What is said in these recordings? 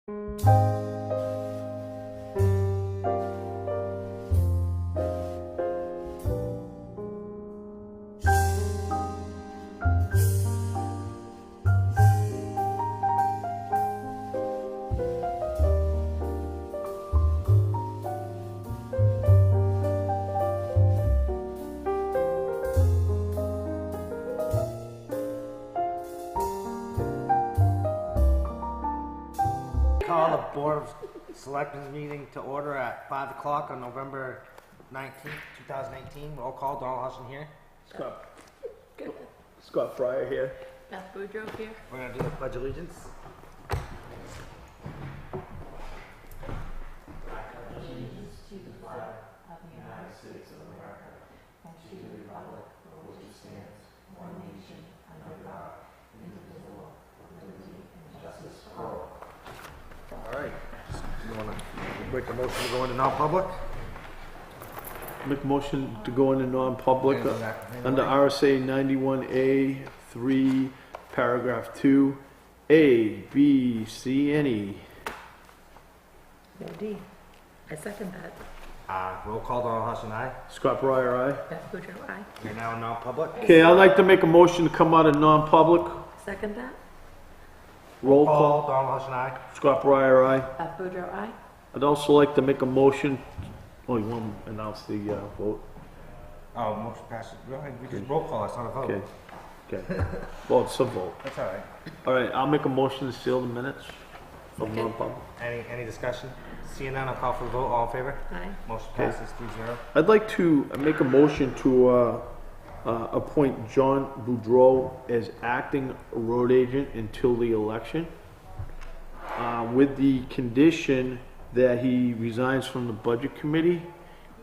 Call the Board of Selectmen meeting to order at 5 o'clock on November 19th, 2018. Roll call, Donald Hudson here. Scott Fryer here. Beth Boudreaux here. We're going to do the Pledge of Allegiance. All right. You want to make a motion to go into non-public? Make a motion to go into non-public Hang on that. under RSA 91A 3, paragraph 2, A, B, C, and E. No D. I second that. Roll call, Donald Hudson, aye. Scott Fryer, aye. Beth Boudreaux, aye. We're now in non-public. Okay, I'd like to make a motion to come out of non-public. Second that. Roll call. Donald Hudson, aye. Scott Fryer, aye. Beth Boudreaux, aye. I'd also like to make a motion. Oh, you want to announce the vote? Oh, motion passes. We just roll call, it's not a vote. Okay. Okay. Well, it's a vote. That's all right. All right, I'll make a motion to seal the minutes from Okay. non-public. Any discussion? Seeing none, I'll call for the vote. All in favor? Aye. Motion passes 3-0. I'd like to make a motion to appoint John Boudreau as acting road agent until the election, with the condition that he resigns from the budget committee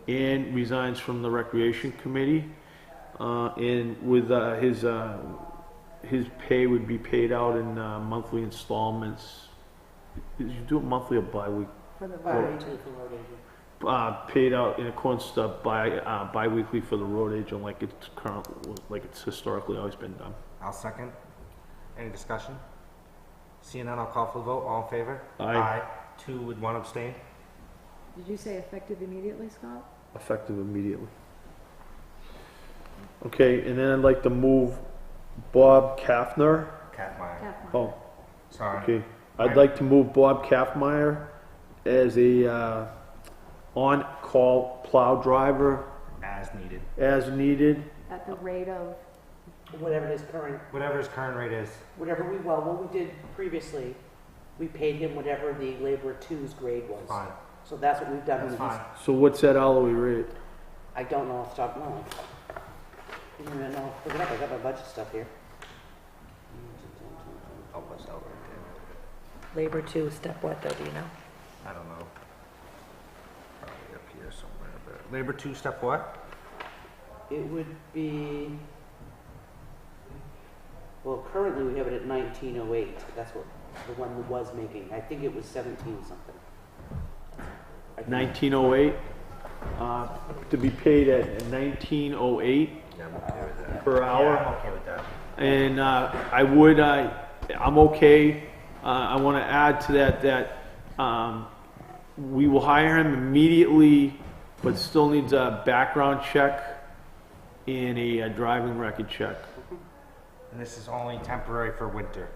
and resigns from the recreation committee, and with his pay would be paid out in monthly installments. Did you do it monthly or bi-weekly? For the Paid out in accordance to bi-weekly for the road agent, like it's historically always been done. I'll second. Any discussion? Seeing none, I'll call for the vote. All in favor? Aye. 2 with 1 abstain. Did you say effective immediately, Scott? Effective immediately. Okay, and then I'd like to move Bob Kaffner. Catmeyer. Kathleen. Oh, Sorry. okay. I'd like to move Bob Kaffmeyer as a on-call plow driver As needed. At the rate of, Whatever his current, Whatever his current rate is. what we did previously, we paid him whatever the laborer two's grade was. Fine. So that's what we've done. That's with fine. these. So what's that hourly rate? I don't know off the top, no. I don't even know, look it up, I got my budget stuff here. Oh, what's that right Labor 2, step what though, do you know? there? I don't know. Probably up here somewhere. But Labor 2, step what? It would be, well, currently we have it at 1908, that's what the one that was making, I think it was 17 something. I think. 1908, to be paid at 1908 Yeah, I'm okay with that. per hour. Yeah, I'm okay with that. And I'm okay. I want to add to that we will hire him immediately, but still needs a background check and a driving record check. And this is only temporary for winter.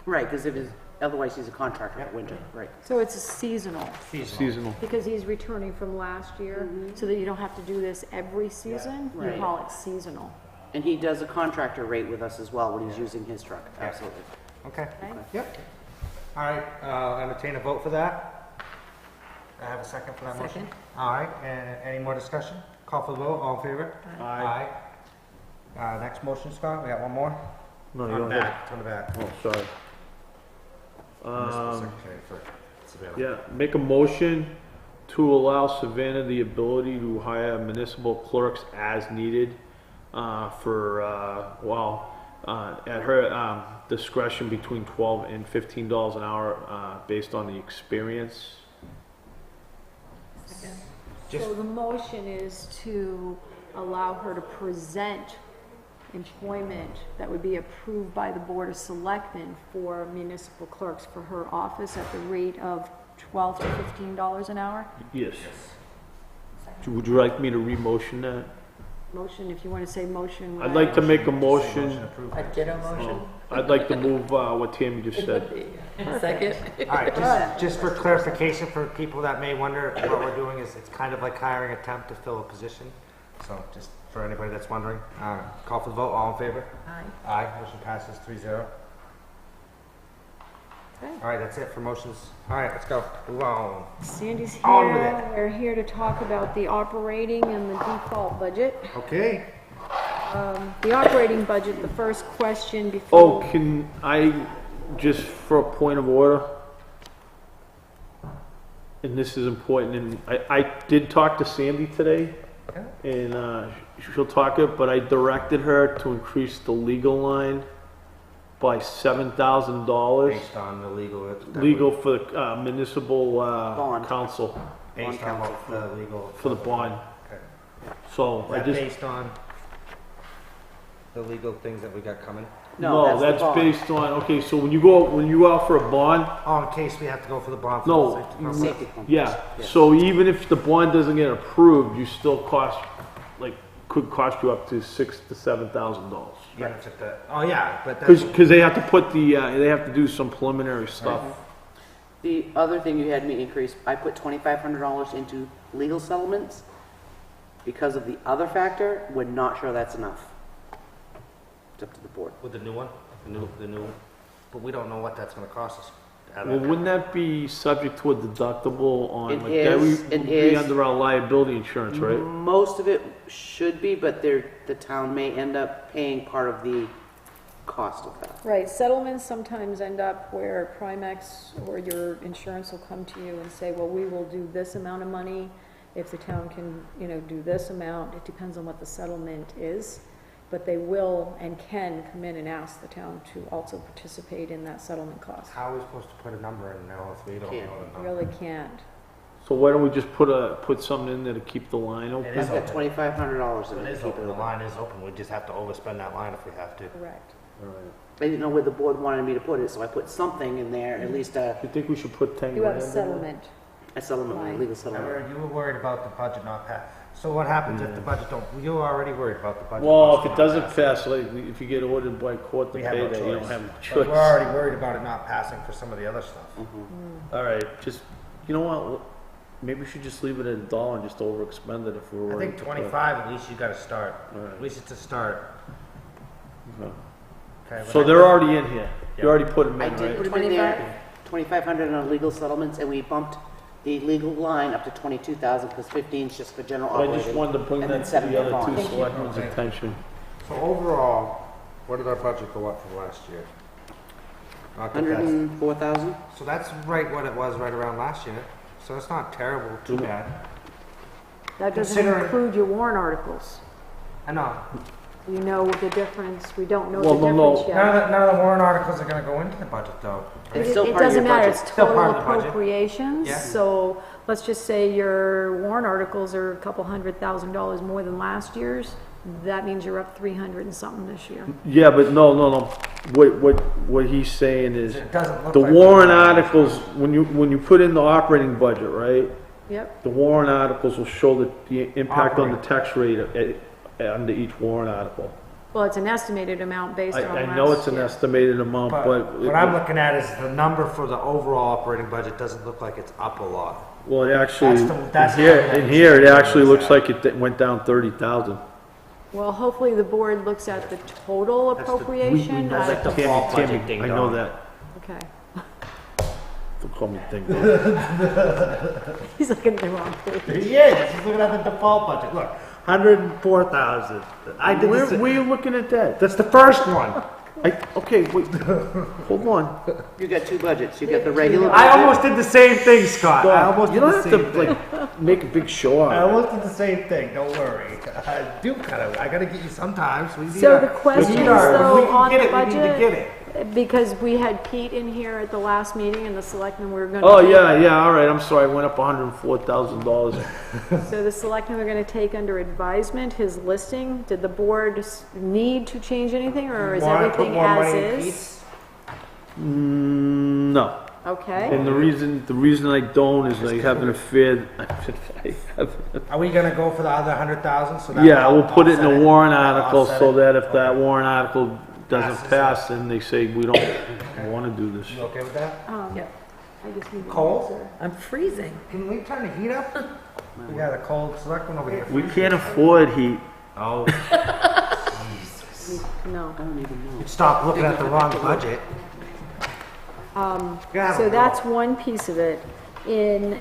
Right, because otherwise he's a contractor for winter, right. so it's seasonal, Seasonal. because he's returning from last year, so that you don't have to do this every season, you Right. call it seasonal. And he does a contractor rate with us as well when he's using his truck, absolutely. Okay. Okay. Yep. All right, entertain a vote for that. I have a second for that motion. Second. All right, any more discussion? Call for the vote, all in favor? Aye. Next motion, Scott, we got one more? No, you On don't the have. back, it's on the back. Oh, sorry. Municipal Secretary for Savannah. Yeah, make a motion to allow Savannah the ability to hire municipal clerks as needed at her discretion between $12 and $15 an hour based on the experience. Just- So the motion is to allow her to present employment that would be approved by the Board of Selectmen for municipal clerks for her office at the rate of $12 to $15 an hour. Yes. Would you like me to re-motion that? Motion, if you want to say motion. I'd like to make a Motion motion. approved. A ditto motion? I'd like to move what Tammy just said. Second? All right, just for clarification for people that may wonder, what we're doing is it's kind of like hiring a temp to fill a position. So just for anybody that's wondering, call for the vote, all in favor? Aye. Aye, motion passes 3-0. Okay. All right, that's it for motions. All right, let's go. Move on. Sandy's On with here. We're here to talk about the operating and the default budget. Okay. The operating budget, the first question Oh, before. can I, just for a point of order, and this is important, and I did talk to Sandy today, and she'll talk it, but I directed her to increase the legal line by $7,000. Based on the legal. Legal for the municipal Bond. council, Based on what the legal. for the bond. Okay. So Is I that just, based on the legal things that we got coming? no, the that's bond. based on, okay, so when you go out for a bond, Oh, in case we have to go for the bond. For No, the safety you- purpose. Safety purpose. yeah, Yes. so even if the bond doesn't get approved, you still cost, like, could cost you up to $6,000 to $7,000. Yeah, it's at the- oh, yeah, but that's. Because they have to put the, they have to do some preliminary stuff. The other thing you had me increase, I put $2,500 into legal settlements because of the other factor. We're not sure that's enough. It's up to the board. With the new one? The new, but we don't know what that's gonna cost us. Well, wouldn't that be subject to a deductible on, It like, that is, would it be is. under our liability insurance, right? Most of it should be, but the town may end up paying part of the cost of that. Right, settlements sometimes end up where Primex or your insurance will come to you and say, well, we will do this amount of money if the town can, do this amount. It depends on what the settlement is, but they will and can come in and ask the town to also participate in that settlement cost. How are we supposed to put a number in now if we don't Can't. know the You number? really can't. So why don't we just put something in there to keep the line open? It is I've got open. $2,500 in It it is to keep open, it the open. line is open, we just have to overspend that line if we have to. Correct. I didn't know where the board wanted me to put it, so I put something in there, at least You think we should put 10 You have grand a in there? settlement. a settlement, a Right. legal settlement. You were worried about the budget not pass. So what happens if the budget don't, you were already worried about the budget. Well, not if it doesn't passing. pass, like, if you get ordered by court to We pay have no that, you don't choice. have a But choice. we're already worried about it not passing for some of the other stuff. All right, just, you know what, maybe we should just leave it at $1 and just overexpend it if we're I worried. think 25, at least you gotta start. Alright. At least it's a start. Okay. Okay, So but they're already in here, Yeah. you already put them I in, did right? put them in there, 2,500 on legal settlements, and we bumped the legal line up to 22,000, because 15 is just for general But I operating. just wanted to bring and that then to 7 the for other bond. two selectmen's Thank you. attention. So overall, what did our budget go up from last year? Not that that's- 104,000? So that's right what it was right around last year. So it's not terrible, too bad. That doesn't Considering- include your warrant articles. I know. You know the difference, we don't know Well, the no, difference None yet. of the warrant articles are gonna go into the budget though. It's It still it part of doesn't your matter, budget. it's Still part total of the budget. appropriations. Yeah. So let's just say your warrant articles are a couple $100,000 more than last year's. That means you're up 300 and something this year. Yeah, but no, what he's saying is, It doesn't look the like warrant articles, when you put in the operating budget, right? Yep, The warrant articles will show the impact on the Operating. tax rate under each warrant article. well, it's an estimated amount based on I last know it's an year. estimated amount, But but. what I'm looking at is the number for the overall operating budget doesn't look like it's up a lot. Well, it actually, That's the in here, number that in you here, it should actually look looks at. like it went down 30,000. Well, hopefully the board looks at the total That's the- appropriation. That's like the Tammy, default budget, Tammy, ding I know dong. that. Okay, Don't call me ding dong. he's looking at the wrong page. Yeah, he's looking at the default budget. Look, 104,000. I did Where, this. where you looking at that? That's the first one. Okay, wait, hold on. You got two budgets, you got the regular I budget. almost did the same thing, Scott. I almost You did don't the have same to, thing. like, make a big show I out. almost did the same thing. Don't worry. I do kind of. I gotta get you sometimes. We need So our- the we question need is, our- though, we can on get the it. We need to budget, get it. because we had Pete in here at the last meeting and the selectmen were gonna. Oh, take- yeah, all right, I'm sorry, it went up $104,000. So the selectmen were gonna take under advisement his listing. Did the board need to change anything, or is Want to put everything more as money in is? Pete's? No. Okay, And the reason I don't is I have an affair. Are we gonna go for the other 100,000? So that Yeah, will we'll put it in offset a warrant That'll article offset so it? that if that Okay. warrant article doesn't Passes, pass, then they say we don't wanna do this. You okay with that? Yeah. I just need. an Cold? answer. I'm freezing. Can we turn the heat up? We got a cold selectman over here. We can't afford heat. Oh. No. I don't even know. Stop looking at the wrong budget. Yeah, So that's one piece of it. In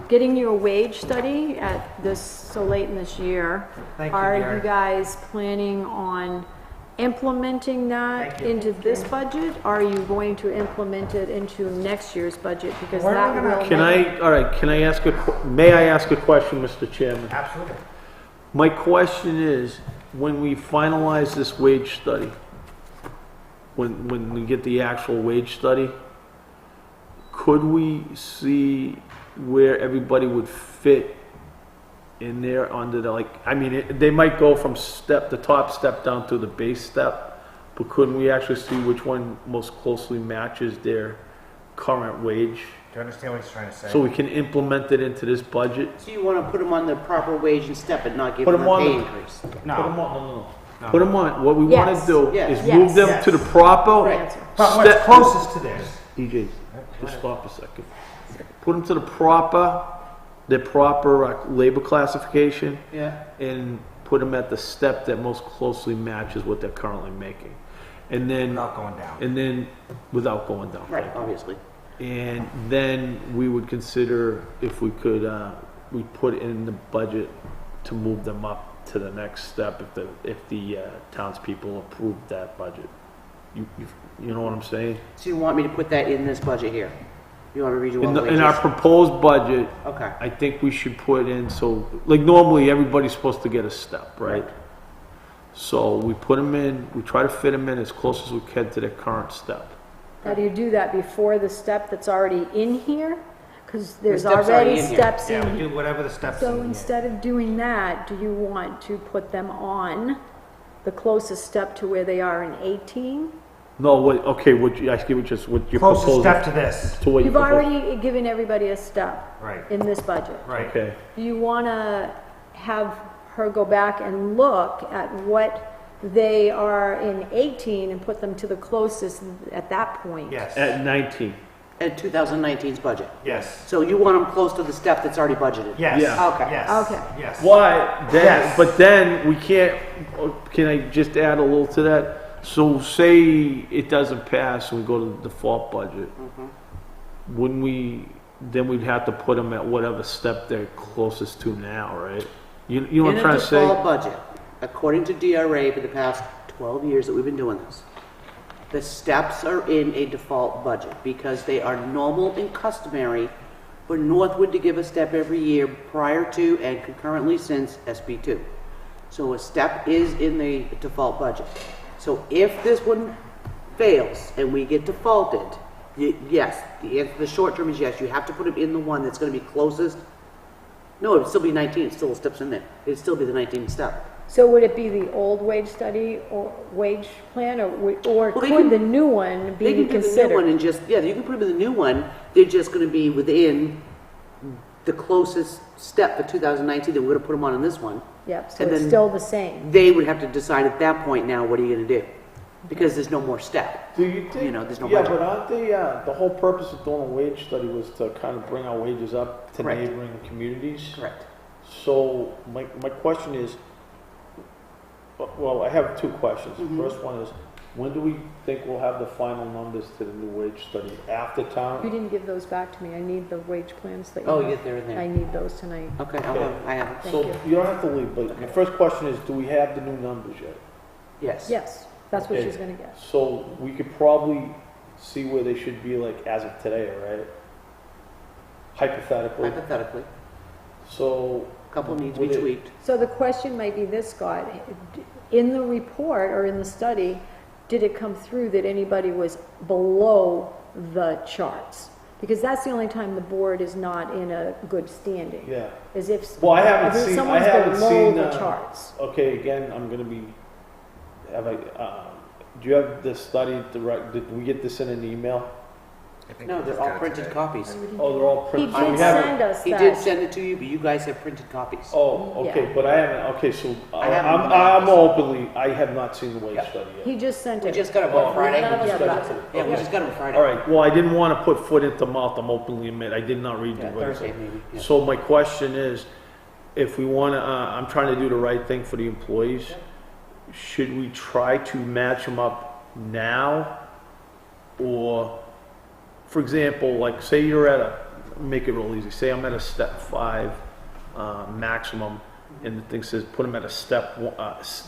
getting you a wage study at this, so late in this year, Thank you, are Gary. you guys planning on implementing that Thank you. into this budget? Are you going to implement it into next year's budget? Because Where are that we gonna- will. Can make- I, all right, may I ask a question, Mr. Chairman? Absolutely. My question is, when we finalize this wage study, when we get the actual wage study, could we see where everybody would fit in there under the, like, I mean, they might go from the top step down to the base step, but couldn't we actually see which one most closely matches their current wage? Do you understand what he's trying to say? So we can implement it into this budget? So you want to put them on the proper wage and step and not give Put them 'em a on pay the- increase? Put 'em no. on, no. No. Put them on, what we want Yes. to do Yes. is move them Yes. to the proper. Answer. But what's step- closest to this? DJ, just stop a second. Put them to their proper labor classification Yeah. and put them at the step that most closely matches what they're currently making. And then, Without going down. and then, without going down. Right, obviously. And then we would consider if we could, we put in the budget to move them up to the next step if the townspeople approve that budget. You know what I'm saying? So you want me to put that in this budget here? You want me to read you all the wages? In our proposed budget, Okay. I think we should put in, so, like normally everybody's supposed to get a step, right? Right. So we put them in, we try to fit them in as close as we can to their current step. Now, do you do that before the step that's already in here? Because there's step's already already in here. steps Yeah, we in. do whatever the steps So in here. instead of doing that, do you want to put them on the closest step to where they are in 18? No, okay, I get what you're Closest proposing. step to this. To what You've you're proposing. already given everybody a step Right, in this budget. right. Okay, Do you want to have her go back and look at what they are in 18 and put them to the closest at that point? Yes. at 19. And 2019's budget. Yes. So you want them close to the step that's already budgeted? Yes. Yeah. Okay. Yes. Okay. Yes. Why, then, Yes. but then we can't, can I just add a little to that? So say it doesn't pass and we go to the default budget. Wouldn't we, then we'd have to put them at whatever step they're closest to now, right? You know what I'm trying to In a default say? budget, according to DRA for the past 12 years that we've been doing this, the steps are in a default budget because they are normal and customary for Northwood to give a step every year prior to and concurrently since SB2. So a step is in the default budget. So if this one fails and we get defaulted, yes, the short term is yes, you have to put them in the one that's going to be closest. No, it'd still be 19, it still steps in there. It'd still be the 19th step. So would it be the old wage study or wage plan, or Well, they could can- the new one They be can do the new one considered? and just, yeah, you can put them in the new one, they're just going to be within the closest step for 2019 that we're going to put them on in this one. Yep, so and it's then- still the same. They would have to decide at that point now, what are you going to do? Because there's no more step. Do you think? You know, there's no Yeah, budget. but aren't they, the whole purpose of doing a wage study was to kind of bring our wages up to Correct. neighboring communities? Correct. So my question is, well, I have two questions. Mhm. The first one is, when do we think we'll have the final numbers to the new wage study? After You town? didn't give those back to me. I need the wage plans that you Oh, have. yeah, they're in I there. need those tonight. Okay, Okay. I have it. Thank So you. you don't have to leave, but my first question is, do we have the new numbers yet? Yes. Yes, that's what Okay. she's gonna get. So we could probably see where they should be like as of today, right? Hypothetically. Hypothetically, So. a couple needs to be would it- tweaked. So the question might be this, Scott. In the report or in the study, did it come through that anybody was below the charts? Because that's the only time the board is not in a good standing. Yeah. Is if, Well, I haven't if seen, I someone's haven't below seen, the charts. okay, again, I'm gonna be, do you have the study direct, did we get this in an email? I think No, we they're just all got it printed today. copies. Oh, they're all He printed. did We haven't- send us He that. did send it to you, but you guys have printed copies. Oh, okay, Yeah. but I haven't, okay, so I haven't I'm, read I'm this. openly, I have not seen the wage Yep. study yet. He just sent We it. just got it Oh, on Friday. yeah, We just yeah, got it. Yeah, we just got it on Friday. All right, well, I didn't want to put foot into mouth, I'm openly admit, I did not read the Yeah, wage Thursday study. maybe. Yeah. So my question is, if we want to, I'm trying to do the right thing for the employees, should we try to match them up now? Or, for example, like say you're at a, make it real easy, say I'm at a step 5 maximum, and the thing says put them at a step,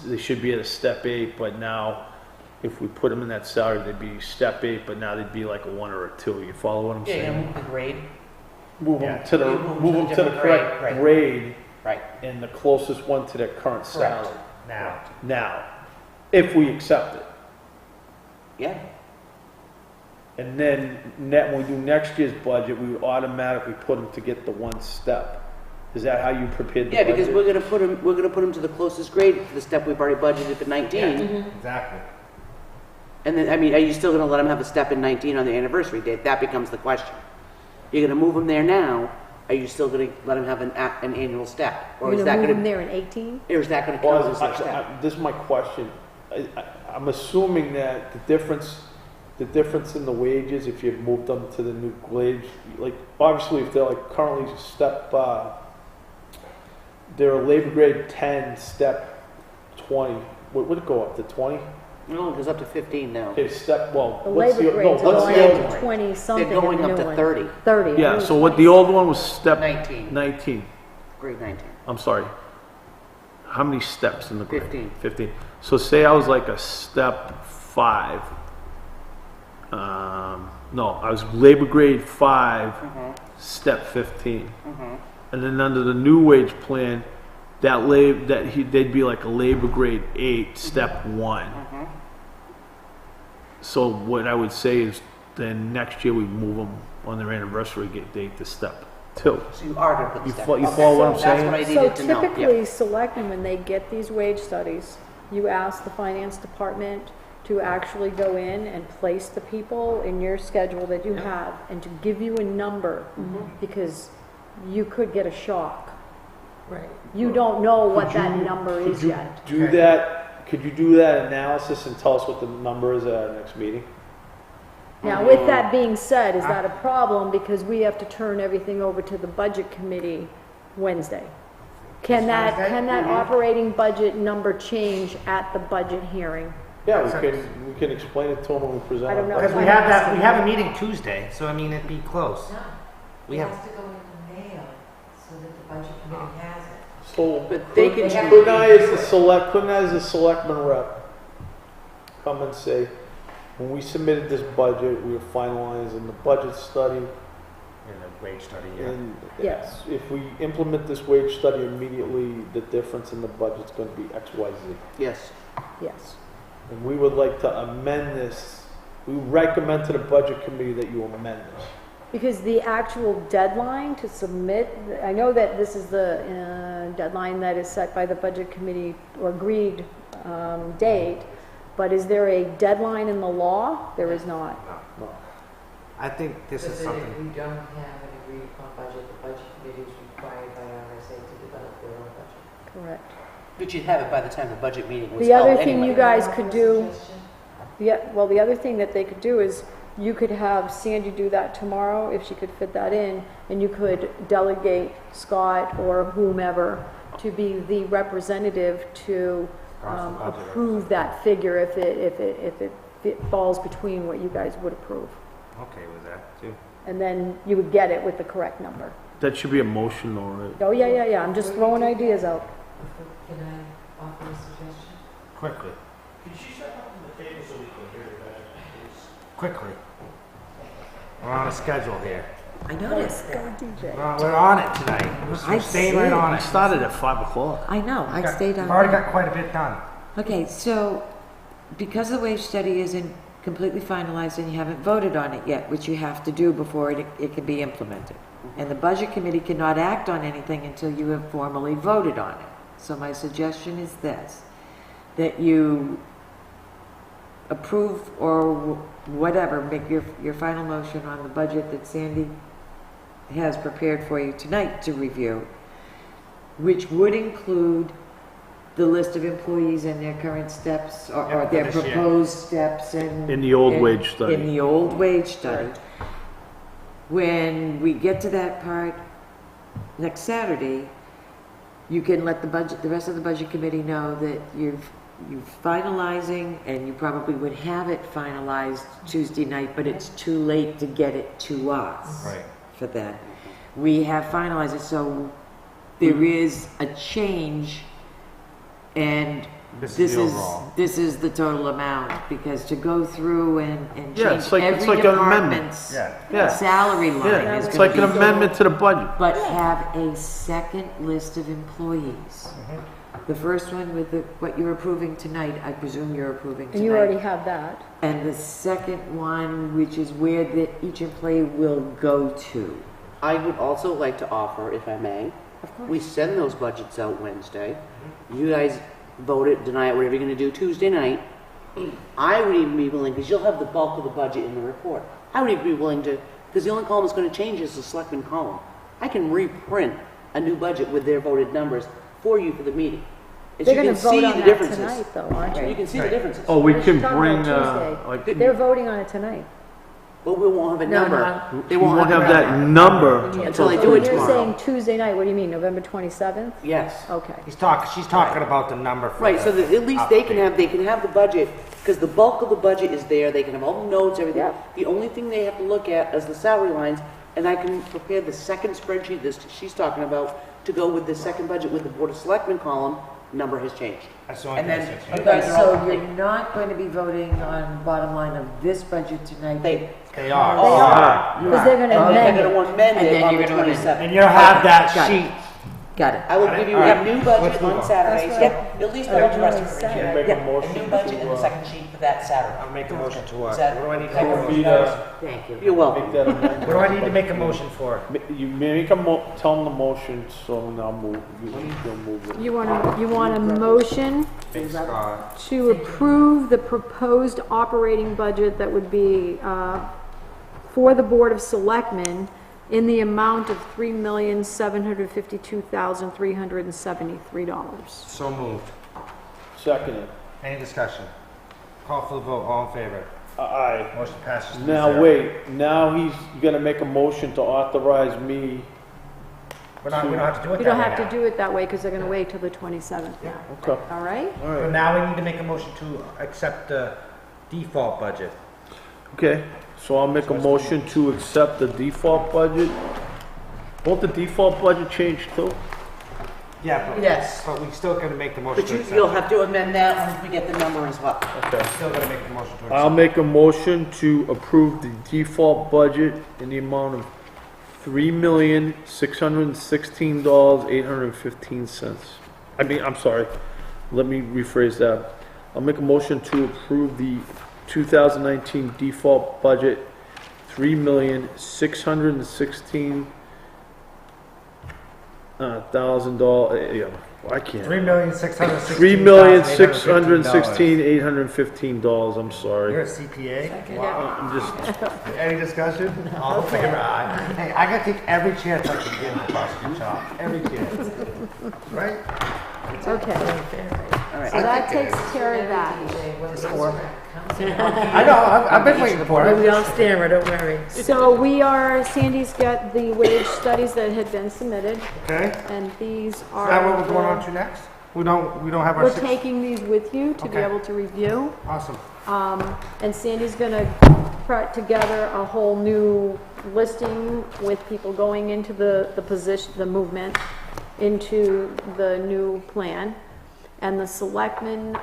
they should be at a step 8, but now if we put them in that salary, they'd be step 8, but now they'd be like a 1 or a 2. You follow what I'm Yeah, you're saying? gonna move the grade. Move Yeah. them to the, You move move to a them to the different correct grade, right. grade Right. and the closest one to their current salary Now, now, if we accept it. Yeah. And then when we do next year's budget, we would automatically put them to get the 1 step. Is that how you prepared the Yeah, budget? because we're gonna put them to the closest grade for the step we've already budgeted for 19. exactly. And then, I mean, are you still gonna let them have a step in 19 on the anniversary date? That becomes the question. You're gonna move them there now, are you still gonna let them have an annual step? Or You're is gonna that move them gonna, there in 18? or is that gonna Well, count as their step? this is my question. I'm assuming that the difference in the wages, if you've moved them to the new wage, like, obviously, if they're like currently step, they're a labor grade 10, step 20, would it go up to 20? No, it goes up to 15 now. Okay, step, well, The what's labor the, no, grades are what's going the old old up one? to 20 something. They're going in the up new to one. 30. 30. I Yeah, knew so what 20. the old one was step 19. 19. Grade 19. I'm sorry. How many steps in the grade? 15. 15. So say I was like a step 5. No, I was labor grade 5, step 15. And then under the new wage plan, they'd be like a labor grade 8, step 1. So what I would say is then next year we move them on their anniversary date to step 2. So you are gonna put the You step. you follow what I'm That's saying? what I So needed to know. typically, selectmen, when they get these wage studies, you ask the finance department to actually go in and place the people in your schedule that you have and to give you a number, because you could get a shock. Right. You don't know what Could that you- number could is you yet. Do that, could you do that analysis and tell us what the number is at our next meeting? Now, with that being said, is that a problem because we have to turn everything over to the budget committee Wednesday? Can that operating budget number change at the budget hearing? Yeah, we can explain it to them when we present. I don't know. our Because budget. we have a meeting Tuesday, so I mean, it'd be close. No, We it have, has to go in the mail so that the budget committee has it. So, But they can couldn't I as the selectman rep, come and say, when we submitted this budget, we were finalizing the budget study, in the wage study, yeah. and Yes. if we implement this wage study immediately, the difference in the budget's gonna be X, Y, Z. Yes. Yes. And we would like to amend this, we recommend to the budget committee that you amend this. Because the actual deadline to submit, I know that this is the deadline that is set by the budget committee or agreed date, but is there a deadline in the law? There is not. No. I think this But is then something, if we don't have an agreed upon budget, the budget committee is required by RSA to develop their own budget. Correct. But you'd have it by the time the budget meeting was The held other thing anyway. you guys could do, Suggestion? the other thing that they could do is you could have Sandy do that tomorrow, if she could fit that in, and you could delegate Scott or whomever to be the representative to Across the budget, approve that figure if it falls between what you guys would approve. okay with that too. And then you would get it with the correct number. That should be a motion, all right? Oh, yeah, I'm just throwing ideas out. Can I offer a suggestion? Quickly, Could you step up to the table so we can hear the better, please? quickly. We're on a schedule here. I noticed Go, that. DJ. We're on it tonight. We're I staying right see. on We it. started at 5 o'clock. I know, I stayed We've on. already got quite a bit done. Okay, so because the wage study isn't completely finalized and you haven't voted on it yet, which you have to do before it can be implemented. And the budget committee cannot act on anything until you have formally voted on it. So my suggestion is this, that you approve or whatever, make your final motion on the budget that Sandy has prepared for you tonight to review, which would include the list of employees and their current steps or Yeah, their for this year. proposed steps and In the old wage study. In the old wage study. When we get to that part next Saturday, you can let the rest of the budget committee know that you're finalizing, and you probably would have it finalized Tuesday night, but it's too late to get it to us. Right. For that. We have finalized it, so there is a change, and This is the overall. this is the total amount, because to go through and Yeah, change it's like every an amendment. department's Yeah. salary line Yeah, is it's gonna like an be- amendment to the budget. But have a second list of employees. The first one with what you're approving tonight, I presume you're approving tonight. And you already have that. And the second one, which is where each employee will go to. I would also like to offer, if I may, we send those budgets out Wednesday. You guys vote it, deny it, whatever you're gonna do Tuesday night. I would even be willing, because you'll have the bulk of the budget in the report. I would even be willing to, because the only column that's gonna change is the selectmen column. I can reprint a new budget with their voted numbers for you for the meeting. And so They're you gonna can see vote on the that differences. tonight, though, aren't You you? can see the Right. differences. Oh, we We're can talking bring, about Tuesday. like, They're voting on it tonight. But we won't have a No, number. no. They we won't have a that number. until they So do it you're tomorrow. saying Tuesday night, what do you mean, November 27th? Yes. Okay. She's talking about the number for Right, so that at least they can update. have the budget, because the bulk of the budget is there, they can have all the notes, everything. Yeah. The only thing they have to look at is the salary lines, and I can prepare the second spreadsheet that she's talking about to go with the second budget with the Board of Selectmen column, number has changed. That's the only And thing then, that's changed. You guys okay, are so all- you're not going to be voting on bottom line of this budget tonight? They are. Oh, Because they're gonna they're amend gonna it. amend And it then on you're the gonna amend it. 27th. And you'll have that Got it. sheet. Got it. I will give you All a right. new Let's budget move on on. Saturdays, That's yep, at least I'll have the rest of it. Saturday. Make a Yep, motion a new budget and to, the second sheet for that Saturday. I'll make a motion to what? Is that- What do I need to that make a good motion? for you guys? Thank you. You're welcome. make that amendment. What do I need to make a motion for? You make tell them the motion, so now move, you'll move it. You want a motion Thanks, Scott. to approve the proposed operating budget that would be for the Board of Selectmen in the amount of $3,752,373. So moved. Second it. Any discussion? Call for the vote, all in favor? Aye. Motion passes. Now, 3-0. wait, now he's gonna make a motion to authorize me. We don't have to do it You that don't way have to now. do it that way because they're gonna wait till the 27th now. Okay. All right? All But right. now we need to make a motion to accept the default budget. Okay, so I'll make a motion to accept the default budget. Won't the default budget change too? Yeah, but. Yes. But we still gotta make the motion But to accept. you'll have to amend that once we get the number as well. Okay. Still gotta make the motion to accept. I'll make a motion to approve the default budget in the amount of $3,616,815. I'm sorry, let me rephrase that. I'll make a motion to approve the 2019 default budget, $3,616,000, yeah, I can't. $3,616,815, I'm sorry. You're a CPA? Wow. I'm just, Any discussion? All in favor, aye. Hey, I gotta take every chance I can get in the prosecutor's job, every chance. Right? Okay, All right. so that takes care of that. I know, I've been waiting for it. We all stammer, don't worry. So Sandy's got the wage studies that had been submitted, Okay? and these Is are. that what we're going on the- to next? We don't have our We're six. taking these with you to be Okay. able to review. Awesome. And Sandy's gonna put together a whole new listing with people going into the position, the movement, into the new plan. And the selectmen,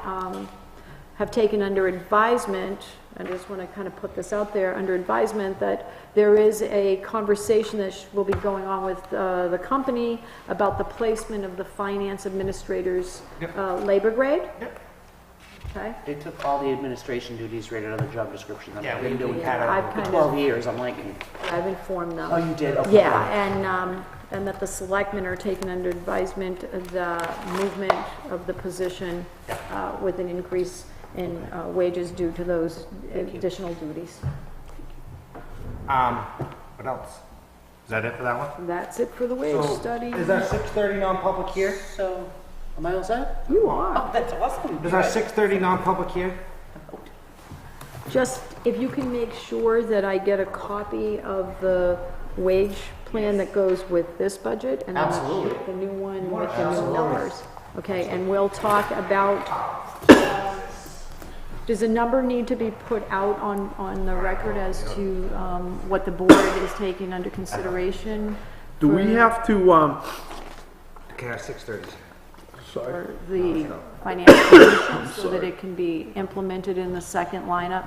have taken under advisement, I just wanna kind of put this out there, under advisement that there is a conversation that will be going on with, the company about the placement of the finance administrator's, Yep. labor grade. Yep. okay? They took all the administration duties right out of the job description that Yeah, I've been doing had I've for kind 12 of, years. I'm like, I've informed them. oh, you did? Okay. Yeah, and that the selectmen are taking under advisement the movement of the position with an increase in wages due to those additional duties. What else? Is that it for that one? That's it for the wage So, study. is our 6:30 non-public here? So, am I all set? You are. Oh, that's awesome. Is our 6:30 non-public here? Just, if you can make sure that I get a copy of the wage plan that goes with this budget and then Absolutely. the new one with the new numbers. Okay, and we'll talk about, does a number need to be put out on the record as to what the board is taking under consideration? Do we for- have to, Okay, our 6:30. sorry, For the financial position, so that it can be implemented in the second lineup?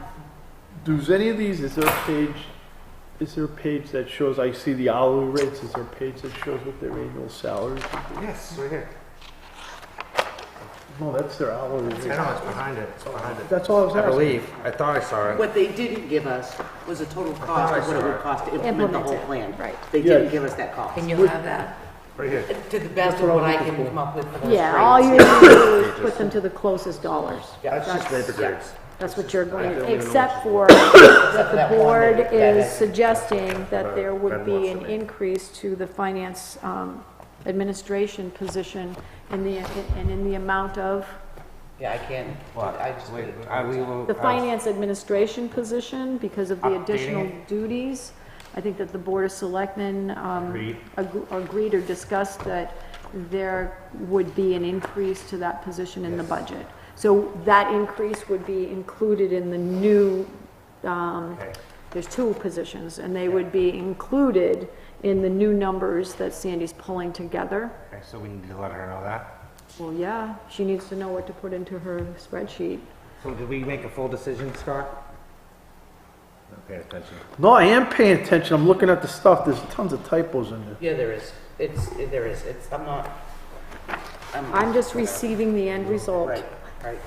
does any of these, is there a page that shows, I see the hourly rates, is there a page that shows what their annual salaries? Yes, right here. No, that's their hourly I rate. know, it's behind it. It's behind it. That's all I was I asking. believe. I thought I saw it. What they didn't give us was a total cost of what it would cost to implement the whole Implement it, plan. right. They Yeah. didn't give us that cost. And you'll have that, Right here. to the best of what I can come up with for those Yeah, all you rates. have to do is put them to the closest dollars. That's just labor grades. That's what you're going to, except for that the that one board that- is that- suggesting that there would Red be wants an to make. increase to the finance administration position in the amount of, Yeah, I can't, I just. Wait, we will. the finance administration position, because of the Updating additional it. duties. I think that the Board of Selectmen Agreed. agreed or discussed that there would be an increase to that position in the budget. So that increase would be included in the new, Okay. there's two positions, and they would be included in the new numbers that Sandy's pulling together. Okay, so we need to let her know that. Well, yeah, she needs to know what to put into her spreadsheet. So did we make a full decision, Scott? Not paying attention. No, I am paying attention, I'm looking at the stuff, there's tons of typos in there. Yeah, there is, I'm not, I'm just receiving the end result. Right, right.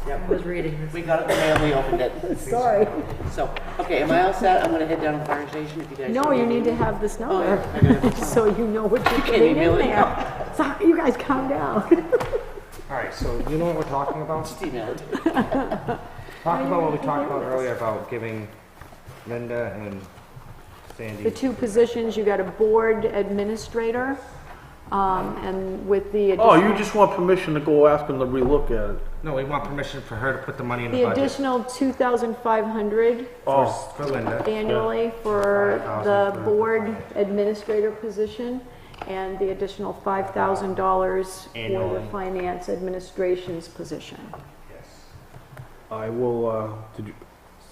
Yep. I was reading this. We got it in the mail, we opened it. Sorry. So, okay, am I all set? I'm gonna head down to the fire station if you guys. No, you need to have this Oh, number, yeah, I got it. so you know what you're can't putting email in it. there. So you guys calm down. All right, so you know what we're talking about? Just email it. Talk about what we talked about earlier about giving Linda and Sandy. The two positions, you got a board administrator, and with the Oh, additional, you just want permission to go ask them to relook at it? No, we want permission for her to put the money in the the budget. additional 2,500 Oh, For Linda. annually for the 5,000 for board administrator position, and the additional $5,000 for the Annually. finance administration's position. Yes. I will, did you,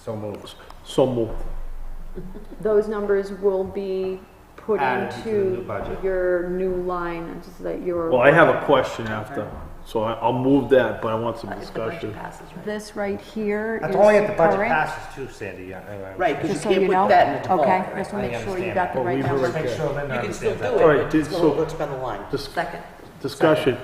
So moved. so moved. Those numbers will be put Added to the new into budget. your new line, so that your. Well, I have a question after, so I'll move that, but I want some If the budget discussion. passes, right? This right here is That's only if the budget current. passes too, Sandy. Yeah, anyway. Right, because Just so you can't you put know. that in the default. Okay, just want to I make sure you understand got the that. right Well, number. we Make sure Linda You can still understands do that. it, All right, but it's so- gonna overspend the line. Second. Discussion.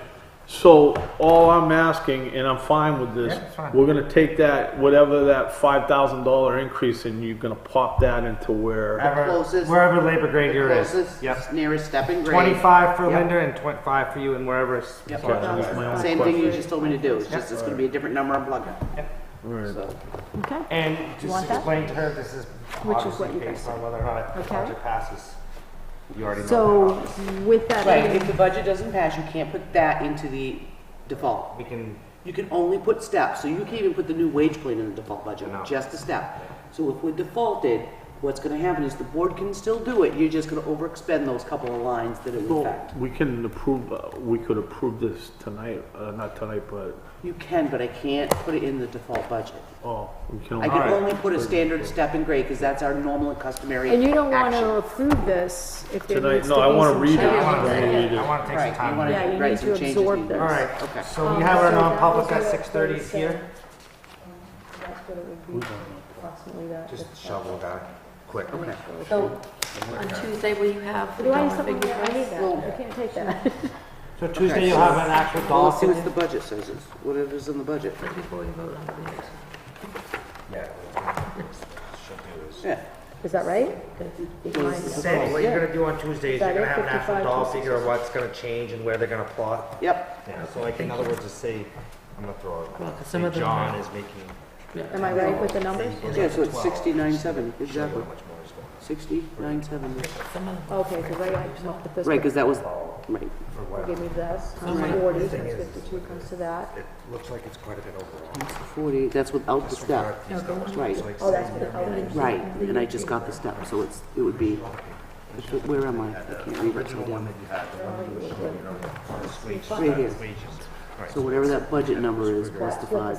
So all I'm asking, and I'm fine with this, Yeah, it's fine. we're gonna take that, whatever that $5,000 increase, and you're gonna pop that into where, Closest- Wherever labor grade The you're is. closest, Yep. nearest stepping grade. 25 for Yep. Linda and 25 for you, and wherever it's. Yep. Sorry, that was my own Same thing you question. just told me to do, it's just, it's gonna be a different number I'm plugging. Right. So, Okay, And You just want that? explain to her, this is Which is obviously what you based guys on whether or not the Okay. budget passes. You already know. so with that. right, if the budget doesn't pass, you can't put that into the default. We can, You can only put steps, so you can't even put the new wage plan in the default budget, No. just a step. So if we defaulted, what's gonna happen is the board can still do it, you're just gonna overexpend those couple of lines that it would Well, affect. we can approve, we could approve this tonight, not tonight, but, You can, but I can't put it in the default budget. oh, we can. I can Alright. only put a standard step and grade, because that's our normal and customary And you don't want action. to approve this if there Tonight, needs to no, I be wanna some read it. changes. I want to Yeah. read it. I want to take Right, some you time. wanna- Yeah, you right, need some to changes absorb need- this. All right, Okay. so we have our So that non-public was at what 6:30 they is said. here. That's what it would be, approximately that. Just shovel guy, quick. Okay. So, on Tuesday, will you have the Do I have dollar something figure there? I for need us? that. Well- You can't take that. So Tuesday you'll have an actual Well, dollar let's see what the figure? budget says, what it is in the budget. Before we vote on the minutes. Yeah. Should do is. Yeah. Is that right? Sandy, what you're gonna do on Tuesday is Is that you're gonna it? have an actual 55, dollar figure of what's gonna change and where they're gonna plot. Yep, Yeah, so like in other words, just say, I'm gonna throw it, Well, 'cause say some of them John are- is making. Am I right with the numbers? yeah, so it's 69.7, exactly, How much more is going 69.7. Some of them. Okay, because I come up with this. Right, because that was, right, for what? Give me this, times Right. 40, The thing times is- 52 comes to that. It looks like it's quite a bit overall. 40, that's without the step, right, Oh, that's what the right, and I just got the step, so it would be, where am I? I can't read it Original so one down. that you had, the one you were, you know, this wages. Right here. Wages. Right. So whatever that budget number is plus the 5,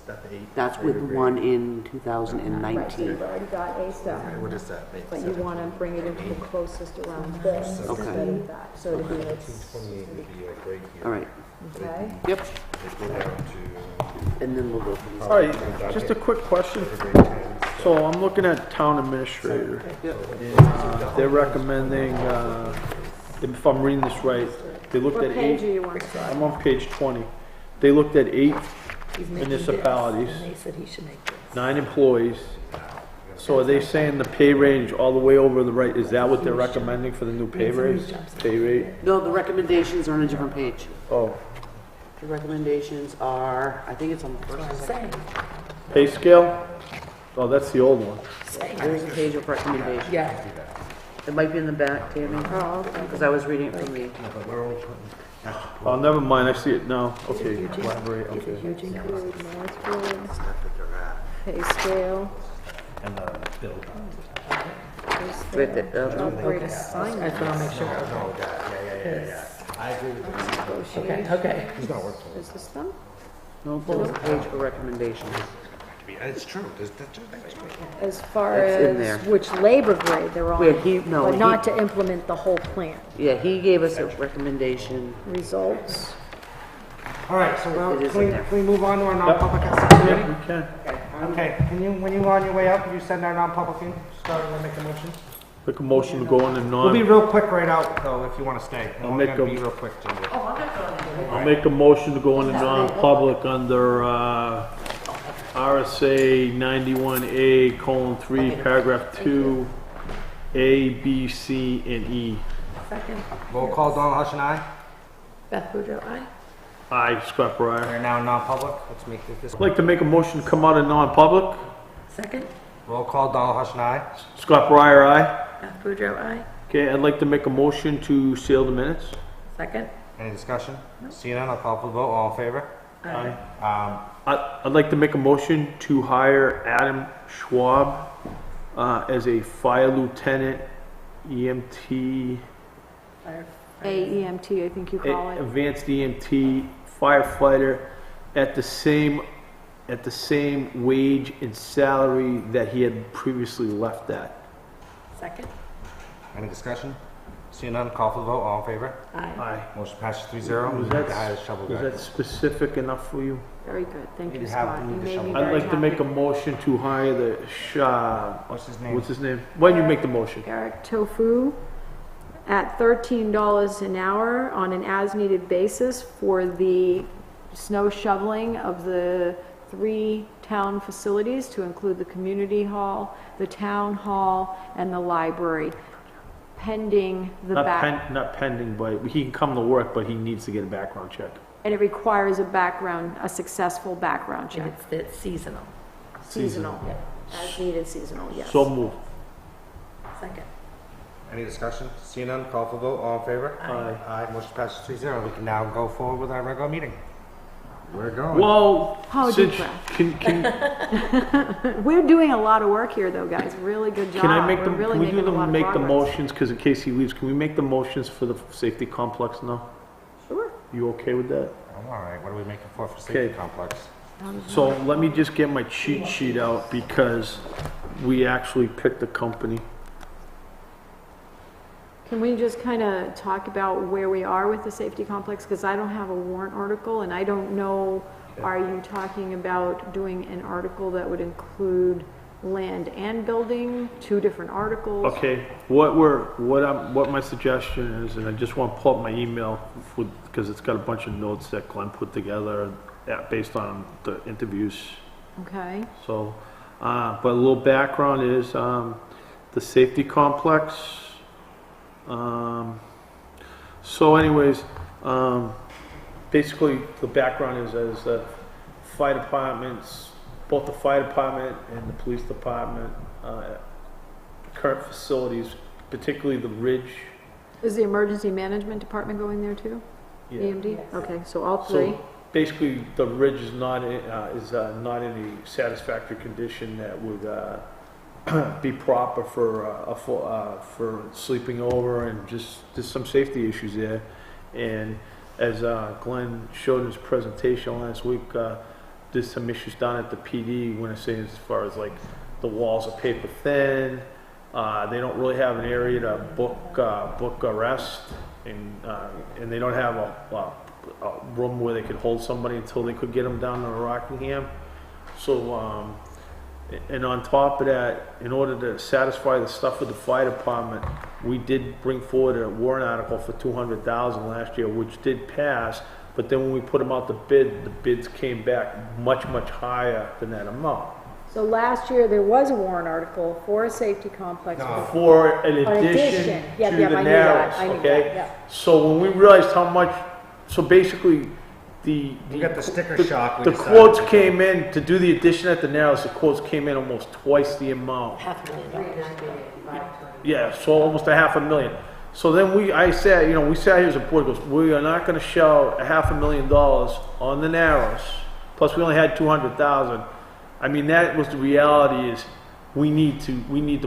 Step 8. that's with one in Right, so 2019. you've already got a step, What is that? but you want to bring it into the closest around this Okay. instead of that. So to be, it's, 28 would be like right here. All right, okay? yep, They go down to and then we'll go from there. All right, just a quick question. grade 10. So I'm looking at town administrator. They're recommending, if I'm reading this right, they looked What at page are 8, you on? I'm on page 20. They looked at 8 He's making municipalities, this, and they said he should make this. 9 employees. So are they saying the pay range all the way over the right, is that what they're recommending for the new pay raise? Pay rate? No, the recommendations are on a different page. Oh, The recommendations are, I think it's on the first. Saying, pay scale? Oh, that's the old one. saying. There's a page of recommendations. Yeah, It might be in the back, Tammy, Oh, okay. because I was reading it from the, No, but we're only putting, that's the Oh, never mind, I see it now. Okay, elaborate, it's a okay. huge increase. Include Northwood, step that they're at. pay scale, And the bill. pay Wait, scale, upgrade That's assignment, what I'll make sure. No, yeah. I agree with you. Okay, okay. He's not working. is this them? no, there's a page for recommendations. It's true, there's, that's true. As far It's in as there. which labor grade they're on, Wait, no, but not he- to implement the whole plan. Yeah, he gave us a recommendation. Results, All right, so It is can in we, there. can we move on to our non-public at Yeah, 6:30? we can. Okay, can you, when you on your way out, can you send our non-public in? Start and make a motion? Make a motion to go into We'll be non, real quick right out, though, if you want to stay. I'll We're make gonna a- be real quick, Ginger. I'll make a motion to go into non-public under, RSA 91A:3, paragraph 2, A, B, C, and E. Second, Roll call, Donald Hush and I. Beth Boudreaux, aye. Aye, Scott Breyer. We're now in non-public. Let's make this. I'd like to make a motion to come out of non-public. Second, Roll call, Donald Hush and I. Scott Breyer, aye. Beth Boudreaux, aye. Okay, I'd like to make a motion to seal the minutes. Second, Any discussion? Seeing none, I'll call for the vote. All in favor? Aye. Um, I'd like to make a motion to hire Adam Schwab as a fire lieutenant, EMT, AEMT, I think you call it. advanced EMT firefighter at the same wage and salary that he had previously left at. second, any discussion? Seeing none, call for the vote. All in favor? aye. Aye. Motion passes 3-0. Was We that- need to hire the shovel Was guy. that specific enough for you? Very good, thank You you, have- Scott. you You need to made me shovel. I'd very like to make a happy. motion to hire the What's his name? what's his name? Why don't you make the motion? Eric Tofu at $13 an hour on an as-needed basis for the snow shoveling of the 3 town facilities, to include the community hall, the town hall, and the library, pending the Not pending, but he can come to work, but he needs to get a background check. and it requires a successful background And check. it's seasonal. Seasonal, as needed seasonal, yes. So move. Second, Any discussion? Seeing none, call for the vote. All in favor? Aye. Aye. Motion passes 3-0. We can now go forward with our regular meeting. We're going. Well, Oh, deep since, breath. can We're doing a lot of work here, though, guys. Really good job. Can I make We're them, really can we making do a lot them, of make the progress. motions, because in case he leaves, can we make the motions for the safety complex now? Sure. You okay with that? I'm all right. What are we making for Okay. safety complex? So let me just get my cheat sheet out, because we actually picked a company. Can we just kind of talk about where we are with the safety complex? Because I don't have a warrant article, and I don't know, are you talking about doing an article that would include land and building, two different articles? Okay, what my suggestion is, and I just want to pull up my email because it's got a bunch of notes that Glenn put together based on the interviews. Okay, So, but a little background is the safety complex. So anyways, basically the background is the fire departments, both the fire department and the police department, current facilities, particularly the Ridge. is the emergency management department going there too? Yeah. EMD? Okay, so all three. So basically, the Ridge is not in a satisfactory condition that would be proper for sleeping over, and just there's some safety issues there. And as Glenn showed in his presentation last week, there's some issues down at the PD when I say as far as like the walls are paper thin. They don't really have an area to book a rest, and they don't have a room where they could hold somebody until they could get them down to Rockingham. So, and on top of that, in order to satisfy the stuff with the fire department, we did bring forward a warrant article for $200,000 last year, which did pass. But then when we put them out the bids came back much higher than that amount. So last year, there was a warrant article for a safety complex. No. For an An addition Yeah, to yeah, the I knew narrows, that, I knew okay? that, yeah. So when we realized how much, so basically You got the sticker shock. we the decided quotes to- came in to do the addition at the narrows. The quotes came in almost twice the amount. Yeah, so almost $500,000. So then we sat here as a board, goes, we are not going to shell $500,000 on the narrows. Plus, we only had 200,000. I mean, that was the reality. Is we need to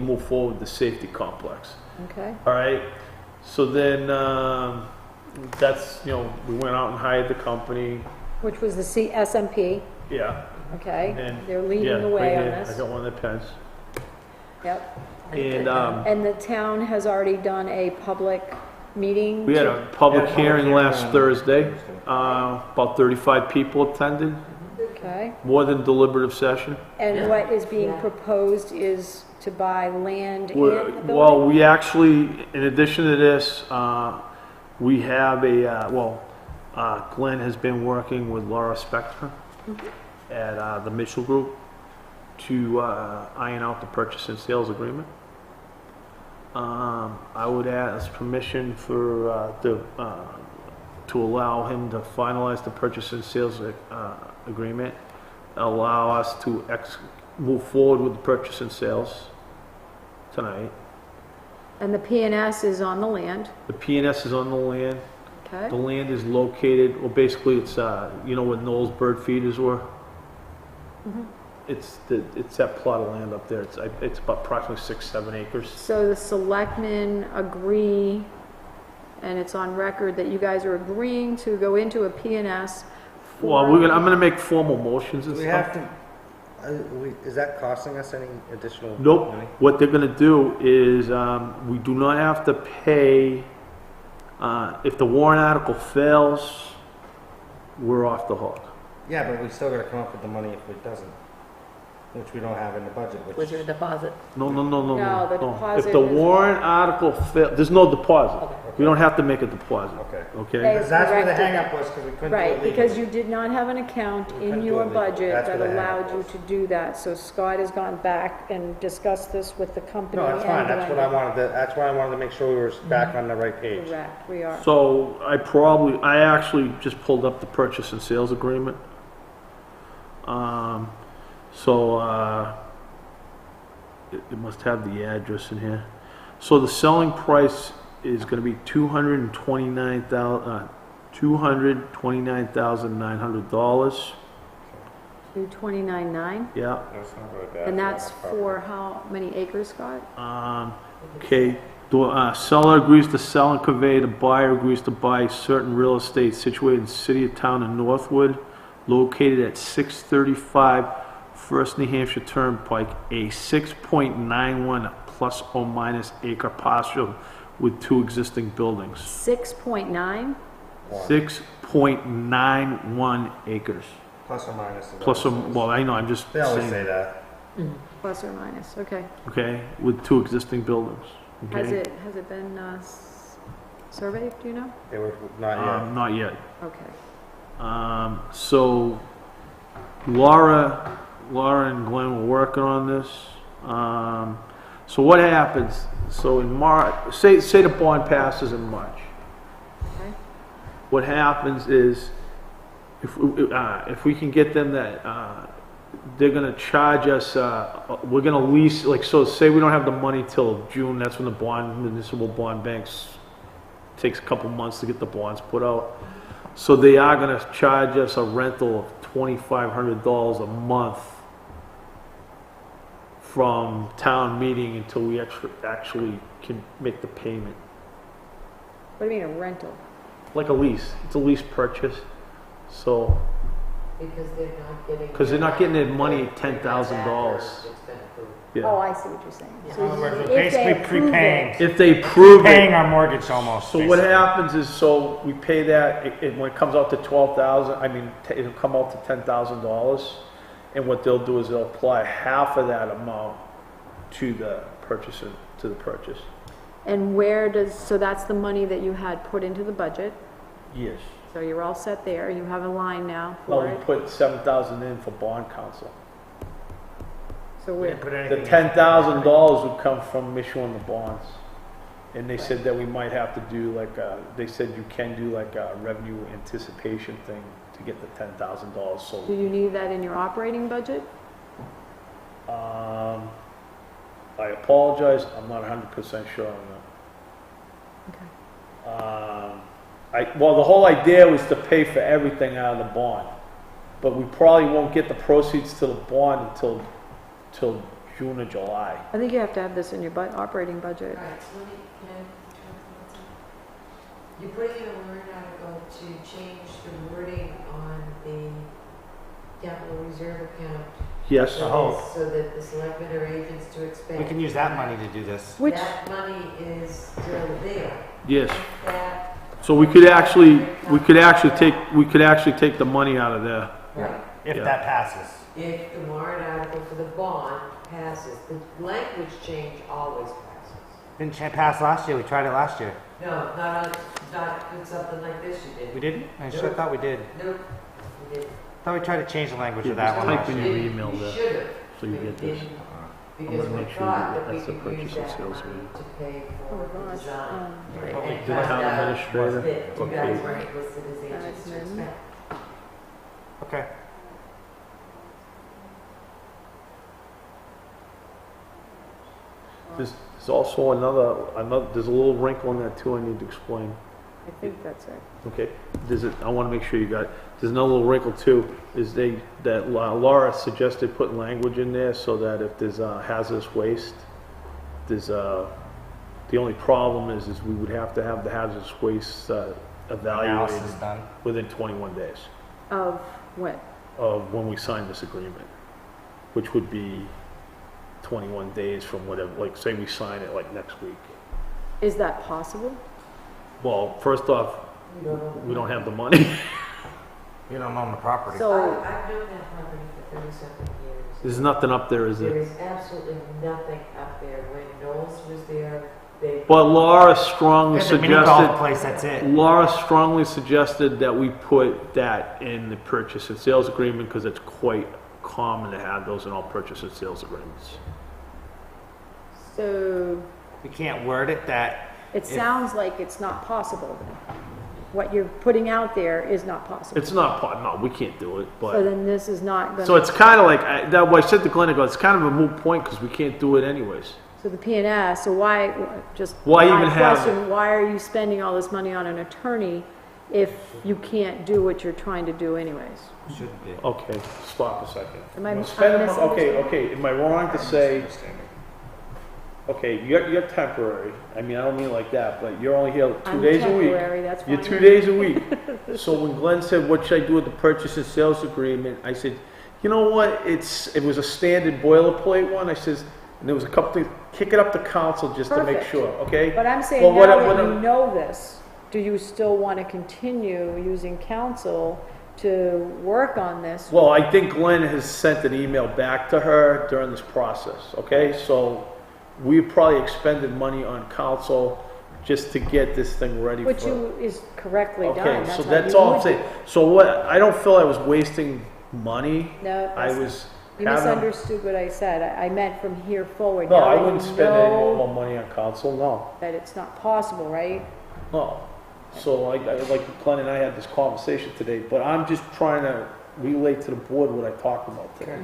move forward with the safety complex. Okay, All right. So then that's we went out and hired the company. which was the SMP, Yeah. okay? And They're leading the right way on here. this. I got one of the pens. Yep. And And the town has already done a public meeting? we had to- a public Yeah, hearing last on Thursday. About 35 people attended. Okay, More than deliberative session. and what is being proposed is to buy land and Well, the building? we actually, in addition to this, we have Glenn has been working with Laura Spector at the Mitchell Group to iron out the purchase and sales agreement. I would ask permission for to allow him to finalize the purchase and sales agreement, allow us to move forward with the purchase and sales tonight. And the PNS is on the land, The PNS is on the land. okay? The land is located, well, basically, it's, where Noel's bird feeders were? It's that plot of land up there. It's about approximately 6-7 acres. So the selectmen agree, and it's on record that you guys are agreeing to go into a PNS for... Well, I'm gonna make formal motions Do and we stuff. have to, is that costing us any additional Nope. money? What they're gonna do is, we do not have to pay, if the warrant article fails, we're off the hook. Yeah, but we still gotta come up with the money if it doesn't, which we don't have in the budget, Was there a deposit? No. No, the deposit If the is- warrant article fails, there's no deposit. We don't have to make a deposit, Okay. okay? Okay. Because that's where the Corrected. hangup was, because we couldn't do it Right, because legally. you did not have an account We in couldn't do your it legally. budget That's that where the allowed hang-up you was. to do that. So Scott has gone back and discussed this with the company. No, that's and fine, the that's what I lender. wanted to, that's why I wanted to make sure we were back on the right page. Correct, we are. So I actually just pulled up the purchase and sales agreement. It must have the address in here. So the selling price is gonna be $229,900. 229.9, Yeah. That's not really bad. and that's for how many acres, Scott? Okay, the seller agrees to sell and convey, the buyer agrees to buy certain real estate situated in the city of town in Northwood, located at 635 First New Hampshire Turnpike, a 6.91 plus or minus acre parcel with 2 existing buildings. 6.9? 6.91 acres. Plus or minus. Plus, well, I know, I'm just They always saying. say that. plus or minus, okay. okay, with 2 existing buildings. Okay? Has it been surveyed, do you know? They were not yet. Not yet. Okay. So Laura and Glenn were working on this. So what happens? So in March, say the bond passes in March. Okay. What happens is, if we can get them that, they're gonna charge us, we're gonna lease, like, so say we don't have the money till June, that's when the municipal bond banks, takes a couple months to get the bonds put out. So they are gonna charge us a rental of $2,500 a month from town meeting until we actually can make the payment. What do you mean, a rental? Like a lease, it's a lease purchase, so, Because they're not getting. because they're not getting their money at After $10,000. It's been approved. Yeah. Oh, I see what you're saying. Yeah. So In other words, we're if they basically approve prepaying. it- If they prove Paying it, our mortgage almost. so what basically. happens is, so we pay that, when it comes out to 12,000, I mean, it'll come out to $10,000, and what they'll do is they'll apply half of that amount to the purchaser, to the purchase. And where does, so that's the money that you had put into the budget, Yes. so you're all set there, you have a line now Well, for we it. put 7,000 in for bond counsel. So We where, didn't put The anything in. $10,000 would come from issuing the bonds. And they said that we might have to do like, they said you can do like a revenue anticipation thing to get the $10,000 do sold. you need that in your operating budget? I apologize, I'm not 100% sure on Okay. that. Well, the whole idea was to pay for everything out of the bond. But we probably won't get the proceeds to the bond until June or July. I think you have to have this in your operating budget. All right, so let me, can I, you're putting in a warrant article to change the wording on the capital reserve account. Yes, Oh. So that the selectmen are agents to expend. We can use that money to do this. Which, That money is still there. yes. That, So we could actually take the money out of there. right, If Yeah. that passes. if the warrant article for the bond passes, the language change always passes. Didn't pass last year, we tried it last year. No, not with something like this you did. We didn't? I sure thought we did. Nope, you didn't. Thought we tried to change the language Yeah, of that just one type last in year. your email You there, should have. so you get this. Because gonna we make sure thought that we that's the could purchase use and that sales money agreement. to pay oh for the my gosh, design. But we And did The found town out administrator, that you okay. guys weren't listed as agents to Admin. expend. Okay. There's also another, there's a little wrinkle in that too I need to explain. I think that's it. Okay, I want to make sure you got it. There's another little wrinkle too, is that Laura suggested putting language in there so that if there's hazardous waste, the only problem is we would have to have the hazardous waste evaluated Analysis done. within 21 days Of what? of when we sign this agreement, which would be 21 days from whatever, like say we sign it like next week. Is that possible? Well, first off, You don't know. we don't have the money. You don't own the property. So, I've known that property for 30-something years. There's nothing up there, is There there? is absolutely nothing up there. When Knowles was there, they. But Laura strongly There's a mini golf suggested, place, that's it. Laura strongly suggested that we put that in the purchase and sales agreement because it's quite common to have those in all purchase and sales agreements. so We can't word it that, it sounds like it's not possible then. What you're putting out there is not possible. It's not, no, we can't do it, So but, then this is not gonna. so it's kind of like, that what I said to Glenn, I go, it's kind of a moot point because we can't do it anyways. So the P&S, so why, just. Why my even have question, why are you spending all this money on an attorney if you can't do what you're trying to do anyways? should be. Okay, stop a second. Am I- We're I'm spending mon- misunderstanding? Okay, am I wrong to say, okay, you're temporary, I mean, I don't mean it like that, but you're only here 2 I'm days a week. temporary, that's fine. You're 2 days a week. So when Glenn said, what should I do with the purchase and sales agreement? I said, you know what, it was a standard boilerplate one. I says, and there was a couple things, kick it up to council just to make Perfect. sure, okay? But I'm saying Well, now what I- that what you I- know this, do you still want to continue using counsel to work on this. Well, I think Glenn has sent an email back to her during this process, okay? So we probably expended money on council just to get this thing ready for. Which is correctly done. Okay, so how that's you all I'm would saying. do it. So what, I don't feel I was wasting money. No, I that's- was you having, misunderstood what I said. I meant from here forward. no, Now I that wouldn't you spend any know more money on council, no, that it's not possible, right? no. So like Glenn and I had this conversation today, but I'm just trying to relay to the board what I talked about today.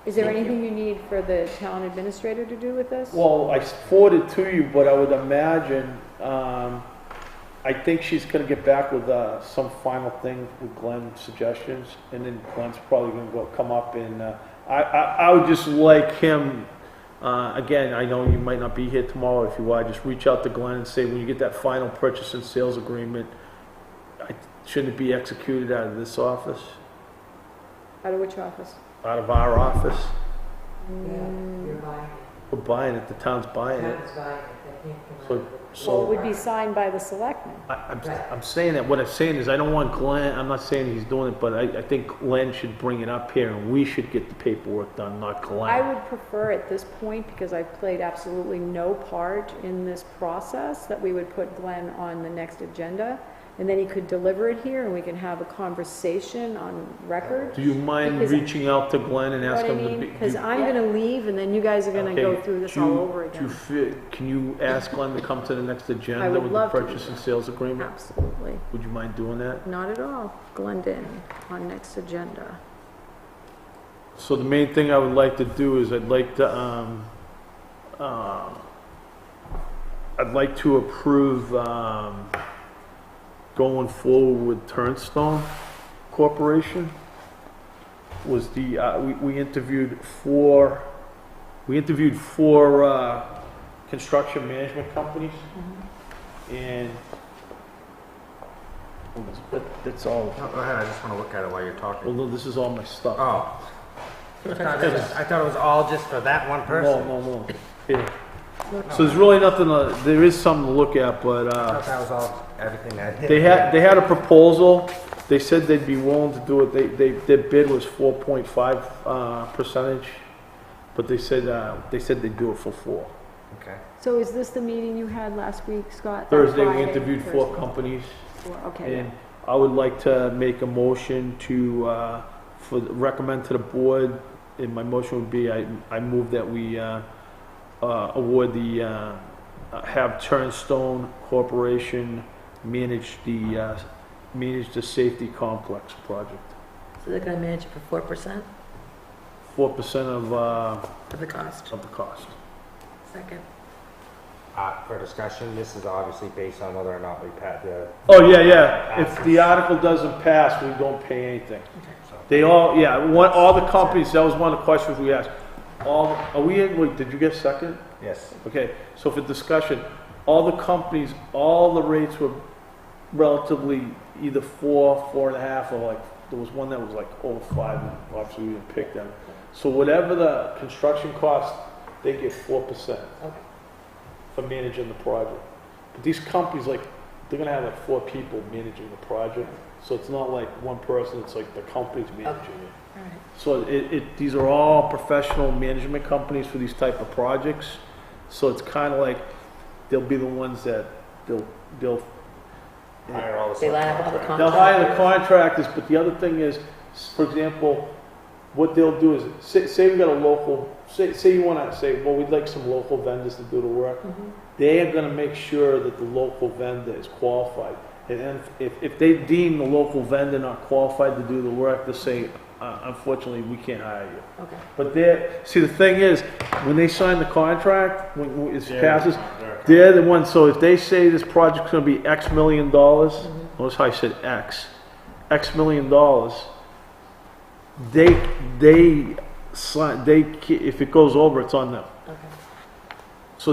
Is there anything you need for the town administrator to do with this? Well, I forwarded to you, but I would imagine, I think she's gonna get back with, some final thing with Glenn's suggestions, and then Glenn's probably gonna come up and, I would just like him, again, I know you might not be here tomorrow. If you want, just reach out to Glenn and say, when you get that final purchase and sales agreement, shouldn't it be executed out of this office, Out of which office? out of our office? Yeah, you're buying it. We're buying it, the town's buying it. Town's buying it, that can't come out So, of the. Well, it so would be signed by the selectmen. I'm saying that, what I'm saying is I don't want Glenn, I'm not saying he's doing it, but I think Glenn should bring it up here and we should get the paperwork done, not I Glenn. would prefer at this point, because I've played absolutely no part in this process, that we would put Glenn on the next agenda, and then he could deliver it here, and we can have a conversation on record. Do you mind Because- reaching out to Glenn and You know ask what I him to mean? be? Because I'm gonna leave, and then you guys are gonna Okay, go through this do you- all over do you again. can you ask Glenn to come to the next agenda would with the love to do purchase and that. sales agreement? Absolutely. Would you mind doing that? Not at all. Glendon on next agenda. So the main thing I would like to do is I'd like to, I'd like to approve, going forward with Turnstone Corporation. Was the, we interviewed four, construction management companies. And that's all, No, go ahead, I just wanna look at it while you're talking. well, no, this is all my stuff. Oh. I thought it was all just for that one person. No. Here. So there's really nothing, there is something to look at, but, I thought that was all, everything that hit. they had a proposal. They said they'd be willing to do it. Their bid was 4.5 percentage, but they said they'd do it for 4. Okay. So is this the meeting you had last week, Scott? That Thursday, we Friday? interviewed 4 Thursday. companies, Okay. and I would like to make a motion to, recommend to the board, and my motion would be, I move that we, award the, have Turnstone Corporation manage the safety complex project. So they're gonna manage it for 4% 4% of the cost. of the cost. Second. For discussion, this is obviously based on whether or not we pass the. Oh, yeah. If the article doesn't pass, we don't pay anything. They all, all the companies, that was one of the questions we asked. Are we in, wait, did you get second? Yes. Okay, so for discussion, all the companies, all the rates were relatively either 4, 4.5, or like, there was one that was like over 5, and obviously we didn't pick them. So whatever the construction cost, they get 4% Okay. for managing the project. But these companies, like, they're gonna have like 4 people managing the project, so it's not like one person, it's like the company's managing it. All right. So these are all professional management companies for these type of projects. So it's kind of like, they'll be the ones that they'll Hire all the. They line up all the subcontractors. they'll hire the contractors, but the other thing is, for example, what they'll do is, say we got a local, say you want to say, well, we'd like some local vendors to do the work. They are going to make sure that the local vendor is qualified. And then if they deem the local vendor not qualified to do the work, they'll say, unfortunately, we can't hire you. Okay. But see, the thing is, when they sign the contract, when it passes, they're the ones, so if they say this project's gonna be X million dollars, notice how I said X million dollars, they sign, if it goes over, it's on them. Okay. So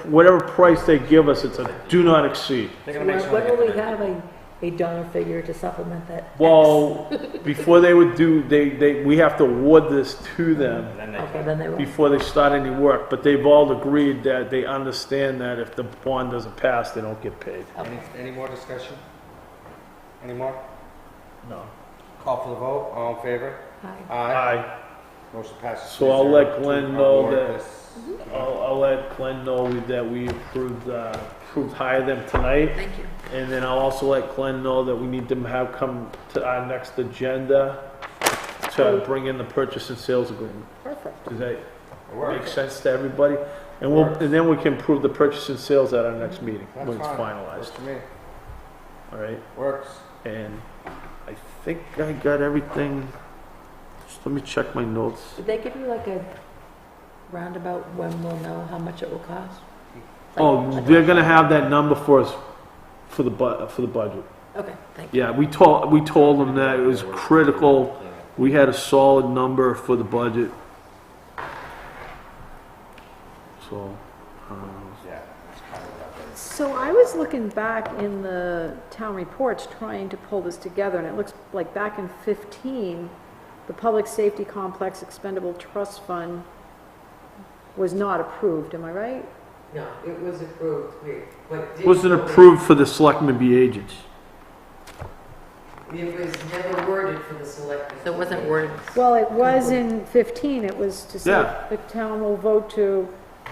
whatever price they give us, it's a do not exceed. They're gonna make sure When they will we get the- have a dollar figure to supplement that? Well, before they would do, we have to award this to them And then they Okay, then they will. before they start any work, but they've all agreed that they understand that if the bond doesn't pass, they don't get paid. Any more discussion? Any more? No. Call for the vote, all in favor? Hi. Aye. Motion passes. So I'll 3-0 let Glenn to know award that- this. I'll let Glenn know that we approved hire them tonight. Thank you. And then I'll also let Glenn know that we need them to have come to our next agenda to bring in the purchase and sales agreement. Perfect. Does that It make works. sense to everybody? And then we can approve the purchase and sales at our next meeting, That's when it's fine. finalized, Works for me. all right? Works. And I think I got everything, just let me check my notes. Did they give you like a roundabout when we'll know how much it will cost? Oh, they're gonna have that number for us, for the budget. Okay, thank you. Yeah, we told them that it was critical, we had a solid number for the budget. So, Yeah. it's kind of about that. So I was looking back in the town reports trying to pull this together, and it looks like back in 15, the Public Safety Complex Expendable Trust Fund was not approved, am I right? No, it was approved. wasn't approved for the selectmen be agents. It was never worded for the selectmen. So it wasn't worded. Well, it was in 15, it was to say Yeah. the town will vote to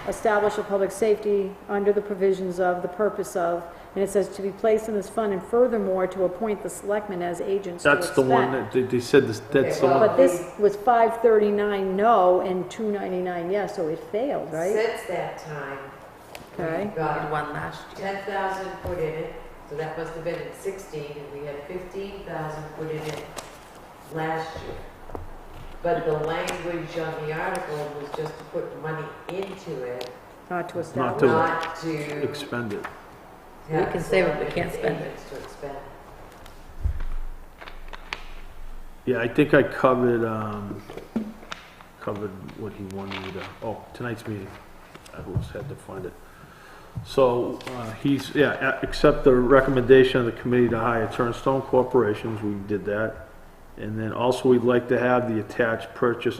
establish a public safety under the provisions of, the purpose of, and it says to be placed in this fund, and furthermore, to appoint the selectmen as agents to That's the one expend. that, they said, that's the Okay, one. But this was 539 no and 299 yes, so it failed, right? Since that time, Okay. we We got did one last year. 10,000 put in it, so that must have been in 16, and we had 15,000 put in it last year. But the language on the article was just to put money into it, Not to Not establish. to- not to. Expended. have We can save it, but selectmen can't spend it. agents to expend. Yeah, I think I covered what he wanted me to, tonight's meeting. I just had to find it. So, accept the recommendation of the committee to hire Turnstone Corporations, we did that. And then also we'd like to have the attached purchase.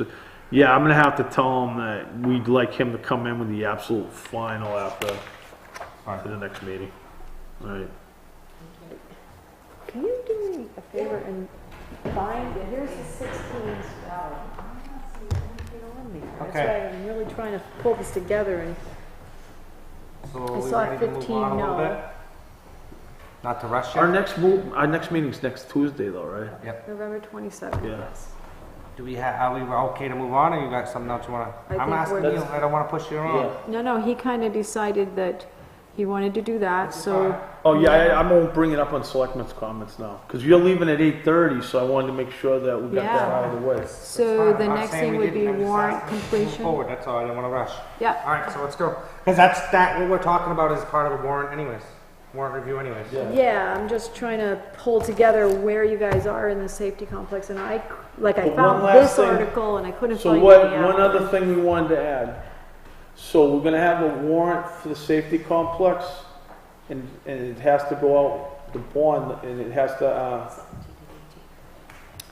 Yeah, I'm gonna have to tell him that we'd like him to come in with the absolute final after the next meeting. All right. Can you do me a favor and find, here's the 16 stuff. That's Okay. why I'm really trying to pull this together, and So I we saw ready to move 15 on a little no. bit? Not to rush you? Our next meeting's next Tuesday though, right? Yep. November 27th, Yeah. yes. Do we are we okay to move on, or you got something else you wanna? I I'm think asking we're- you, I don't wanna push you around. No, he kind of decided that he wanted to do that, so, Oh, yeah, I won't bring it up on selectmen's comments now, because you're leaving at 8:30, so I wanted to make sure that we got that Yeah. out of the way. so Fine, the I'm not next saying thing we would be didn't, I'm just warrant asking to move completion. Forward, that's all, I didn't wanna rush. Yeah, Alright, so let's go, cause what we're talking about is part of the warrant anyways, warrant review anyways. yeah, I'm just trying to pull together where you guys are in the safety complex, and I But one found last this thing. article, and I couldn't So find what, any one other. other thing we wanted to add. So we're gonna have a warrant for the safety complex, and it has to go out, the bond, and it has to,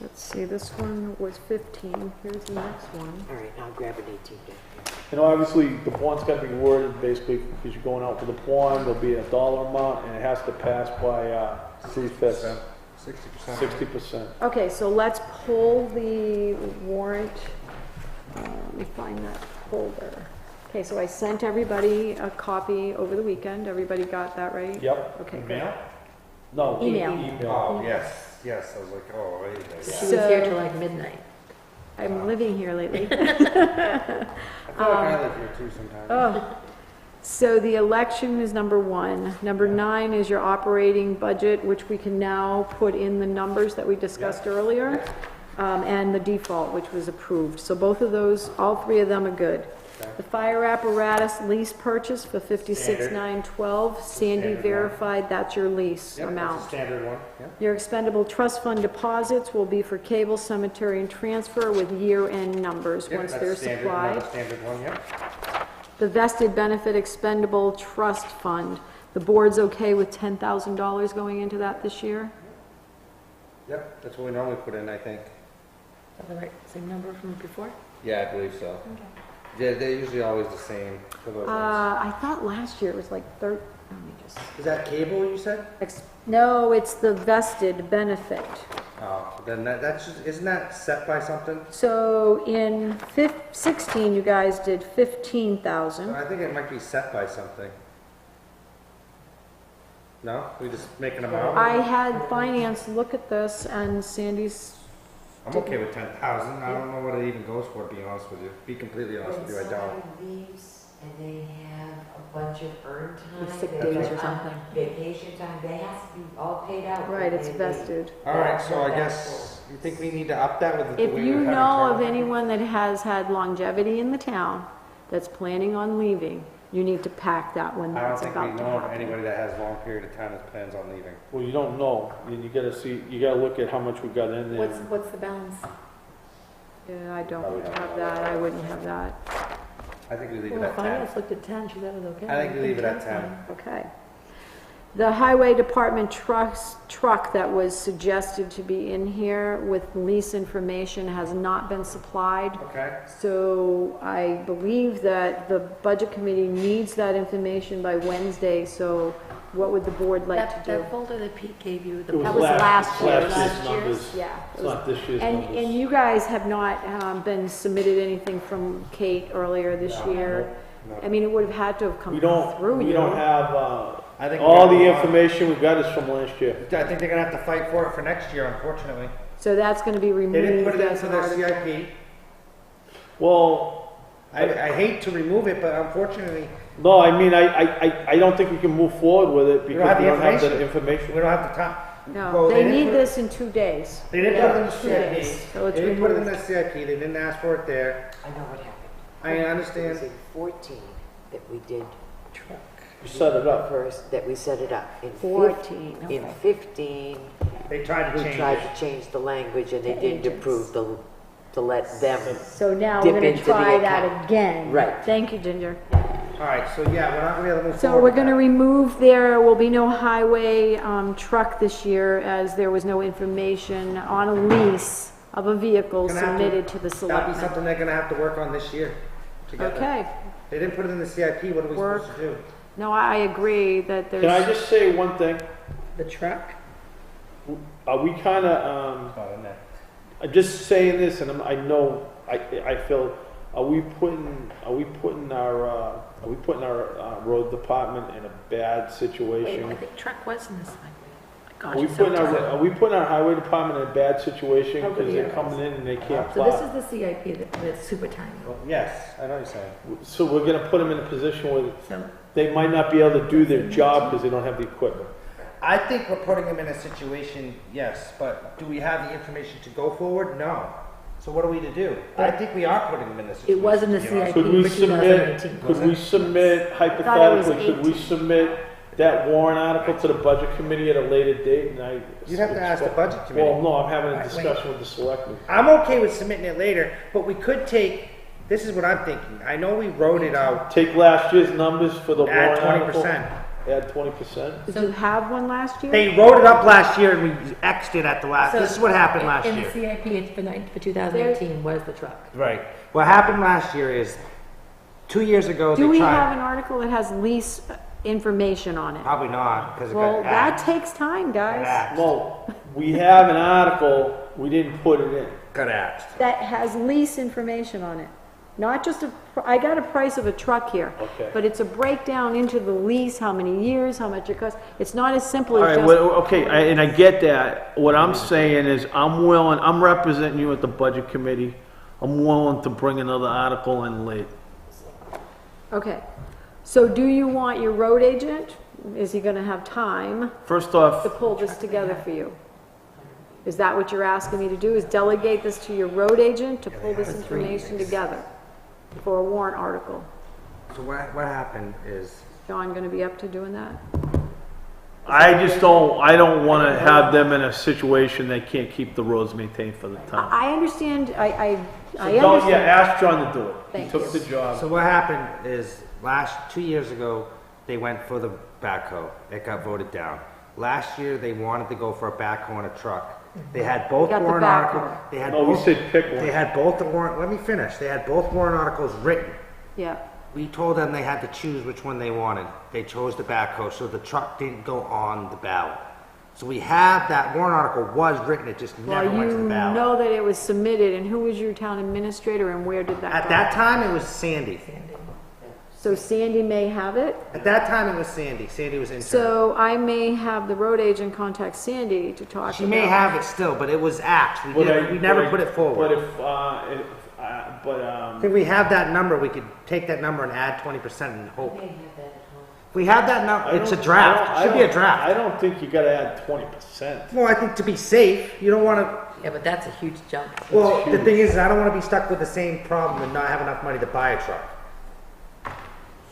Let's see, this one was 15, here's the next one. All right, I'll grab an 18 day. obviously, the bond's gotta be worded basically, because you're going out for the bond, there'll be a dollar amount, and it has to pass by, 3/5, 60%. 60%. Okay, so let's pull the warrant, let me find that folder. Okay, so I sent everybody a copy over the weekend, everybody got that, right? Yep. Okay, good. No. Email. Oh, yes, I was like, oh, wait. She So- was here till like midnight. I'm living here lately. I feel like I live here too sometimes. Oh, so the election is number 1. Number 9 is your operating budget, which we can now put in the numbers that we discussed earlier, and the default, which was approved. So both of those, all 3 of them are good. The fire apparatus lease purchase for 56,912, Sandy Standard one. verified, that's your lease Yep, amount. that's a standard one, yep. Your expendable trust fund deposits will be for cable, cemetery, and transfer with year-end numbers Yep, once that's they're standard, supplied. another standard one, yep. The vested benefit expendable trust fund, the board's okay with $10,000 going into that this year? Yep, that's what we normally put in, I think. Is that the right, same number from before? Yeah, I believe so. Yeah, they're usually always the same for those ones. I thought last year it was like let me just, Is that cable, you said? no, it's the vested benefit. Oh, then that's just, isn't that set by something? So in 16, you guys did So 15,000. I think it might be set by something. No? We just make an amount? I had finance look at this and Sandy's, I'm okay with 10,000. I don't know what it even goes for, to be honest with you. Be completely honest with you, I When don't. somebody leaves and they have a bunch of earned time. sick they're days or on something. Vacation time, they have to be all paid out. right, when it's they leave. vested. Alright, so I That's guess, you think we need to up that with the If way you we're having know of trouble? anyone that has had longevity in the town that's planning on leaving, you need to pack that when I don't that's think we about to know of happen. anybody that has long period of time that plans on leaving. Well, you don't know, and you gotta see, you gotta look at how much we got in there. What's the balance? Yeah, I don't have that, I wouldn't have that. I think we leave it Well, at 10. finance looked at 10, she thought it was okay. I think we leave it at 10's 10. fine. Okay. The highway department truck that was suggested to be in here with lease information has not been supplied. Okay. So I believe that the budget committee needs that information by Wednesday, so what would the board like to do? That folder that Pete gave you, It the. That was last year's. Last year's numbers. Yeah. it It's was- not this year's And numbers. you guys have not been submitted anything from Kate earlier this year. No. I mean, it would have had to have come We through you. we don't have, I think all we the got- information we got is from last year. I think they're gonna have to fight for it for next year, unfortunately. So that's gonna be They didn't put removed it as into an their article. CIP. Well, I hate to remove it, but unfortunately, no, I mean, I don't think we can move forward with it We because don't have we the don't have the we information. don't have the time. No, Well, they didn't need put- this in 2 days. They didn't put it in the Yeah, CIP. yes, so it's They didn't put it in removed. the CIP, they didn't ask for it there. I know what happened. I It understand. was in 14 that we did truck. You set it up. First, that we set it up. In 14, In okay. 15, They tried to we change tried it. to change the language and they The didn't agents. approve to let them. So now Dip we're gonna into the try that account. again. Right. Thank you, Ginger. Alright, so yeah, we're not gonna be able to move So forward we're with gonna that. remove, there will be no highway truck this year as there was no information on a lease of a vehicle Gonna have to- submitted to the That'd be selectmen. something they're gonna have to work on this year together. Okay, They didn't put it in the CIP, what are we Work. supposed to do? no, I agree that Can I there's, just say one thing? The truck? Are we kinda, Not in there. I'm just saying this, and I know, I feel, are we putting our road department in a bad Wait, situation? I think truck was in this thing. Gosh, Are we it's so putting tough. are we putting our highway department in a bad situation Over because the they're coming in and they can't So this plow? is the CIP that's super tiny. Yes, I know what you're saying. So we're gonna put them in a position where So they might not be able to do their job because they don't have the equipment. I think we're putting them in a situation, yes, but do we have the information to go forward? No. So what are we to do? I think we are putting them in this situation. it was in the to be honest. CIP Could we for submit, 2018. could we submit hypothetically, could we submit that warrant article to the budget committee at a later date? And I. You'd have to ask the budget Well, committee. no, I'm having a Right, wait. discussion with the selectmen. I'm okay with submitting it later, but we could take, this is what I'm thinking. I know we wrote it out, Take last year's numbers for the add warrant article. 20%. Add 20%. did you have one last year? They wrote it up last year and we X'd it at the last, So this is what happened last In the year. CIP it's for 2018 was the truck. Right. What happened last year is, 2 years ago, Do they we have tried. an article that has lease information on it? Probably not, because it Well, got that axed. takes time, guys. No, we have an article, we didn't put it in. Got axed. That has lease information on it. Not just I got a price of a truck here. Okay. But it's a breakdown into the lease, how many years, how much it costs. It's not as simple All as right, just. well, okay, and I get that. What I'm saying is, I'm representing you at the budget committee. I'm willing to bring another article in late. Okay. So do you want your road agent, is he gonna have time First to off, pull this together for you? Is that what you're asking me to do, is delegate this to your road agent to pull this information together for a warrant article? So what happened is, John gonna be up to doing that? I don't wanna have them in a situation they can't keep the roads maintained for the town. I understand, I So don't, yeah, understand. ask John to do it. He Thank took you. the job. so what happened is, 2 years ago, they went for the backhoe. It got voted down. Last year, they wanted to go for a backhoe and a truck. They had both Got the warrant backhoe. articles. They had No, we both, said pick one. they had both the warrant, let me finish. They had both warrant articles written. Yeah, We told them they had to choose which one they wanted. They chose the backhoe, so the truck didn't go on the ballot. So we have, that warrant article was written, it just Well, never went to you the ballot. know that it was submitted, and who was your town administrator, and where did that go? At that time, it was Sandy. So Sandy may have it? At that time, it was Sandy. Sandy was intern. So I may have the road agent contact Sandy to talk about. She may have it still, but it was axed. We, we never put it forward. But I think we have that number, we could take that number and add 20% and hope. May have that at home. If we have that number, it's a draft, it should be a draft. I don't think you gotta add 20%. Well, I think to be safe, you don't wanna, Yeah, but that's a huge jump. well, the thing is, I don't wanna be stuck with the same problem and not have enough money to buy a truck.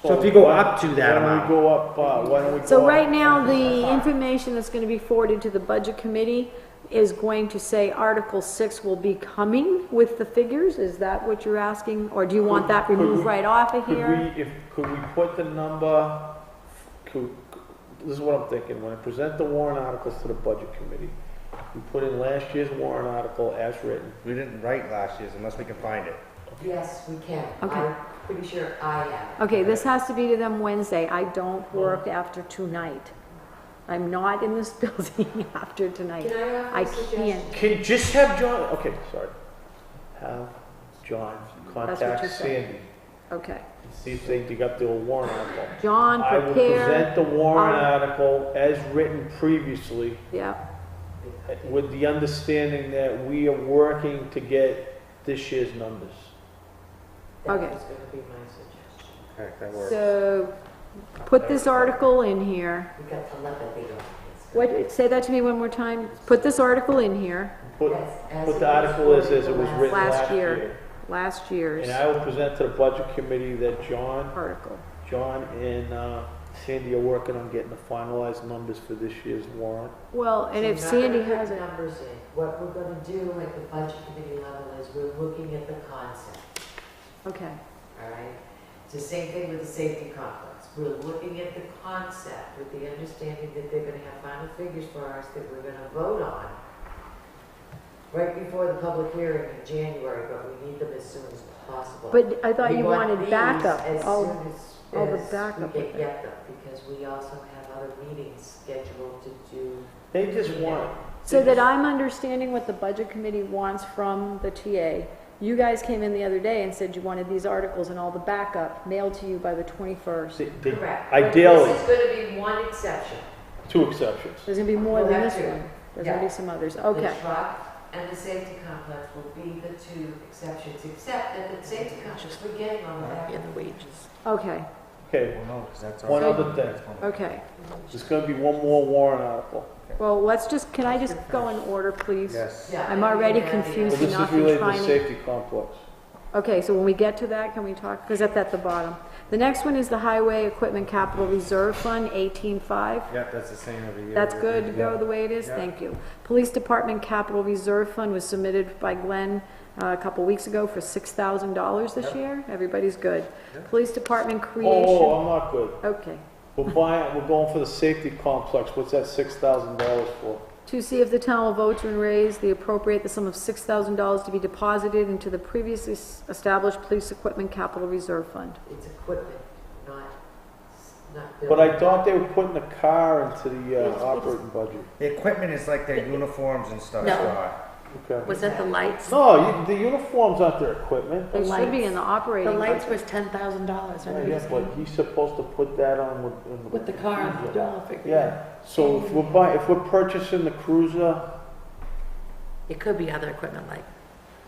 So if you go up to that Why don't amount. we go up, why don't we go up? So right now, the information that's gonna be forwarded to the budget committee is going to say Article 6 will be coming with the figures? Is that what you're asking? Or do you want that removed right off of here? Could we put the number, this is what I'm thinking, when I present the warrant articles to the budget committee, we put in last year's warrant article as written. We didn't write last year's unless we can find it. Yes, we can. Okay. I'm pretty sure I am. Okay, this has to be to them Wednesday. I don't work after tonight. I'm not in this building after tonight. Can I offer I a suggestion? can't. Can just have John, okay, sorry. Have John what you contact said. Sandy Okay. and see if they dig up the old warrant article. John, I will prepare. present the warrant article as written previously Yeah, with the understanding that we are working to get this year's numbers. That Okay. was gonna be my suggestion. Okay, that works. so put this article in here. We got telepathy on this. What, say that to me one more time. Put this article in here, Put, As put it the was article as worded it was last- written last last year. year. last year's And I will present to the budget committee that John and Sandy are working on getting the finalized numbers for this year's warrant. Well, and if So you're not Sandy gonna has put it, numbers in. What we're gonna do at the budget committee level is we're looking at the concept, okay, all right? It's the same thing with the safety complex. We're looking at the concept with the understanding that they're gonna have final figures for us that we're gonna vote on right before the public hearing in January, but we need them as soon as possible. but I thought We you want wanted these backup, as all soon all the as backup we with can it. get them, because we also have other meetings scheduled to do. They just want. So that I'm understanding what the budget committee wants from the TA, you guys came in the other day and said you wanted these articles and all the backup mailed to you by the 21st. Correct. But Ideally, this is gonna be one exception. 2 exceptions. There's gonna be more We'll than have this two. one. There's gonna be Yeah. some others, The okay. truck and the safety complex will be the two exceptions, except that the safety complex we're getting on the back. And the wages. Okay, Okay, Well, no, because that's one already. other thing. okay. There's gonna be one more warrant article. Well, let's just, can I just go in order, please? Yes. Yeah, I'm I think already we have the- confused. But this is enough in related to trying to- safety complex. Okay, so when we get to that, can we talk, because that's at the bottom. The next one is the Highway Equipment Capital Reserve Fund, 18.5. Yep, that's the same every year. That's good to go the way it is? Yeah. Thank you. Police Department Capital Reserve Fund was submitted by Glenn a couple weeks ago for $6,000 this year. Everybody's good. Police Department Oh, creation, I'm not good. okay. We're going for the safety complex. What's that $6,000 for? To see if the town will vote to raise the appropriate the sum of $6,000 to be deposited into the previously established Police Equipment Capital Reserve Fund. It's equipment, not But building. I thought they were putting the car into the operating budget. The equipment is like their uniforms and stuff. No. Scott. Okay. Was that the lights? No, the uniforms aren't their equipment. It should be in the The operating lights budget. was $10,000, Yeah, right? yeah, but he's supposed to put that on With the car and the dollar figure. Yeah, so if we're purchasing the cruiser, It could be other equipment like,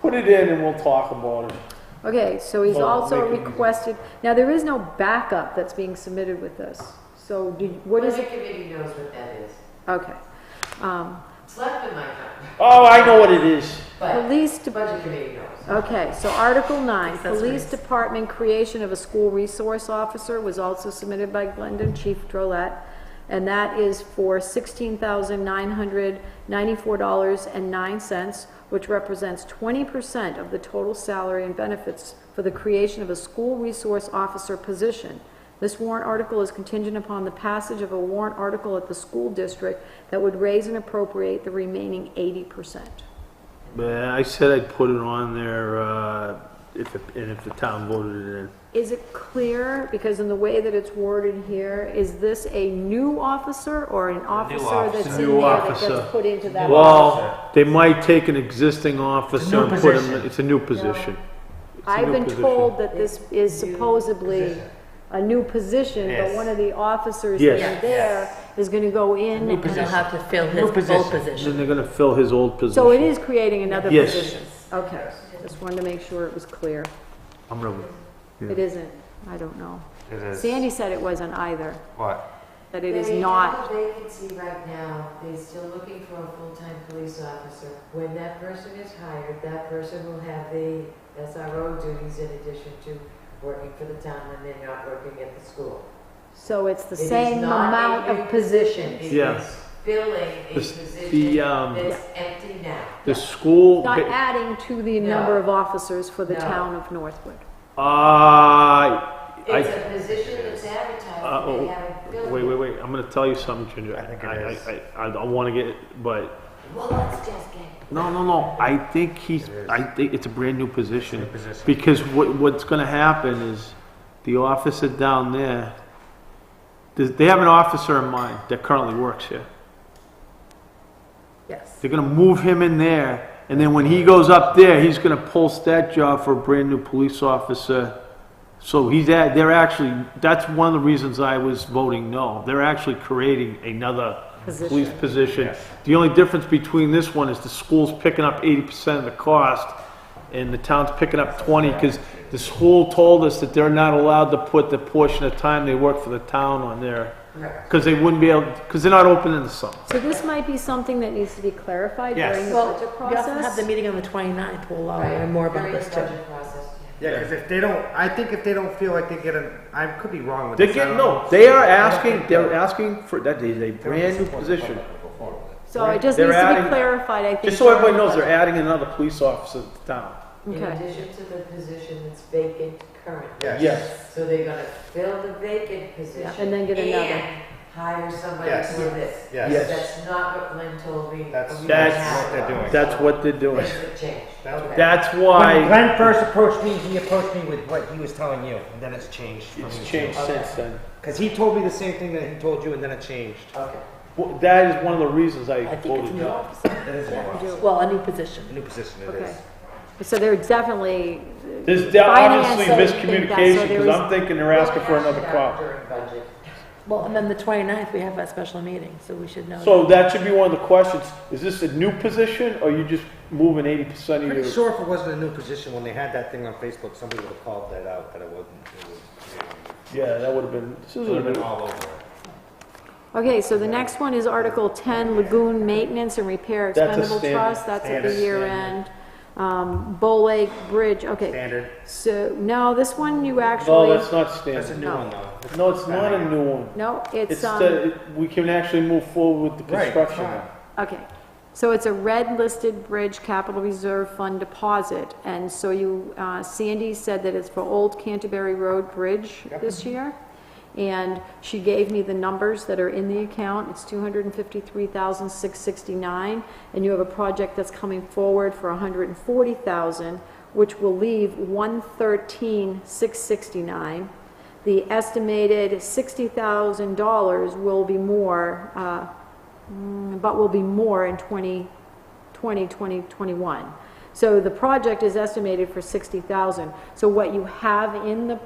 put it in and we'll talk about it. Okay, so he's Well, also make it easy. requested, now there is no backup that's being submitted with this. So what is Budget it? committee knows what that is. Okay. Selectmen might not, Oh, I know what it is. but Police, the budget committee knows. okay, so Article 9, That's Police nice. Department creation of a school resource officer was also submitted by Glendon, Chief Drollet, and that is for $16,994.09, which represents 20% of the total salary and benefits for the creation of a school resource officer position. This warrant article is contingent upon the passage of a warrant article at the school district that would raise and appropriate the remaining 80%. I said I'd put it on there, if the town voted it in. Is it clear, because in the way that it's worded here, is this a new officer or an officer that's officer. in New there that officer. gets put into that? Well, they might take an existing officer and put him, position. it's a new position. It's a I've new been position. told that this is supposedly a new position, but Yes. one of the officers Yes. that are there is gonna go in. And he'll have to fill New his old position. Then position. they're gonna fill his old position. So it is creating another Yes. position? Okay, just wanted to make sure it was clear. I'm gonna, It isn't, I don't know. It is. Sandy said it wasn't either, What? that it is They not. have a vacancy right now, they're still looking for a full-time police officer. When that person is hired, that person will have the SRO duties in addition to working for the town when they're not working at the school. So it's the It is same not amount a new of positions. It Yeah. is filling a The- position the, that's empty now. the school, Not adding to the No. number of officers for the No. town of Northwood. It's a position that's advertised, oh, they haven't filled it. wait, I'm gonna tell you something, Ginger. I think it is. I don't wanna get, but, Well, let's just get. no, I think I think it's a brand new position. New position. Because what's gonna happen is, the officer down there, they have an officer in mind that currently works here. Yes. They're gonna move him in there, and then when he goes up there, he's gonna post that job for a brand new police officer. So they're actually, that's one of the reasons I was voting no. They're actually creating another police position. Yes. The only difference between this one is the school's picking up 80% of the cost, and the town's picking up 20, because the school told us that they're not allowed to put the portion of time they work for the town on there, because they wouldn't be able, because they're not open in the summer. So this might be something that needs to be clarified Yes. during the Well, budget we also have the process. meeting on the 29th. We'll Right, learn more about during this the too. budget process, Yeah, because if they don't, I think if they don't feel like they get I could be wrong with They're this. getting, I don't know. no, they're asking for, that is a brand new position. So it just They're needs to be adding- clarified, I think. Just so everybody during knows, the they're adding another police officer to the town. In Okay. addition to the position that's vacant currently. Yes. So they're gonna fill the vacant position. And then get another. And hire somebody Yes. for this. Yes. Yes. That's not what Glenn told me. That's a week That's and a half what they're ago. doing. That's what they're doing. Things have changed. That's what- Okay. That's When why Glenn first approached me, he approached me with what he was telling you, and then it's changed. it's changed since then. Because he told me the same thing that he told you, and then it changed. Okay. Well, that is one of the reasons I I think it's a voted new no. officer. It is a new officer. Well, a new position. A new position, it Okay. is. So they're definitely. There's Finance obviously doesn't think that, so miscommunication, there because was- I'm thinking they're asking for another We'll hash it cop. out during budget. Well, and then the 29th, we have a special meeting, so we should know. So that should be one of the questions. Is this a new position, or you just moving 80% of Pretty your? sure if it wasn't a new position, when they had that thing on Facebook, somebody would have called that out, that it wasn't. Yeah, that would have been, this It is would have a been new. all over it. Okay, so the next one is Article 10, Lagoon Maintenance and Repair That's a Expendable standard- Trust. That's at the standard- year end. Bow Lake Bridge, okay. Standard. So, no, this one you No, actually, that's not That's a standard. new No. one, though. No, it's not a new one. no, It's we can actually move forward with the Right, construction. fine. okay. So it's a red listed bridge capital reserve fund deposit. And so you, Sandy said that it's for Old Canterbury Road Bridge Yep. this year. And she gave me the numbers that are in the account. It's $253,669. And you have a project that's coming forward for $140,000, which will leave $113,669. The estimated $60,000 will be more, but will be more in 2021. So the project is estimated for $60,000. So what you have in the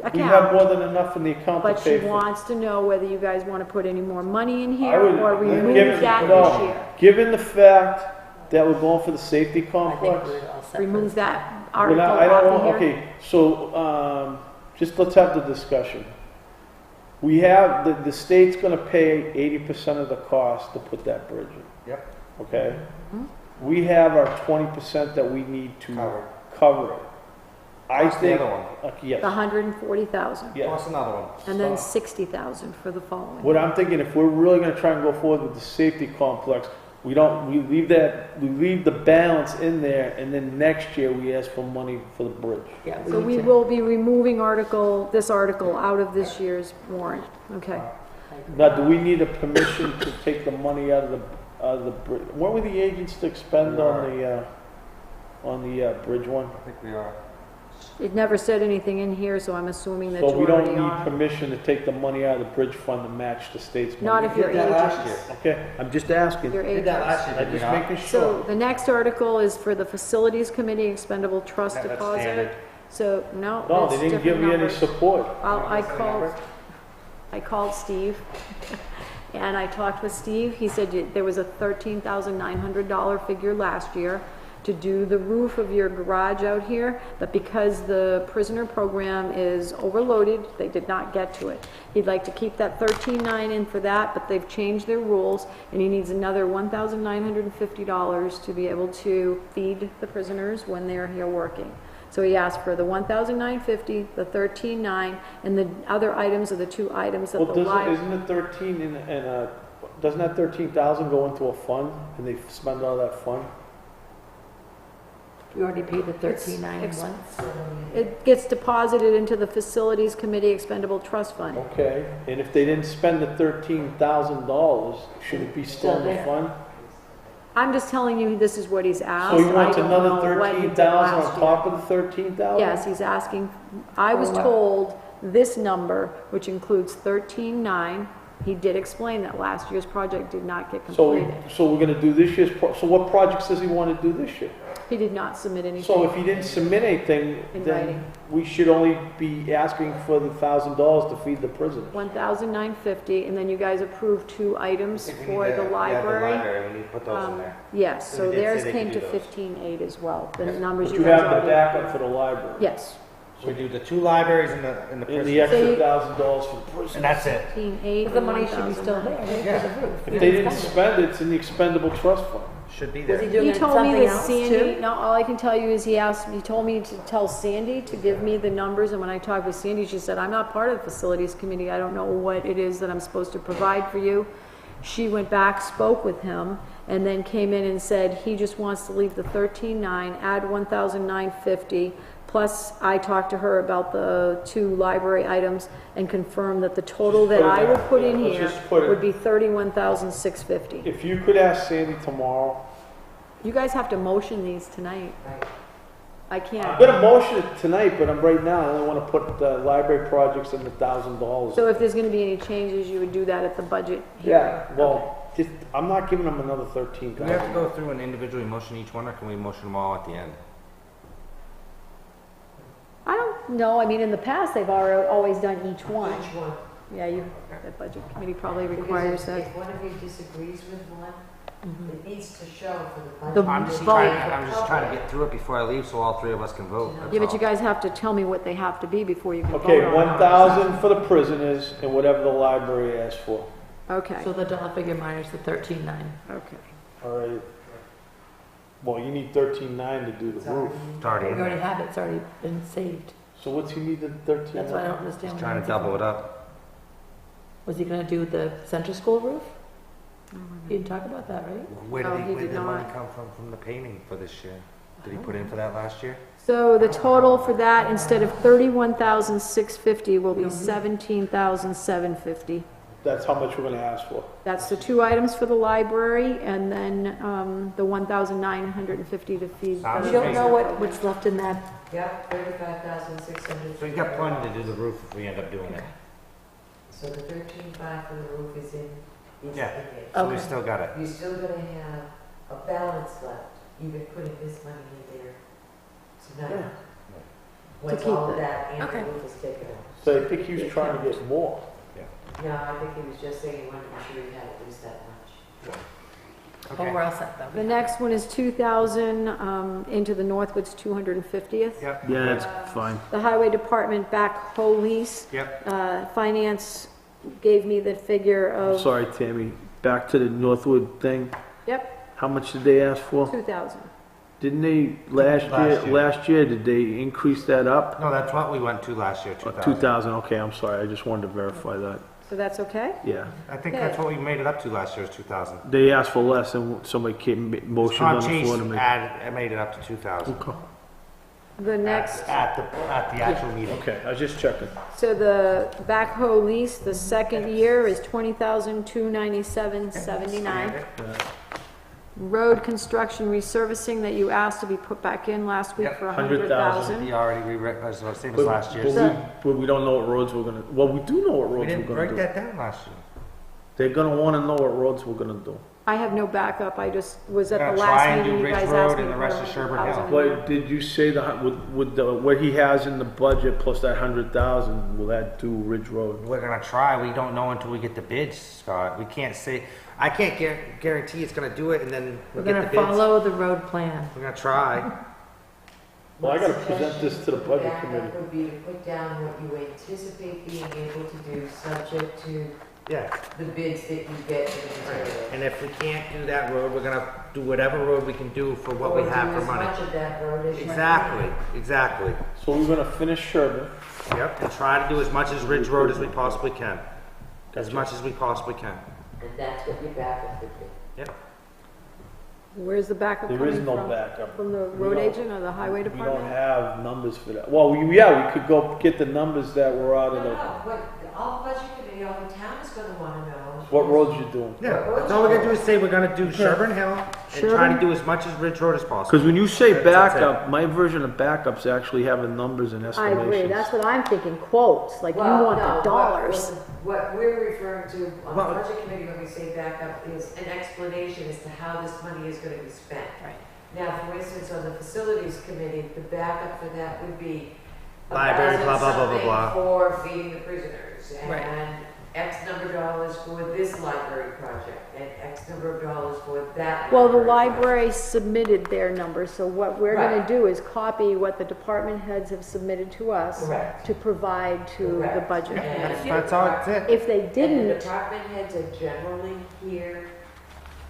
We have account, more than enough in the account to but she pay for. wants to know whether you guys want to put any more money in I here would- or remove given- that no, this year. Given the fact that we're going for the safety I think complex. we're all set. Remove that We're article not- I don't off want, of here. okay, so, just let's have the discussion. We have, the state's gonna pay 80% of the cost to put that bridge in. Yep. Okay? Mm-hmm. We have our 20% that we need to Cover. cover it. I Plus the think, other one. yes, The 140,000, yes. Plus another one. and then Stop. 60,000 for the following. What I'm thinking, if we're really gonna try and go forward with the safety complex, we leave the balance in there, and then next year we ask for money for the bridge. Yeah, So we need to- will be removing this article out of this year's warrant, okay? Now, do we need a permission to take the money out of the bridge? What were the agents to expend on the bridge one? I think we are. It never said anything in here, so I'm assuming that So you we don't already need are. permission to take the money out of the bridge fund to match the state's money? Not if We you're did that last agents. year. Okay, I'm just asking. Your We did that agents. last year, I'm did we just not? making So sure. the next article is for the Facilities Committee expendable trust Yeah, that's deposit. standard. So, no, No, it's they didn't different give me any numbers. support. I called Steve, and I talked with Steve. He said there was a $13,900 figure last year to do the roof of your garage out here, but because the prisoner program is overloaded, they did not get to it. He'd like to keep that $13,900 in for that, but they've changed their rules, and he needs another $1,950 to be able to feed the prisoners when they're here working. So he asked for the $1,950, the $13,900, and the other items are the two items that Well, the library. isn't it 13 and doesn't that 13,000 go into a fund and they spend all that fund? We already paid the 13,900 It's- once. It gets deposited into the Facilities Committee Expendable Trust Fund. Okay, and if they didn't spend the $13,000, should it be still in the Still there. fund? I'm just telling you, this is what he's asked. So he wants I don't another know what he did 13,000 last on year. top of the 13,000? Yes, he's asking, I was told this number, which includes 13,900. He did explain that last year's project did not get completed. So we're gonna do this year's, so what projects does he wanna do this year? He did not submit anything. So if he didn't submit anything, In then writing. we should only be asking for the $1,000 to feed the prisoners. $1,950, and then you guys approved two items I think we for need the to- library. Yeah, we need to put those in there. Yes, So so they did say theirs they came could to do those. 15,800 as well, the Yes. numbers But you you guys have the already. backup for the library. Yes, So we do the two libraries and the And prison. the extra So you- $1,000 for the prisoners. And that's it. 15,800 But the money and should be still there, 1,900. right, Yeah. for the roof. If they didn't spend it, it's in the expendable trust fund. Should be Was he there. doing He told me something that else Sandy, too? no, all I can tell you is he told me to tell Sandy to give me the numbers, and when I talked with Sandy, she said, I'm not part of the Facilities Committee, I don't know what it is that I'm supposed to provide for you. She went back, spoke with him, and then came in and said, he just wants to leave the 13,900, add 1,950, plus I talked to her about the two library items and confirmed that the total that I would put in Let's here just put it- would be 31,650. If you could ask Sandy tomorrow, You guys have to motion these tonight. I I'm can't. gonna motion it tonight, but right now, I only wanna put the library projects in the $1,000. So if there's gonna be any changes, you would do that at the budget hearing? Yeah, well, I'm not giving them another Do we have to 13,000. go through and individually motion each one, or can we motion them all at the end? I don't know, I mean, in the past, they've always done each one. Which one? Yeah, the budget committee probably Because requires that. if one of you disagrees with one, it needs to show for the The budget. I'm just vote. trying to get through it before I leave, so all three of us can vote. that's Yeah, but all. you guys have to tell me what they have to be before you can vote Okay, on 1,000 for the prisoners and whatever the library asks for. it. Okay, So the dollar figure minus the 13,900. okay. All right. Well, you need 13,900 to do the roof. It's already We in already there. have it, it's already been saved. So what's he need the 13? That's why I don't understand. He's why trying to it's double it different. up. Was he gonna do the center school roof? He didn't talk about that, right? Where No, did he where did did the money not. come from the painting for this year? Did he put in for that last year? So the total for that, instead of 31,650, will be 17,750. That's how much we're gonna ask for. That's the two items for the library, and then the 1,950 to feed. Sounds We the- don't know what's left in that. Yep, 35,600. So he's got plenty to do the roof if we end up doing it. So the 13,500 for the roof is in Yeah. there. So we Okay. still got it. You're still gonna have a balance left, even putting this money in there tonight. Once keep all of it. that and Okay. the roof is taken off. So I think he was trying to get more. No, I think he was just saying he wanted to be sure he had at least that much. Oh, we're all set The though. next one is 2,000 into the Northwood's 250th. Yep. Yeah, that's fine. The highway department backhoe lease, Yep. finance gave me the figure I'm of, sorry, Tammy. Back to the Northwood thing. yep, How much did they ask for? 2,000. Didn't they last year, did they increase that up? No, that's what we went to last year, 2,000. 2,000, okay, I'm sorry, I just wanted to verify that. So that's okay? Yeah. I think that's what we made it up to last year, was 2,000. They asked for less and somebody came, motioned on Tom the Chase floor to make. made it up to 2,000. Okay. The next, At the actual meeting. Okay, I was just checking. so the backhoe lease, the second year is 20,297.79. road construction resurfacing that you asked to be put back in last week Yep. for 100,000. 100,000. He already rewritten, as the same as last year's. But we don't know what roads we're gonna, well, we do know what We roads we're didn't gonna break do. that down last year. They're gonna wanna know what roads we're gonna do. I have no backup, I just was at We're the gonna try last and do meeting, you Ridge guys Road asked me and to the put rest of Sherburne Hill. 100,000 in there. But did you say that, with the, what he has in the budget plus that 100,000, will that do Ridge Road? We're gonna try, we don't know until we get the bids, Scott. We can't say, I can't guarantee it's gonna do it and then We're we get gonna the bids. follow the road plan. We're gonna try. Well, I gotta present this to the budget Backup committee. would be to put down what you anticipate being able to do, subject to Yeah. the bids that you get for the material. And if we can't do that road, we're gonna do whatever road we can do for what we Or have do for as money. much of that road as you can. Exactly. So we're gonna finish Sherburne. Yep, and try to do as much as Ridge Road as we possibly can. As much as we possibly can. And that's what your backup would be. Yep. Where's the backup There coming is no from? backup. From the We road don't- agent or the highway We don't department? have numbers for that. Well, yeah, we could go get the numbers that were out of No, the, what, all budget committee, all the town is gonna wanna know. what roads you doing. Yeah, that's all we're gonna do is say we're gonna do Sherburne Hill and try to Sherburne? do as much as Ridge Road as possible. Because when you say That's it. backup, my version of backups actually having numbers and I estimations. agree, that's what I'm thinking, quotes, like you Well, want no, the dollars. What we're referring to on the Well- budget committee when we say backup is an explanation as to how this money is gonna be spent. Right. Now, for instance, on the facilities committee, the backup for that would be Library, blah, blah, blah, blah, blah. for feeding the prisoners, Right. and X number of dollars for this library project, and X number of dollars for that. Well, the project. library submitted their numbers, so what we're gonna Right. do is copy what the department heads have submitted to us Correct. to provide to the Correct. budget. And That's all it's it. If they And the didn't, department heads are generally here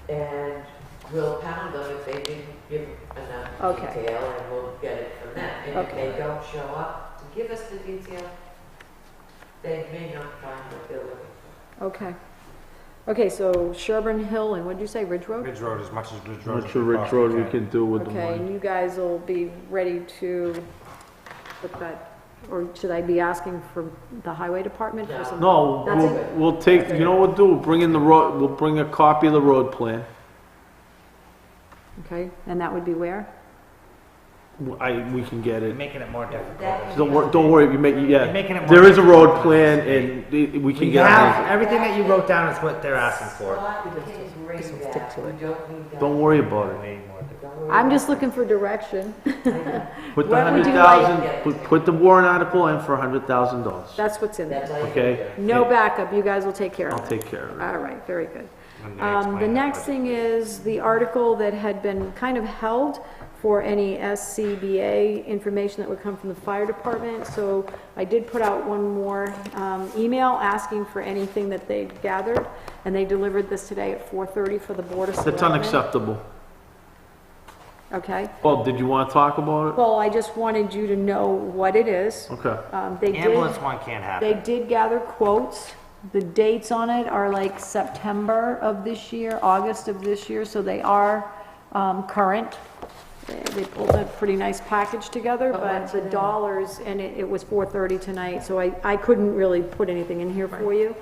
and we'll pound them if they didn't give enough Okay. detail and we'll get it from them. And if Okay. they don't show up to give us the detail, they may not find what they're looking for. okay. Okay, so Sherburne Hill and what'd you say, Ridge Road? Ridge Road, as much as Ridge Road. Much of Ridge Road we can do with the Okay, and money. you guys will be ready to put that, or should I be asking for the highway department for some? No, That's good. we'll take, you know what we'll do, we'll bring in the road, we'll bring a copy of the road plan. Okay, and that would be where? We can get You're it. making it more difficult. That- Don't worry, you make, You're making it yeah, more there is a road difficult. plan and we can We get have, it. everything that you wrote down is what they're asking for. Scott can bring Just stick that. to We it. don't need that. Don't worry about it. Way more difficult. Don't worry I'm about just it. looking for direction. Put the What would you 100,000, put the warrant article in for $100,000. That's what's in That's there. all you Okay. can No backup, you guys will take care I'll of it. take care of it. All right, very good. When they The explain next that. thing is the article that had been kind of held for any SCBA information that would come from the fire department. So I did put out one more email asking for anything that they gathered, and they delivered this today at 4:30 for the Board of Selectmen. That's unacceptable. Okay, Well, did you want to talk about it? well, I just wanted you to know what it is. Okay. They did. Ambulance one can't They happen. did gather quotes. The dates on it are like September of this year, August of this year, so they are current. They pulled a pretty nice package together, but the dollars, and it was 4:30 tonight, so I couldn't really put anything in here for you.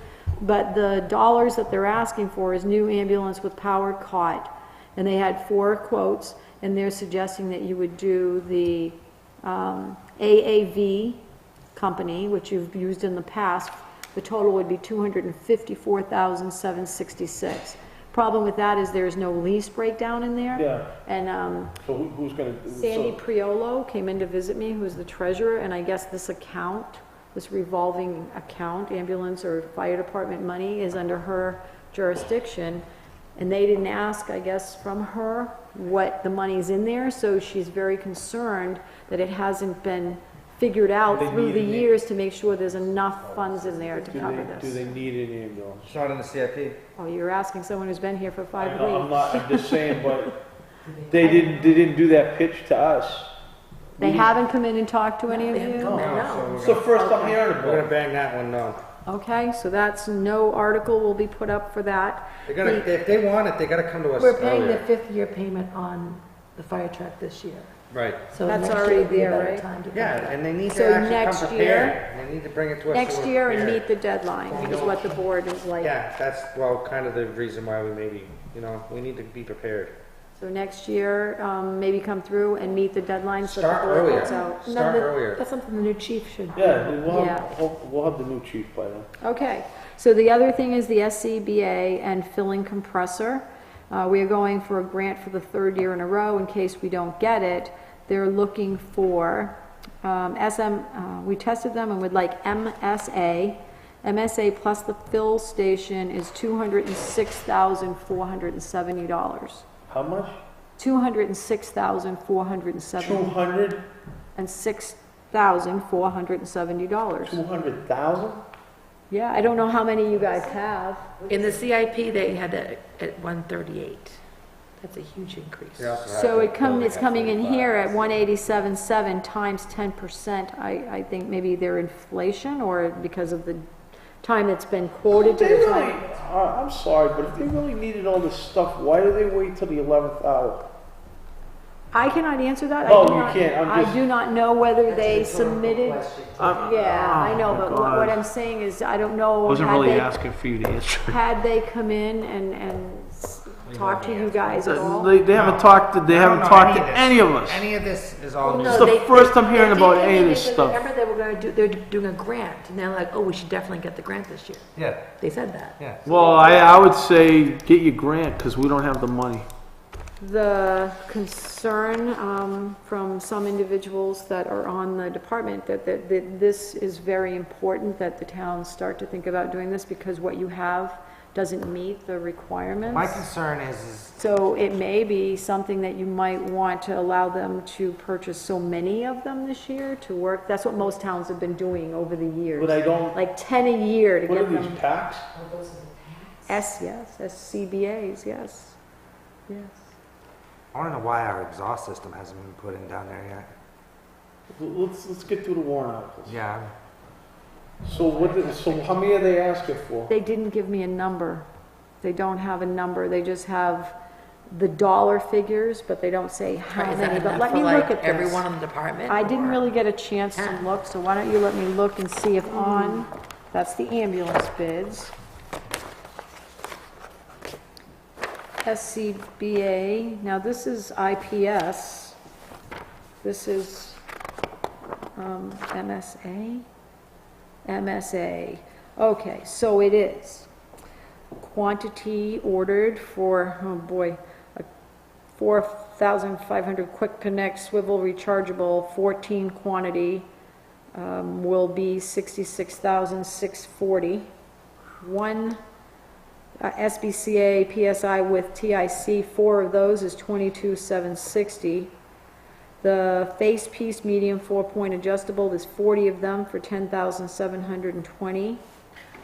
But the dollars that they're asking for is new ambulance with powered cot, and they had 4 quotes, and they're suggesting that you would do the AAV company, which you've used in the past. The total would be $254,766. Problem with that is there's no lease breakdown in there. Yeah. And So who's gonna? Sandy Priolo came in to visit me, who's the treasurer, and I guess this account, this revolving account, ambulance or fire department money, is under her jurisdiction. And they didn't ask, I guess, from her what the money's in there, so she's very concerned that it hasn't been figured out They through the need it. years to make sure there's enough funds in there to Do cover they this. need an ambulance? It's not in the CIP. Oh, you're asking someone who's been here for 5 I know, I'm weeks. not, I'm just saying, but they didn't do that pitch to us. They haven't come in and talked to any of you? So It's the first I'm hearing we're gonna about it. bang that one, no. Okay, so that's, no article will be put up for that. They gotta, if they want it, they gotta come to us We're paying the earlier. 5th year payment on the fire truck this year. Right. So That's next already year would be a there, better right? time to Yeah, come back. and they need to So actually next come year- prepared. They need to bring it to us. Next so we're year and prepared. meet the deadline is what the board is like. Yeah, that's, well, kind of the reason why we maybe, we need to be prepared. So next year, maybe come through and meet the deadline so the Start board earlier. gets out. Start earlier. That's something the new chief should. Yeah, Yeah. we'll have the new chief by then. Okay, so the other thing is the SCBA and filling compressor. We are going for a grant for the third year in a row in case we don't get it. They're looking for we tested them and would like MSA. MSA plus the fill station is $206,470. How much? $206,470. 200? And $6,470. 200,000? Yeah, I don't know how many you guys have. In the CIP, they had it at 138. That's a huge increase. So it's coming in here at 187.7 times 10%. I think maybe their inflation or because of the time it's been quoted to the time. I'm sorry, but if they really needed all this stuff, why do they wait till the 11th hour? I cannot answer that. Oh, I do you not- can't. I'm I just- do not know whether they That's a rhetorical submitted. question. Yeah, I know, but God. what I'm saying is, I don't know. Wasn't had really they- asking for you to answer. Had they come in and talked to you guys at all? They haven't talked to, they I don't haven't know talked to this. any of us. Any of this is all Well, new. no, It's the they- first I'm hearing they about did any of come in this because stuff. Remember they were gonna do, they're doing a grant, and they're like, oh, we should definitely get the grant this year. Yeah, They said that. yeah. Well, I would say get your grant because we don't have the money. The concern from some individuals that are on the department that this is very important, that the towns start to think about doing this because what you have doesn't meet the requirements. My concern is So it may be something that you might want to allow them to purchase so many of them this year to work. That's what most towns have been doing over the years. But I don't, Like 10 a year to what are get these them. packs? Oh, those are the tax. Yes, SCBA's, yes. Yes. I want to know why our exhaust system hasn't been put in down there yet. Let's get through the warrant articles. Yeah, So how many are they asking for? They didn't give me a number. They don't have a number. They just have the dollar figures, but they don't say how Is that many. But enough let for me like look at this. everyone in the department? I didn't or- really get a chance to Yeah. look, so why don't you let me look and see if on, that's the ambulance bids. SCBA, now this is IPS. This is MSA. MSA. Okay, so it is. Quantity ordered for, oh boy, a 4,500 quick connect swivel rechargeable 14 quantity will be 66,640. One SBCA PSI with TIC, 4 of those is 22,760. The face piece medium 4-point adjustable, there's 40 of them for 10,720.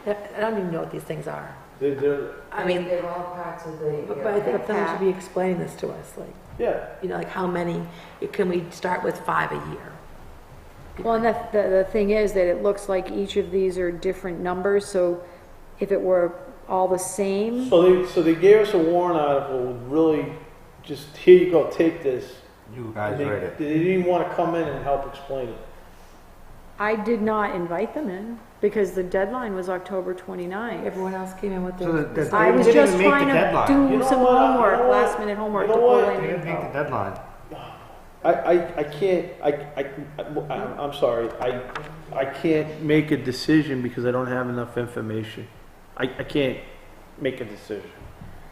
I don't even know what these things are. They're, I mean, They're all parts of the. but I think someone should be explaining this to us, like, yeah. you know, like how many, can we start with 5 a year? Well, and the thing is that it looks like each of these are different numbers, so if it were all the same, So they gave us a warrant article with really just, here you go, take this. you guys And they, read it. they didn't even want to come in and help explain it. I did not invite them in because the deadline was October 29th. Everyone else came in with So their. the- I was didn't just even make the trying to deadline. You do know some what? homework, You know what? last minute homework You know before what? I They made didn't make the deadline. I can't, I'm sorry, I can't make a decision because I don't have enough information. I can't make a decision.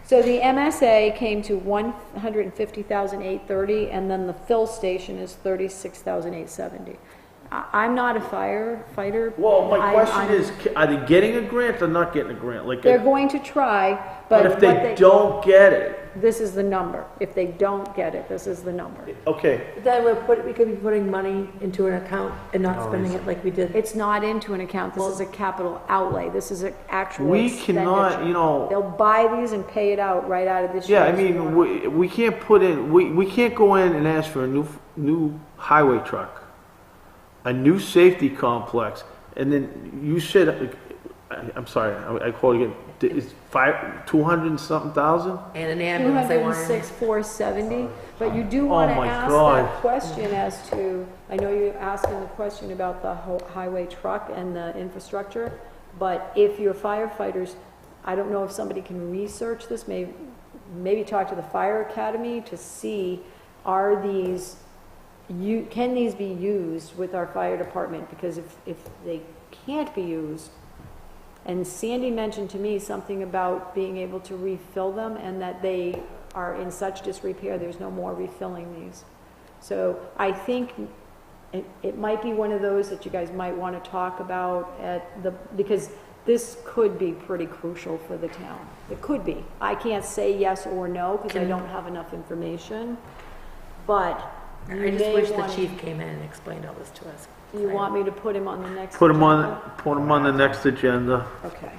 So the MSA came to 150,830, and then the fill station is 36,870. I'm not a firefighter. Well, my I- question I'm- is, are they getting a grant or not getting a grant? Like, They're going to try, but but if what they don't get it, this is the number. If they don't get it, this is the number. okay, Then we could be putting money into an account and not spending it like we did. It's not into an account. This is a capital outlay. This is an actual we expenditure. cannot, you know, They'll buy these and pay it out right out of this yeah, I year's mean, warrant. we can't put in, we can't go in and ask for a new highway truck, a new safety complex, and then you said, I'm sorry, I called again, it's 200 and something thousand? And an ambulance, they want. 206,470, but you do want to my ask God. that question as to, I know you're asking the question about the highway truck and the infrastructure, but if your firefighters, I don't know if somebody can research this, maybe maybe talk to the fire academy to see, are these, can these be used with our fire department? Because if they can't be used, and Sandy mentioned to me something about being able to refill them and that they are in such disrepair, there's no more refilling these. So I think it might be one of those that you guys might want to talk about because this could be pretty crucial for the town. It could be. I can't say yes or no because I don't have enough information, but I just wish the chief came in and explained all this to us. you want me to put him on the next Put them agenda? on the next agenda. Okay.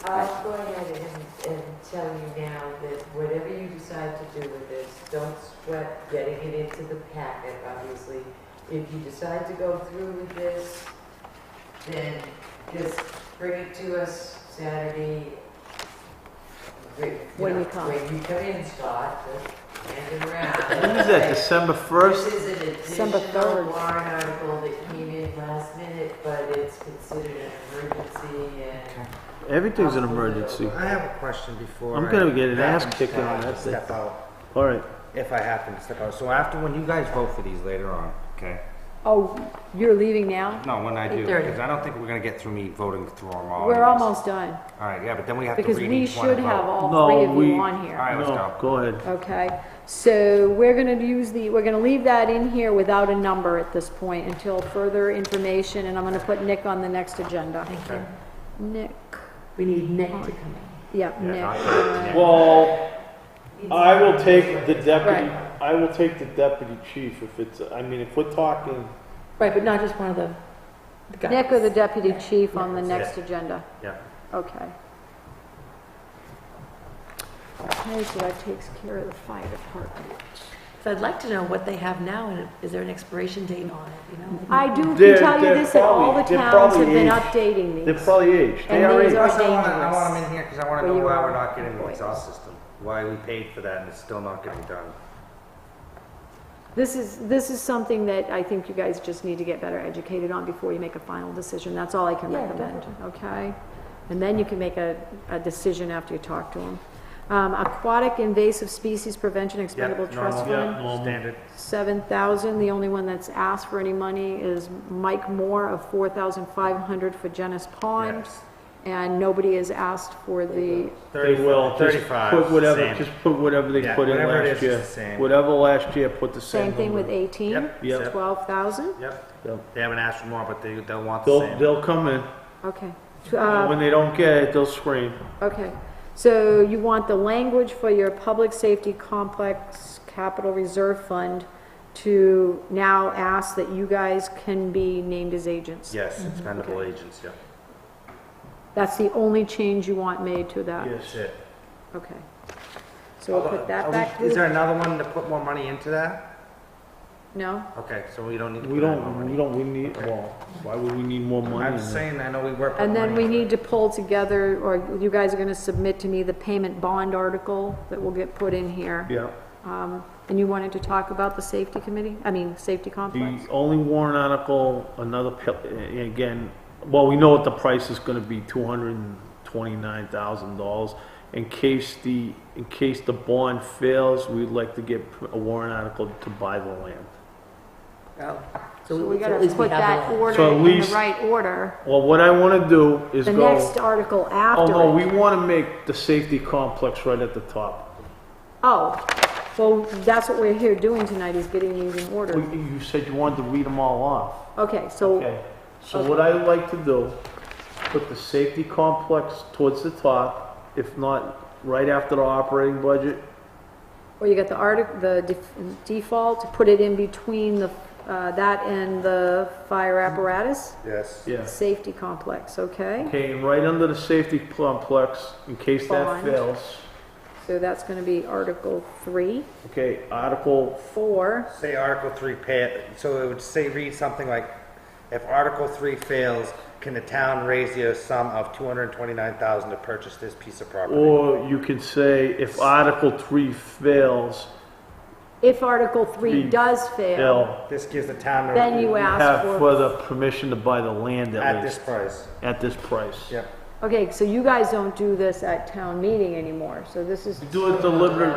I'll go ahead and tell you now that whatever you decide to do with this, don't sweat getting it into the packet, obviously. If you decide to go through with this, then just bring it to us Saturday. When you come. When you come in, Scott, just hand it around. When is that, December 1st? This is an December additional 3rd. warrant article that came in last minute, but it's considered an emergency and Everything's an emergency. I have a question before. I'm gonna get an I ass happen kicking on to that thing. Step out, All right. if I happen to step out. So after, when you guys vote for these later on, okay? Oh, you're leaving now? No, when I do, 8:30. because I don't think we're gonna get through me voting through them all. We're anyways. almost done, All right, yeah, but then we have to because read we each one should and have vote. all No, three of you we- on All here. right, let's No, go. go ahead. Okay, so we're gonna leave that in here without a number at this point until further information, and I'm gonna put Nick on the next agenda. Okay. Nick, We need Nick to come in. yeah, Yeah, Nick. not Nick. Well, I will take the deputy, Right. I will take the deputy chief if it's, I mean, if we're talking, Right, but not just one of the guys. Nick or the deputy chief on the Yeah. next agenda? Yeah. Okay. Okay, so that takes care of the fire department. So I'd like to know what they have now, and is there an expiration date on it, you know? I do They're- can tell you they're this, that all the probably- they're towns have probably been aged. updating they're these. probably aged. They And are these aged. are Plus, I want dangerous. them in here because I want For to know your why we're not getting the employees. exhaust system. Why we paid for that and it's still not getting done. This is something that I think you guys just need to get better educated on before you make a final decision. That's all I can Yeah, recommend, okay? And then you can make a decision after you talk to them. Aquatic invasive species prevention expendable trust normal. fund, normal. Standard. 7,000. The only one that's asked for any money is Mike Moore of 4,500 for Genis Pond. Yes. And nobody has asked for the, They will, just 35, put whatever, same. just put whatever they Yeah, put in whatever it last is, year. it's the same. Whatever last year, put the same. same thing with number. 18? Yep. Yep. 12,000? Yep. Yep. They haven't asked for more, but they'll want the same. They'll come in, Okay. and when they don't get it, they'll scream. Okay, so you want the language for your public safety complex capital reserve fund to now ask that you guys can be named as agents? Yes, expendable Okay. agents, yeah. That's the only change you want made to that? Yes. That's it. Okay. So we'll put that back. Is there another one to put more money into that? No? Okay, so we don't need to We put any more money. we need, well, why would we need more money? I'm in there? saying, I know we work. And then we need to pull together, or you guys are gonna submit to me the payment bond article that will get put in here. Yeah. And you wanted to talk about the safety committee, safety The complex? only warrant article, again, well, we know what the price is gonna be, $229,000. In case the bond fails, we'd like to get a warrant article to buy the land. Oh, So we at gotta least we put have that the- order So at in the least- right order. Well, what I wanna do is The go. next article Oh, after no, we it. wanna make the safety complex right at the top. Oh, well, that's what we're here doing tonight, is getting these in order. Well, you said you wanted to read them all off. Okay, so, Okay, so what I would like to do, put the safety complex towards the top, if not right after the operating budget. well, you got the default, put it in between that and the fire apparatus, Yes. Yeah. safety complex, okay? Okay, and right under the safety complex, in case that Bond. fails. So that's gonna be Article 3, Okay, Article, 4, Say Article 3 pay it, so it would say, read something like, if Article 3 fails, can the town raise the sum of $229,000 to purchase this piece of property? or you could say, if Article 3 fails, if Article 3 Three does fail, This gives the town then you the, ask have for, further permission to buy the land at at this least, price. at this price. Yep. Okay, so you guys don't do this at town meeting anymore, so this is, We do a deliberate,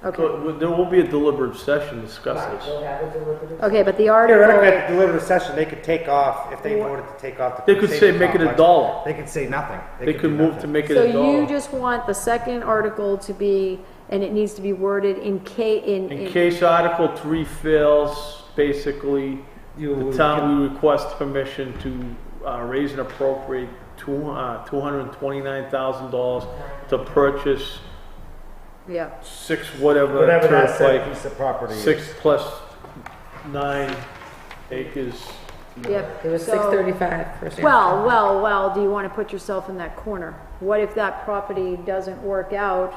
okay. there will be a deliberative session to discuss Right, this. we'll have a deliberative. Okay, but the Theoretically, article, at the deliberative session, they could take off, if they voted to take off the. They could say, safety make it complex, $1. They could say nothing. They could do move nothing. to make it so $1. you just want the second article to be, and it needs to be worded in In case Article 3 fails, basically, the town will request permission to raise and appropriate $229,000 to purchase Yeah, 'Whatever turf, that said like piece of property is. 6 plus 9 acres. yep. It was So- 635 for Sam. Well, do you want to put yourself in that corner? What if that property doesn't work out?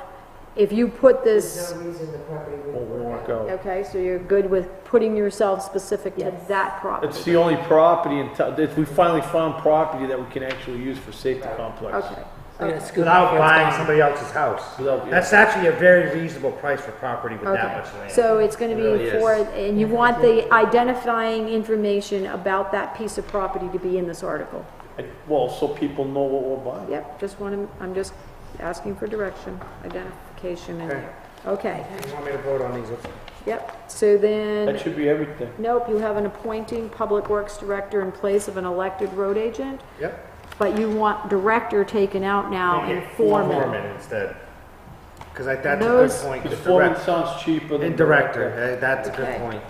If you put There's this, no reason the property Won't wouldn't work work out. out. okay, so you're good with putting yourself specific to Yes. that property? It's the only property in town, if we finally found property that we can actually use for safety complex. Okay, We're gonna scoop Without it before it's buying gone. somebody else's house. Without- yeah. That's actually a very reasonable price for property with that okay. much land. So it's going to It really be for, is. and you want the identifying information about that piece of property to be in this article? Well, so people know what we're buying. Yep, just want to, I'm just asking for direction, identification in Okay. there. Okay, You want me to vote on these? yep, so That then, should be everything. nope, you have an appointing public works director in place of an elected road agent, Yep. but you want director taken out now Make and it foreman. instead. Because that's a Those- good point. Because The foreman direct- sounds cheaper than And director, that's a good Okay. point.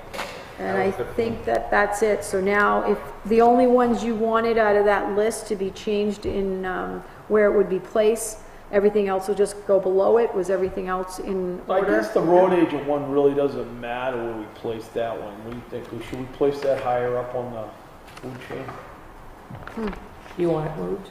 And That I was a good think that that's it. So now, if the only ones you wanted out of that list to be changed in where it would be placed, everything else will just go below it? Was everything else in I order? guess the road agent one really doesn't matter where we place that one. What do you think? Should we place that higher up on the food chain? You want it moved?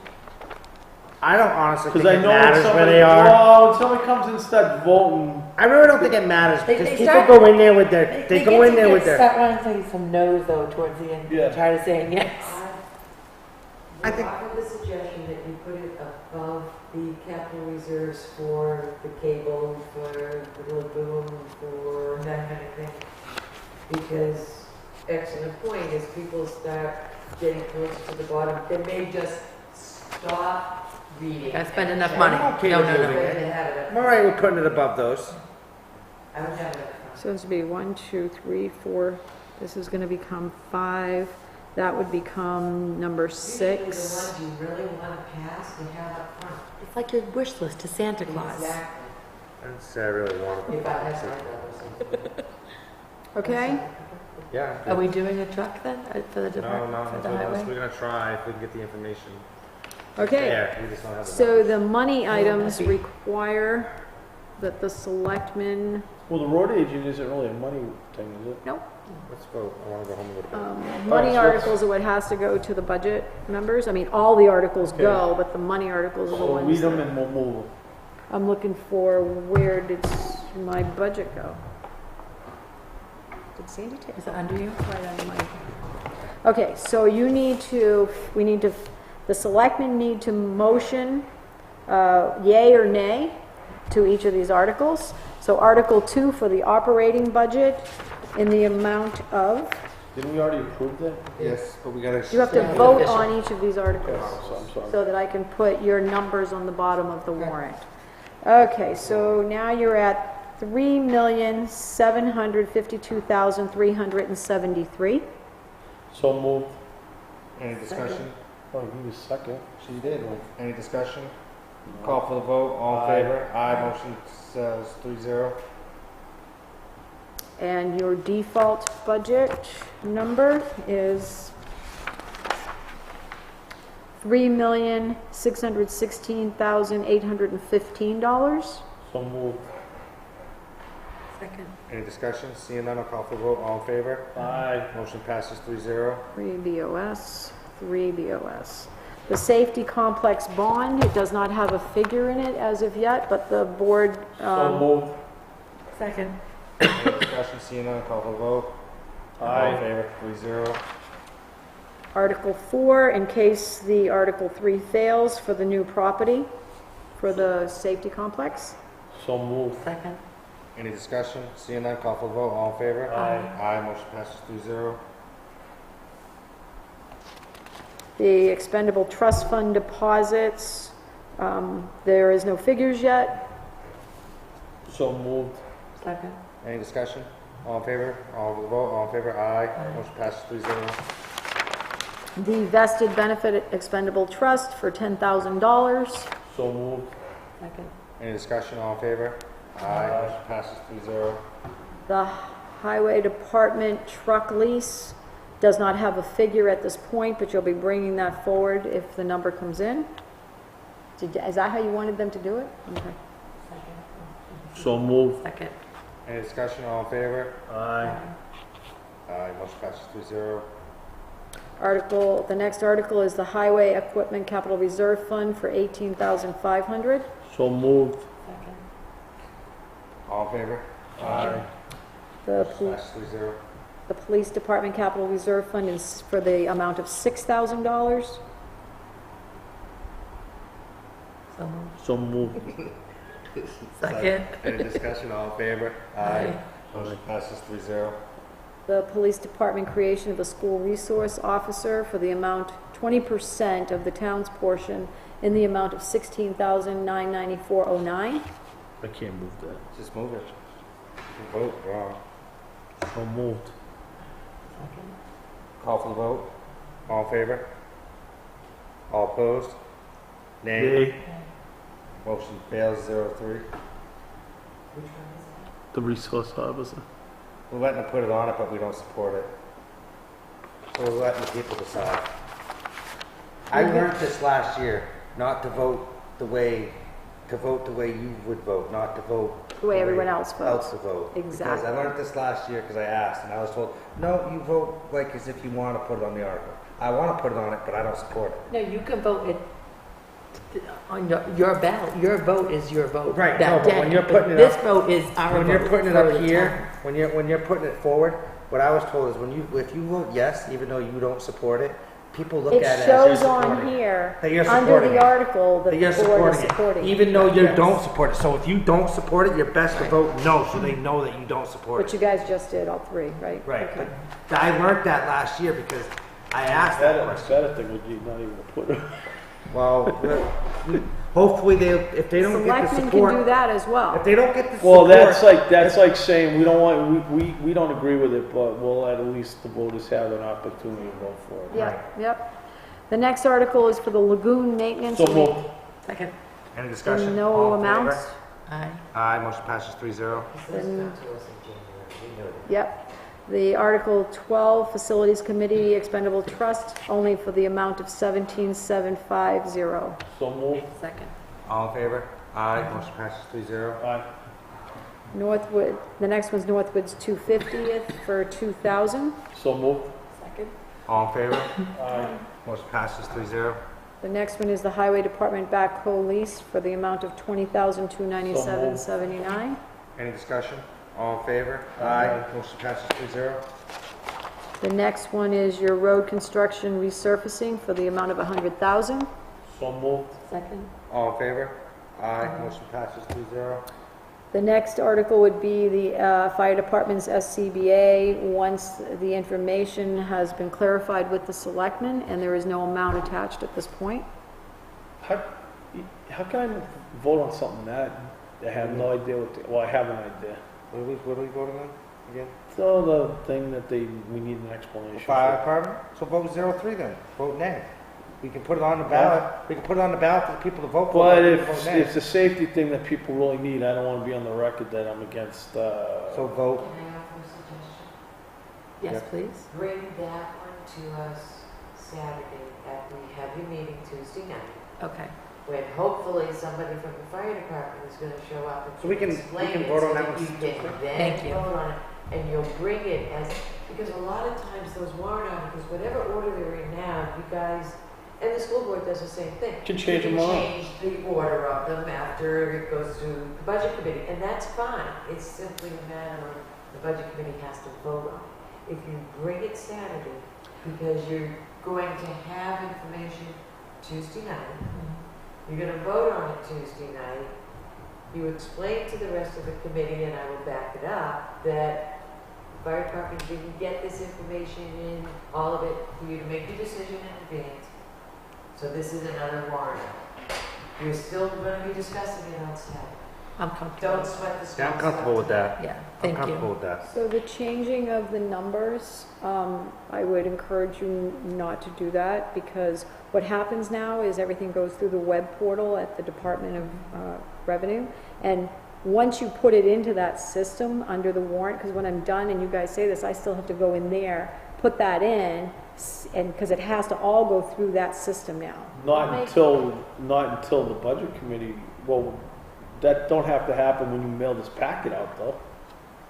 I don't honestly think Because I it know when matters where somebody, they are. well, when somebody comes and starts voting, I really don't think it matters They- because they people start- go in there with their, they go in there with their. Start wanting to say some no's though towards the end. Yeah. Try to say yes. I I think- offer the suggestion that you put it above the capital reserves for the cable, for the lagoon, for that kind of thing. Because excellent point, as people start getting closer to the bottom, they may just stop reading. Gotta spend and enough say, money. I'm okay No, with no, moving no. "Wait, it. they have it I'm up." alright with putting it above those. I would have it up. So it's to be 1, 2, 3, 4. This is going to become 5. That would become number Usually 6. the ones you really want to pass, you have up front. It's like your wish list to Santa Claus. Exactly. I'd say I really want If I had my brothers. Okay? Yeah. Are we doing a truck then for the No, department, no, for the we're highway? gonna try if we can get the information. Okay. There, we just don't have the So numbers. the money items that'd be- require that the selectmen, well, the road agent isn't really a money thing, is it? Let's vote. I wanna go home and go to bed. money so let's- articles are what has to go to the budget members. I mean, all the articles Okay. go, but the money articles are the So ones read them that, and we'll move them. I'm looking for, where did my budget go? Did Sandy take? Is it under you? Right on my. Okay, so you need to, we need to, the selectmen need to motion, yay or nay to each of these articles. So Article 2 for the operating budget in the amount of, Didn't we already approve that? Yes, but we gotta. you have to Yeah. vote on each of these articles So I'm sorry. so that I can put your numbers on the bottom of the warrant. Okay, so now you're at $3,752,373. So moved. Any discussion? Oh, he was second. She did. Any discussion? Call for the vote. All in Aye. favor? Aye. Motion says 3-0. And your default budget number is $3,616,815. So moved. Second. Any discussion? Seeing none, I'll call for the vote. All in favor? Aye. Motion passes 3-0. 3 BOS, 3 BOS. The safety complex bond, it does not have a figure in it as of yet, but the board, So moved. Second. Any discussion? Seeing none, call for the vote. All in Aye. favor? 3-0. Article 4, in case the Article 3 fails for the new property for the safety complex. So moved. Second. Any discussion? Seeing none, call for the vote. All in favor? Aye. Aye. Motion passes 3-0. The expendable trust fund deposits, there is no figures yet. So moved. Second. Any discussion? All in favor? All vote, all in favor? Aye. Motion passes 3-0. The vested benefit expendable trust for $10,000. So moved. Second. Any discussion? All in favor? Aye. Motion passes 3-0. The highway department truck lease does not have a figure at this point, but you'll be bringing that forward if the number comes in. Is that how you wanted them to do it? Okay. So moved. Second. Any discussion? All in favor? Aye. Aye. Motion passes 3-0. The next article is the highway equipment capital reserve fund for $18,500. So moved. Second. All in favor? Aye. The Motion passes 3-0. The police department capital reserve fund is for the amount of $6,000. So moved. So moved. Second. Any discussion? All in favor? Aye. Motion passes 3-0. The police department creation of a school resource officer for the amount 20% of the town's portion in the amount of $16,994.09. I can't move that. Just move it. Vote, wrong. So moved. Second. Call for the vote. All in favor? All opposed? Nay. Yay. Motion fails 0-3. The resource officer. We're letting them put it on it, but we don't support it. So we're letting the people decide. I learned this last year, not to vote the way you would vote, not to vote The way everyone else votes. to vote. Because I Exactly. learned this last year because I asked, and I was told, no, you vote like as if you want to put it on the article. I want to put it on it, but I don't support it. No, you can vote it on your ballot. Your vote is your vote. Right, that no, but day. when you're putting it This up- vote is our vote. When you're putting it for up the here, town. when you're putting it forward, what I was told is if you vote yes, even though you don't support it, people look It at it as shows you're supporting on it. here, That you're under supporting the it. article, that That you're the board is supporting it, supporting. even though you Yes. don't support it. So if you don't support it, you're best to vote no, so they know that you don't support But it. you guys just did all three, right? Right, Okay. but I learned that last year because I asked that question. Better thing would you not even put it. Well, hopefully if they don't get the Selectmen support, can do that as well. if they don't get the Well, support. that's like saying we don't want, we don't agree with it, but we'll at least the voters have an opportunity to vote for it. Yep, yep. The next article is for the lagoon maintenance. So moved. Second. Any discussion? No All in favor? amounts. Aye. Aye, motion passes 3-0. Then, to us in January, we know that. Yep. The Article 12, Facilities Committee Expendable Trust, only for the amount of $17,750. So moved. Second. All in favor? Aye, motion passes 3-0. Aye. Northwood, the next one's Northwood's 250th for $2,000. So moved. Second. All in favor? Aye. Motion passes 3-0. The next one is the Highway Department backhoe lease for the amount of $20,297.79. Any discussion? All in favor? Aye, motion passes 3-0. The next one is your road construction resurfacing for the amount of $100,000. So moved. Second. All in favor? Aye, motion passes 3-0. The next article would be the Fire Department's SCBA, once the information has been clarified with the selectmen, and there is no amount attached at this point. How can I vote on something that I have no idea well, I have an idea. What are we voting on again? So the thing that we need an explanation. Fire department? So vote 0-3 then, vote nay. We can put it on the ballot, we can put it on the ballot for the people to vote for. But we if can vote nay. it's a safety thing that people really need, I don't want to be on the record that I'm against, So vote, Can I offer a suggestion? Yes, Yep. please. Bring that one to us Saturday after we have your meeting Tuesday night, Okay. when hopefully somebody from the fire department is gonna show up and So we can explain it vote on so that that one you too, can Thank then you. vote on it, and you'll bring it as, because a lot of times those warrant articles, whatever order they're in now, you guys, and the school board does the same thing. Can change You them all. change the order of them after it goes to the budget committee, and that's fine. It's simply a matter of the budget committee has to vote on it. If you bring it Saturday, because you're going to have information Tuesday night, you're gonna vote on it Tuesday night, you explain to the rest of the committee, and I will back it up, that the fire department didn't get this information in, all of it, for you to make your decision in advance. So this is another warrant. You're still gonna be discussing it on Saturday. I'm comfortable. Don't sweat the small Yeah, stuff. I'm comfortable with that. Yeah, I'm thank comfortable you. with that. So the changing of the numbers, I would encourage you not to do that, because what happens now is everything goes through the web portal at the Department of Revenue, and once you put it into that system under the warrant, because when I'm done and you guys say this, I still have to go in there, put that in, and, because it has to all go through that system now. Not until the budget committee, well, that don't have to happen when you mail this packet out, though.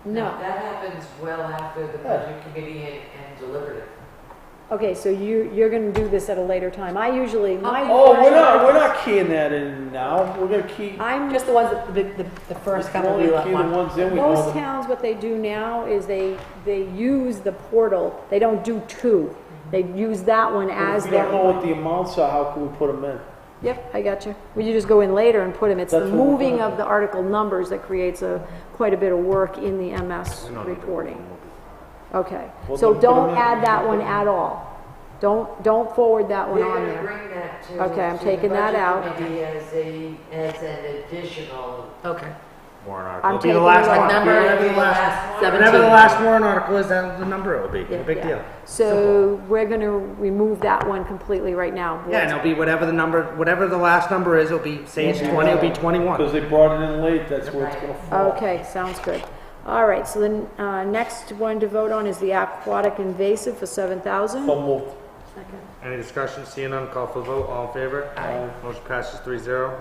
No. That happens well after the budget committee and deliberative. Okay, so you're gonna do this at a later time. I usually, my. Oh, we're not keying that in now. We're gonna key. I'm Just the ones that, the first couple We're we gonna key the want. ones in. We Most know them. towns, what they do now is they use the portal, they don't do two. They use that one as If we don't know their. what the amounts are, how can we put them in? Yep, I got you. Well, you just go in later and put them, it's the That's what we're moving gonna of do. the article numbers that creates quite a bit of work in the MS We don't need to- reporting. Okay, Well, so then put 'em don't in. add that one at all. Don't forward that one We're on gonna there. bring that to. Okay, I'm to taking the that budget out. committee as an additional. Okay. Warrant article. I'm It'll be the taking last it one. out. Number Whatever the last- 17. Whatever the last warrant article is, that's the number it will be. Yeah. No big Yeah. deal. So we're gonna remove that one completely right now. Yeah, and it'll be whatever the number, whatever the last number is, it'll be, say it's 20, it'll be 21. Because they brought it in late, that's where it's gonna fall. Okay, sounds good. All right, so then, next one to vote on is the aquatic invasive for 7,000. So moved. Any discussion? Seeing none, call for the vote. All in favor? Aye. Motion passes 3-0.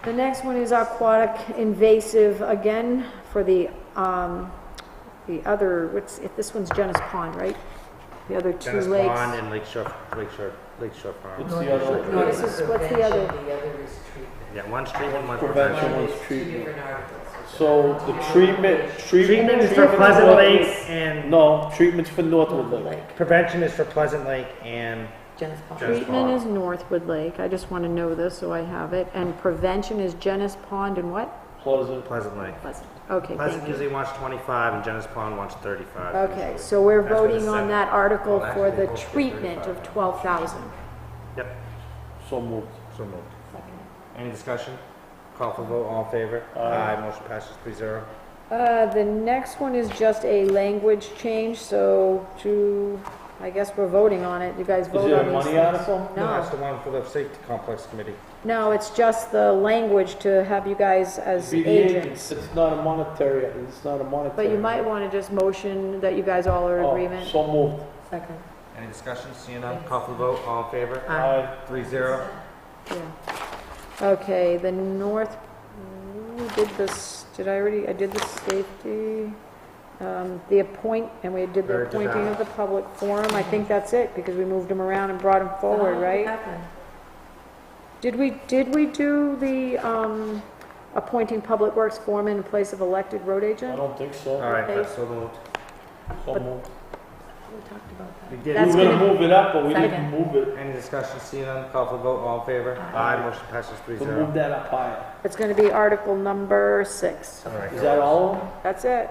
The next one is aquatic invasive, again, for the other, this one's Genis Pond, right? The other two Dennis lakes. Pond and Lakeshore Farms. What's the other one? No, this is- what's the other? The other is treatment. Yeah, one's treatment, one's Prevention. prevention. one's It's two treatment. different articles. So the treatment Treatment is for treatment Pleasant Northwood- Lake and No, treatment's for Northwood Lake. prevention is for Pleasant Lake and Genis Pond. Genis Treatment Pond. is Northwood Lake, I just want to know this so I have it. And prevention is Genis Pond and what? Pleasant. Pleasant Lake. Pleasant. Okay, Pleasant thank you. usually wants 25 and Genis Pond wants 35. Okay, usually. so we're That's what it voting on said. that article Well, for actually, the both get treatment 35. of 12,000. Yep, So moved. so moved. Any discussion? Call for vote, all in favor? Aye. Motion passes 3-0. The next one is just a language change, so I guess we're voting on it. You guys Is vote it on a these money things. article? No, that's No, the one for the safety complex committee. no, it's just the language to have you guys as Be the agents. It's not a monetary, it's not a monetary. But you might want to just motion that you guys all are in Oh, agreement. So moved. Second. Any discussion? Seeing none, call for the vote, all in favor? Aye. 3-0. Yeah. Okay, the North, we did this, I did the safety, and we did the Very good appointing job. of the public forum. I think that's it, because we moved them around and brought them forward, right? Did we do the, appointing public works foreman in place of elected road I agent? don't think so. All right, Okay. that's so moved. So But- moved. We talked about that. We We did. That's were gonna gonna- move it up, but we didn't Second. move it. Any discussion? Seeing none, call for the vote, all in favor? Aye. Motion passes So 3-0. move that up higher. It's gonna be article number 6. All right. Is that all of them? That's it.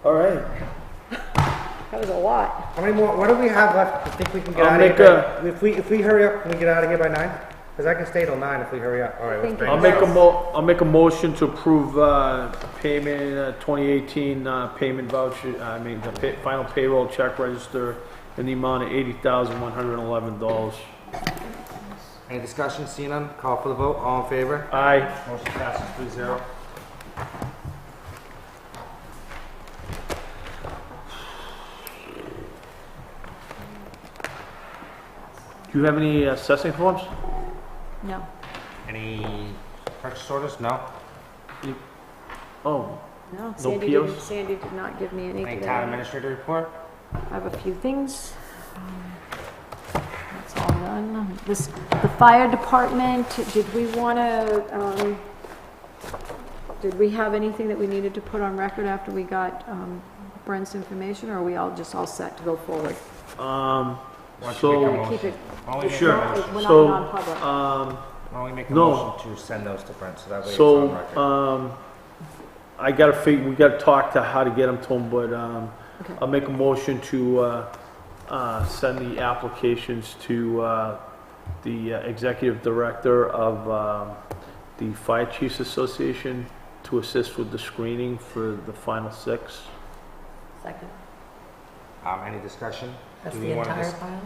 All right. That was a lot. How many more, what do we have left? You think we can get I'll out of make here? If we hurry up, can we get out of here by 9? Because I can stay till 9 if we hurry up. All right, let's Thank bring I'll it make down. I'll make a motion to approve, payment, 2018, payment voucher, final payroll check register in the amount of $80,111. Any discussion? Seeing none, call for the vote, all in favor? Aye. Motion passes 3-0. Do you have any assessing forms? No. Any purchase orders? No? Oh, No, No POs? Sandy did not give me any Any today. town administrator report? I have a few things. That's all done. The fire department, did we want to, did we have anything that we needed to put on record after we got Brent's information, or are we all set to go forward? Why don't you make a so, motion? Keep it, Why don't we make a Sure. motion? we're not So, non-public. Why don't we make a No. motion to send those to Brent, so that way it's on record? so, we gotta talk to how to get them to him, but, Okay. I'll make a motion to, send the applications to, the executive director of the Fire Chiefs Association to assist with the screening for the final 6. Second. Any discussion? That's Do the we wanna entire just- pile?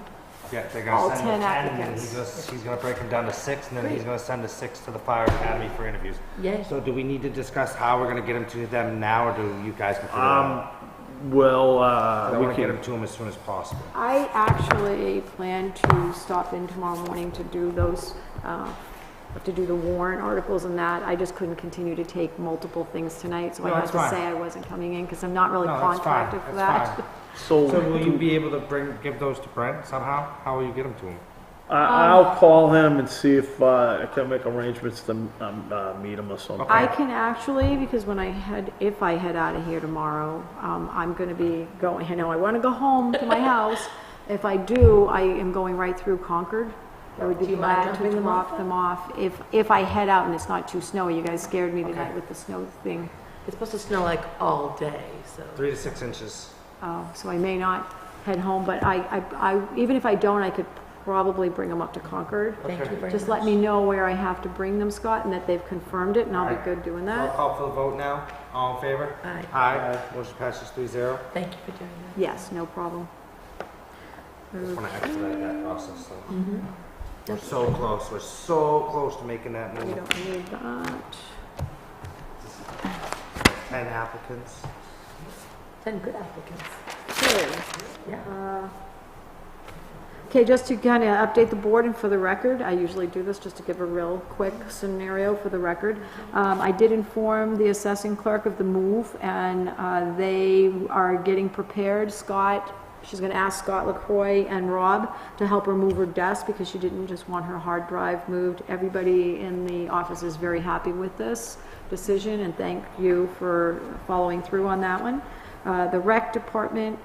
Yeah, they're All gonna send 10 them 10, and then applicants. he's gonna break them down to 6, and then he's gonna send the 6 to the fire academy for interviews. Yay. So do we need to discuss how we're gonna get them to them now, or do you guys can figure it out? Well, I we wanna get can, them to them as soon as possible. I actually plan to stop in tomorrow morning to do those, to do the warrant articles and that. I just couldn't continue to take multiple things tonight, so I No, had that's to fine. say I wasn't coming in, because I'm not really No, that's fine, contracted for that's that. fine. so So will you be able to give those to Brent somehow? How will you get them to him? I'll call him and see if I can make arrangements to meet him or something. Okay. I can actually, because if I head out of here tomorrow, I'm gonna be going, I know I wanna go home to my house. If I do, I am going right through Concord. I would be Do you mind glad dropping to them off drop them off. If I head out and it's not too snowy, you guys scared me tonight Okay. with the snow thing. It's supposed to snow like all day, so. 3 to 6 inches. So I may not head home, but even if I don't, I could probably bring them up to Concord. Thank you very much. Just let me know where I have to bring them, Scott, and that they've confirmed it, and I'll be Alright. good doing So I'll that. call for the vote now. All in favor? Aye. Aye. Motion passes 3-0. Thank you for doing that. Yes, no problem. Just wanna expedite that process, so. Mm-hmm. We're so close, we're so close to making that We move. don't need that. 10 applicants. 10 good applicants. Okay. Yeah. Okay, just to kind of update the board and for the record, I usually do this just to give a real quick scenario for the record. I did inform the assessing clerk of the move, and they are getting prepared. She's going to ask Scott LaCroix and Rob to help her move her desk because she didn't just want her hard drive moved. Everybody in the office is very happy with this decision, and thank you for following through on that one. The rec department,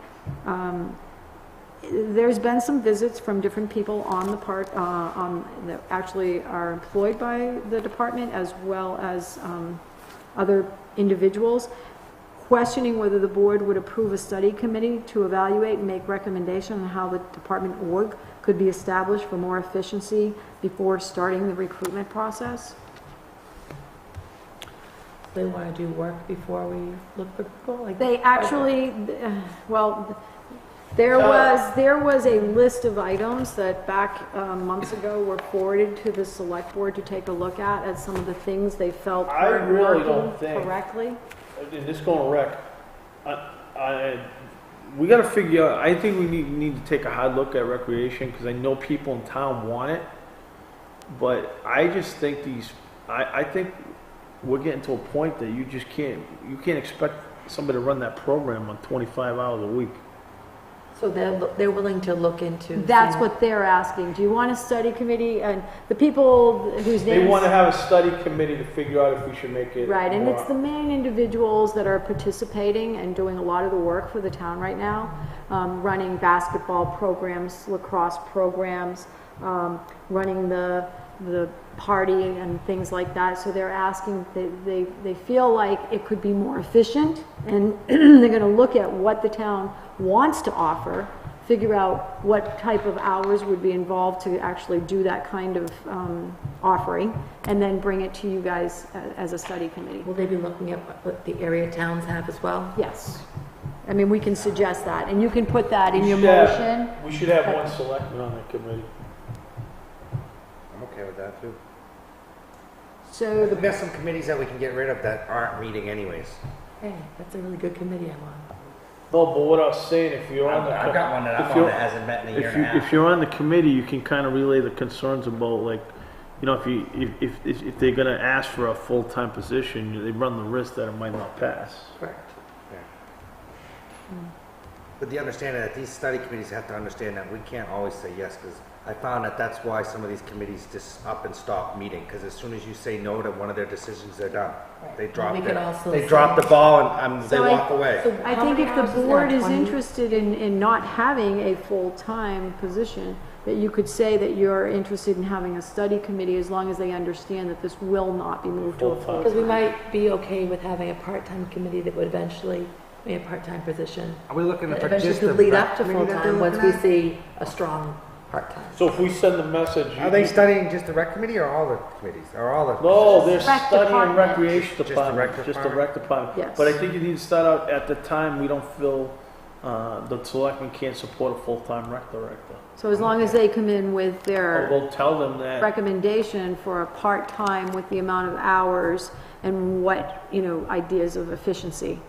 there's been some visits from different people on the part, that actually are employed by the department, as well as other individuals, questioning whether the board would approve a study committee to evaluate and make recommendation on how the department org could be established for more efficiency before starting the recruitment process. They want to do work before we look for people? Like They actually, well, there was a list of items that back months ago were forwarded to the select board to take a look at some of the things they felt I weren't really working don't think- correctly. And this going to wreck. We got to figure out. I think we need to take a hard look at recreation because I know people in town want it, but I just think I think we're getting to a point that you can't expect somebody to run that program on 25 hours a week. So they're willing to look into. That's seeing- what they're asking. Do you want a study committee? And the people whose names... They want to have a study committee to figure out if we should make it. Right, and more- it's the main individuals that are participating and doing a lot of the work for the town right now, running basketball programs, lacrosse programs, running the party and things like that. So they're asking, they feel like it could be more efficient, and they're going to look at what the town wants to offer, figure out what type of hours would be involved to actually do that kind of offering, and then bring it to you guys as a study committee. Will they be looking at what the area towns have as well? Yes. I mean, we can suggest that, and you can put that in We your should have- motion. We should have one selectman on that committee. I'm okay with that too. So the There's some committees that we can get rid of that aren't meeting anyways. Hey, that's a really good committee I'm on. No, but what I was saying, if you're on the, I've got one that if I'm on you're- that hasn't met in a year and a half. if you're on the committee, you can kind of relay the concerns about, like, you know, if they're gonna ask for a full-time position, they run the risk that it might not pass. Correct. But the understanding that these study committees have to understand that we can't always say yes, because I found that that's why some of these committees just up and stop meeting, because as soon as you say no to one of their decisions, they're done. They drop We could also they say- drop the ball and they So walk away. So I how think many if the hours is board that? is 20? interested in not having a full-time position, that you could say that you're interested in having a study committee as long as they understand that this will not be moved to a Full-time. Because we full-time. might be okay with having a part-time committee that would eventually be a part-time position. Are we looking at Eventually just the could lead rec up to committee that they're full-time once looking we at? see a strong part-time. So if we send a message. Are they studying just the rec committee or all the committees, or all the? No, they're Rec studying department. recreation Just the department, rec just the department? rec department. Yes. But I think you need to start out at the time, we don't feel, the selectmen can't support a full-time rec director. So as long as they come in with Or their we'll tell them that, recommendation for a part-time with the amount of hours and what, ideas of efficiency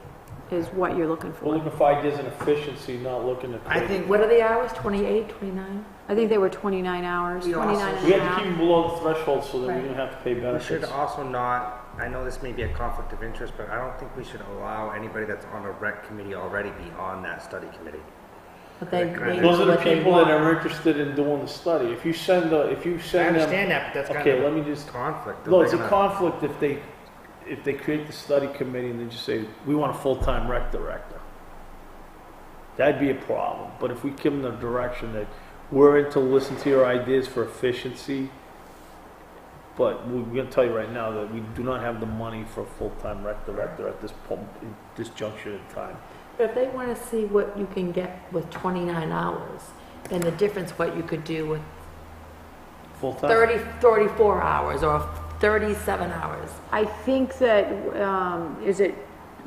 is what you're looking we're for. looking for ideas and efficiency, not looking to. I think What are the hours? 28, 29? I think they were 29 hours, We also- 29 We and a have to keep half. them below the threshold so that we Right. don't have to pay we benefits. should also not, I know this may be a conflict of interest, but I don't think we should allow anybody that's on a rec committee already be on that study committee. But they know Those are the what they people that want. are interested in doing the study. If you send I them, understand that, but that's kind okay, of let me a just, conflict. no, it's a They're gonna- conflict if they create the study committee and they just say, we want a full-time rec director. That'd be a problem. But if we give them the direction that we're in to listen to your ideas for efficiency, but we're gonna tell you right now that we do not have the money for a full-time rec director at this juncture in time. But if they want to see what you can get with 29 hours, and the difference what you could do with Full-time? 34 hours or 37 hours. I think that,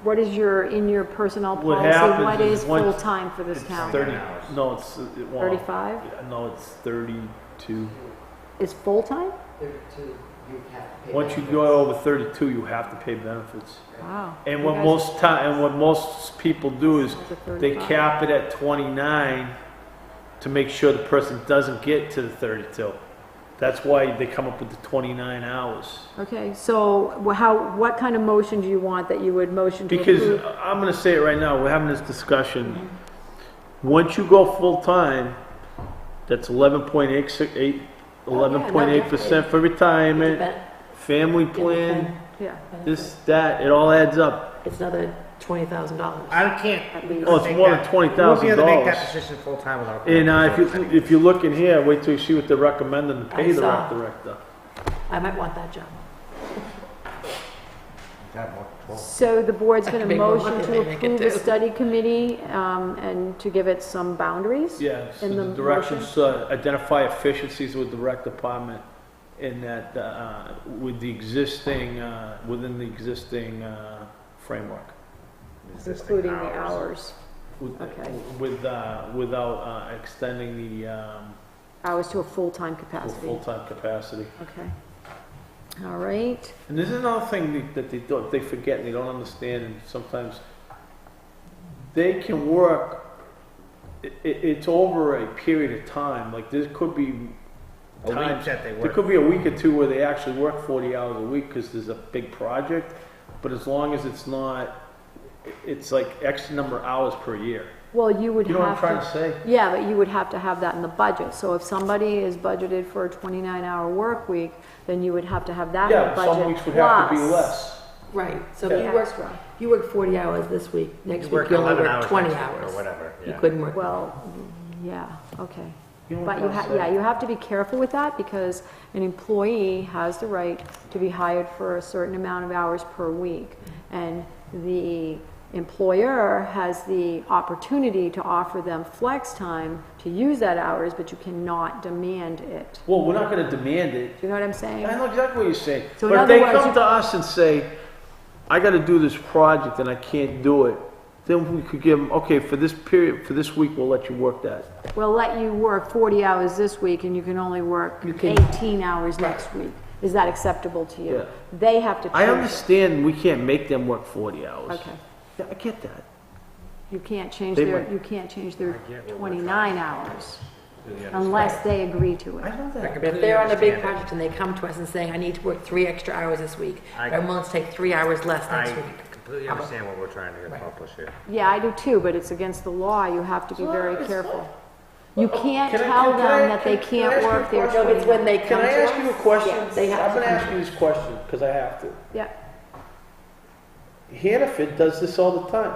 what is in your personnel What policy, happens what is is once- full-time for this It's town? 30, hours. no, it's, well, 35 no, it's 32. is full-time? 32, you have to pay. Once you benefits. go over 32, you have to pay benefits. Wow. And You what guys- what most people do is It's a they 35. cap it at 29 to make sure the person doesn't get to the 32. That's why they come up with the 29 hours. Okay, so what kind of motion do you want that you would motion to Because approve? I'm going to say it right now, we're having this discussion. Once you go full-time, that's 11.8% for retirement, Ben- family plan, Yeah, this, that, it all adds up. It's another $20,000. I can't. At least. Oh, it's more than We won't be able to make $20,000. that decision full-time without. And if you look in here, wait till you see what they're recommending to pay I the saw. rec director. I might want that job. Have more control. so the board's That gonna could be more motion money to than they can approve the do. study committee, and to give it some boundaries? Yeah, so In the the directions, identify efficiencies with the rec department in that, with the existing, within the existing, framework. Existing Including the hours, With- Okay. Without extending the, hours to a full-time to a capacity. full-time capacity. Okay. All right, And this is another thing that they forget and they don't understand, and sometimes they can work, it's over a period of time, like there could be A week times, that they there work. could be a week or two where they actually work 40 hours a week because there's a big project, but as long as it's not, it's like X number of hours per year. well, you would You know what I'm have trying to, to say? yeah, but you would have to have that in the budget. So if somebody is budgeted for a 29-hour work week, then you would have to have that in the Yeah, budget. some weeks would have to be plus- less. Right, so Yeah. if you work 40 hours this week, next You week work you only 11 work hours 20 next week hours. or whatever. You Yeah. couldn't work. Well, yeah, okay. You know what But I'm trying to say? you have to be careful with that because an employee has the right to be hired for a certain amount of hours per week. And the employer has the opportunity to offer them flex time to use that hours, but you cannot demand it. Well, we're not gonna demand it. Do you know what I'm saying? I know exactly what you're saying. So in But if other they words, come you- to us and say, I gotta do this project and I can't do it, then we could give them, okay, for this period, for this week, we'll let you work that. We'll let you work 40 hours this week and you can only work You can- 18 hours next week. Is that acceptable to you? Yeah. They have to choose I it. understand we can't make them work 40 hours. Okay. Yeah, I get that. You can't change They their, might- you can't change their I get what we're 29 hours Completely unless understand. they agree to I it. know I that. If completely they're on a big understand it. project and they come to us and saying, I need to work 3 extra hours this week, I- I'm willing to take 3 hours less I next week. completely understand what we're trying to Right. accomplish here. Yeah, I do too, but it's against the law. You have to be very It's careful. not. You Oh, can't can I- tell can I- them that they can I can't ask you a work their question? No, it's when they Can come I to ask us. you a question? Yes, they have I'm to gonna come ask to you us. this question, because I have to. Yeah, Hannaford does this all the time.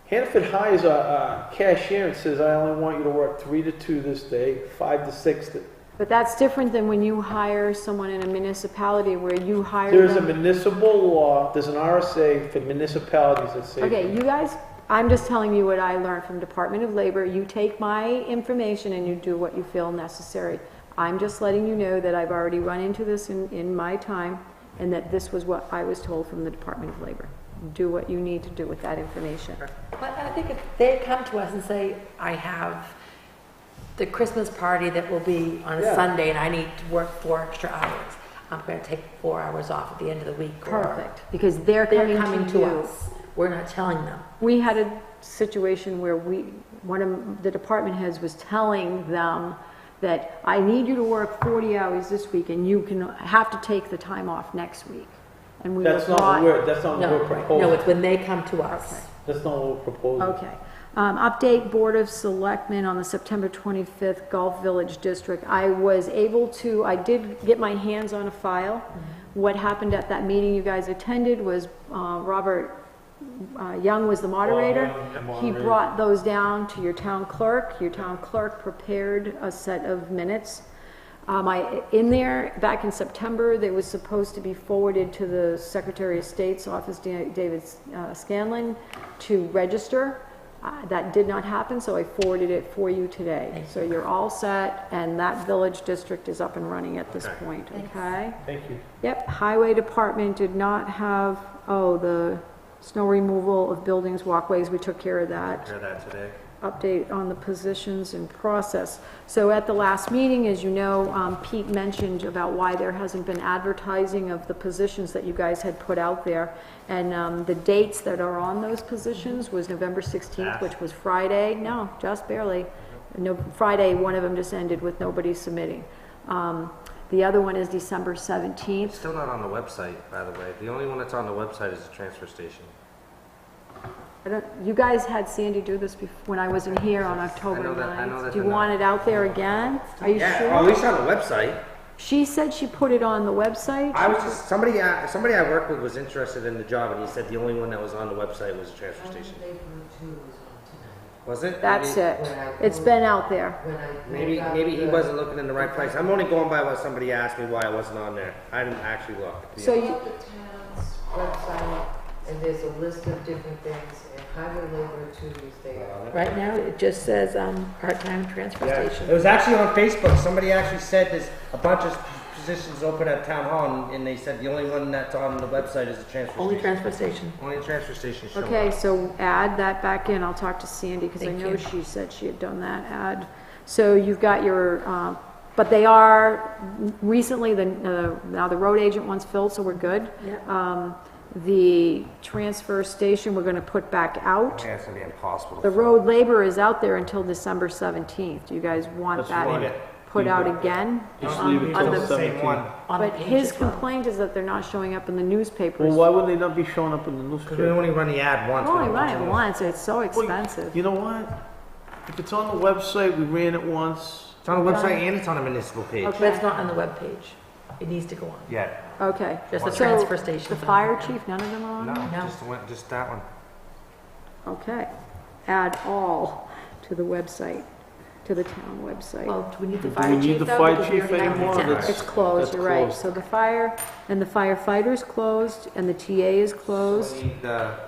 Hannaford hires a cashier and says, I only want you to work 3 to 2 this day, 5 to 6. but that's different than when you hire someone in a municipality where you hire There's a them. municipal law, there's an RSA for municipalities that say. Okay, you guys I'm just telling you what I learned from Department of Labor. You take my information and you do what you feel necessary. I'm just letting you know that I've already run into this in my time, and that this was what I was told from the Department of Labor. Do what you need to do with that information. But I think if they come to us and say, I have the Christmas party that will be on a Sunday and I need to work 4 extra hours, I'm gonna take 4 hours off at the end of the week. or Perfect, because they're They're coming to to you. us. We're not telling them. We had a situation where one of the department heads was telling them that I need you to work 40 hours this week and you have to take the time off next week. And we That's were not what brought- we're, that's not what No, we're no, proposing. it's when they come to us. That's not what we're proposing. Okay. Update Board of Selectmen on the September 25th Gulf Village District. I did get my hands on a file. What happened at that meeting you guys attended was Robert Young was the moderator. He brought those down to your town clerk. Your town clerk prepared a set of minutes. In there, back in September, they was supposed to be forwarded to the Secretary of State's office, David Scanlon, to register. That did not happen, so I forwarded it for you today. So you're all set, and that village district is up and running at this point, okay? Thank you. Yep, Highway Department did not have, the snow removal of buildings, walkways, we took care of that. Hear that today? Update on the positions and process. So at the last meeting, as you know, Pete mentioned about why there hasn't been advertising of the positions that you guys had put out there. And the dates that are on those positions was November 16th, which was Friday. No, just barely. No, Friday, one of them just ended with nobody submitting. The other one is December 17th. Still not on the website, by the way. The only one that's on the website is the transfer station. You guys had Sandy do this when I wasn't here on October I know that 9th. Do you they're want it out there again? Are you Yeah, sure? or at least on the website. She said she put it on the website. I was just, somebody I worked with was interested in the job, and he said the only one that was on the website was the transfer station. Was it? That's Maybe- it. It's been out there. Maybe he wasn't looking in the right place. I'm only going by what somebody asked me why I wasn't on there. I didn't actually look. So Go you, to the town's website, and there's a list of different things, and highway labor too is there. Right now, it just says, part-time transfer Yeah, station. it was actually on Facebook. Somebody actually said there's a bunch of positions open at town hall, and they said the only one that's on the website is the transfer Only station. transfer station. Only transfer station showing okay, up. so add that back in. I'll talk to Sandy because I Thank know you. she said she had done that ad. So you've got your, but they are, recently, now the road agent one's filled, so we're good. Yeah. The transfer station, we're gonna put back out. Yeah, it's gonna be impossible. to The fill. road labor is out there until December 17th. Do you guys want That's that fine. put out again? Just leave it on till the- the Same one. 17th. On a But page his as well. complaint is that they're not showing up in the Well, newspapers. why would they not be showing up in the Because we newspaper? only run the ad once. We're only we don't running do it it. once, it's so expensive. You know what? If it's on the website, we ran it once. It's on the website and it's on a municipal page. Okay. But it's not on the webpage. It needs to go on. Yeah. Okay. Just the So, transfer station. The fire chief, none of them are on No, there? No. just that one. Okay. Add all to the website, to the town website. Well, do we need the Do fire we chief need the though? fire Because we chief already have anymore? the That's- It's closed, that's you're right. closed. So the fire and the firefighter's closed, and the TA is So closed, we need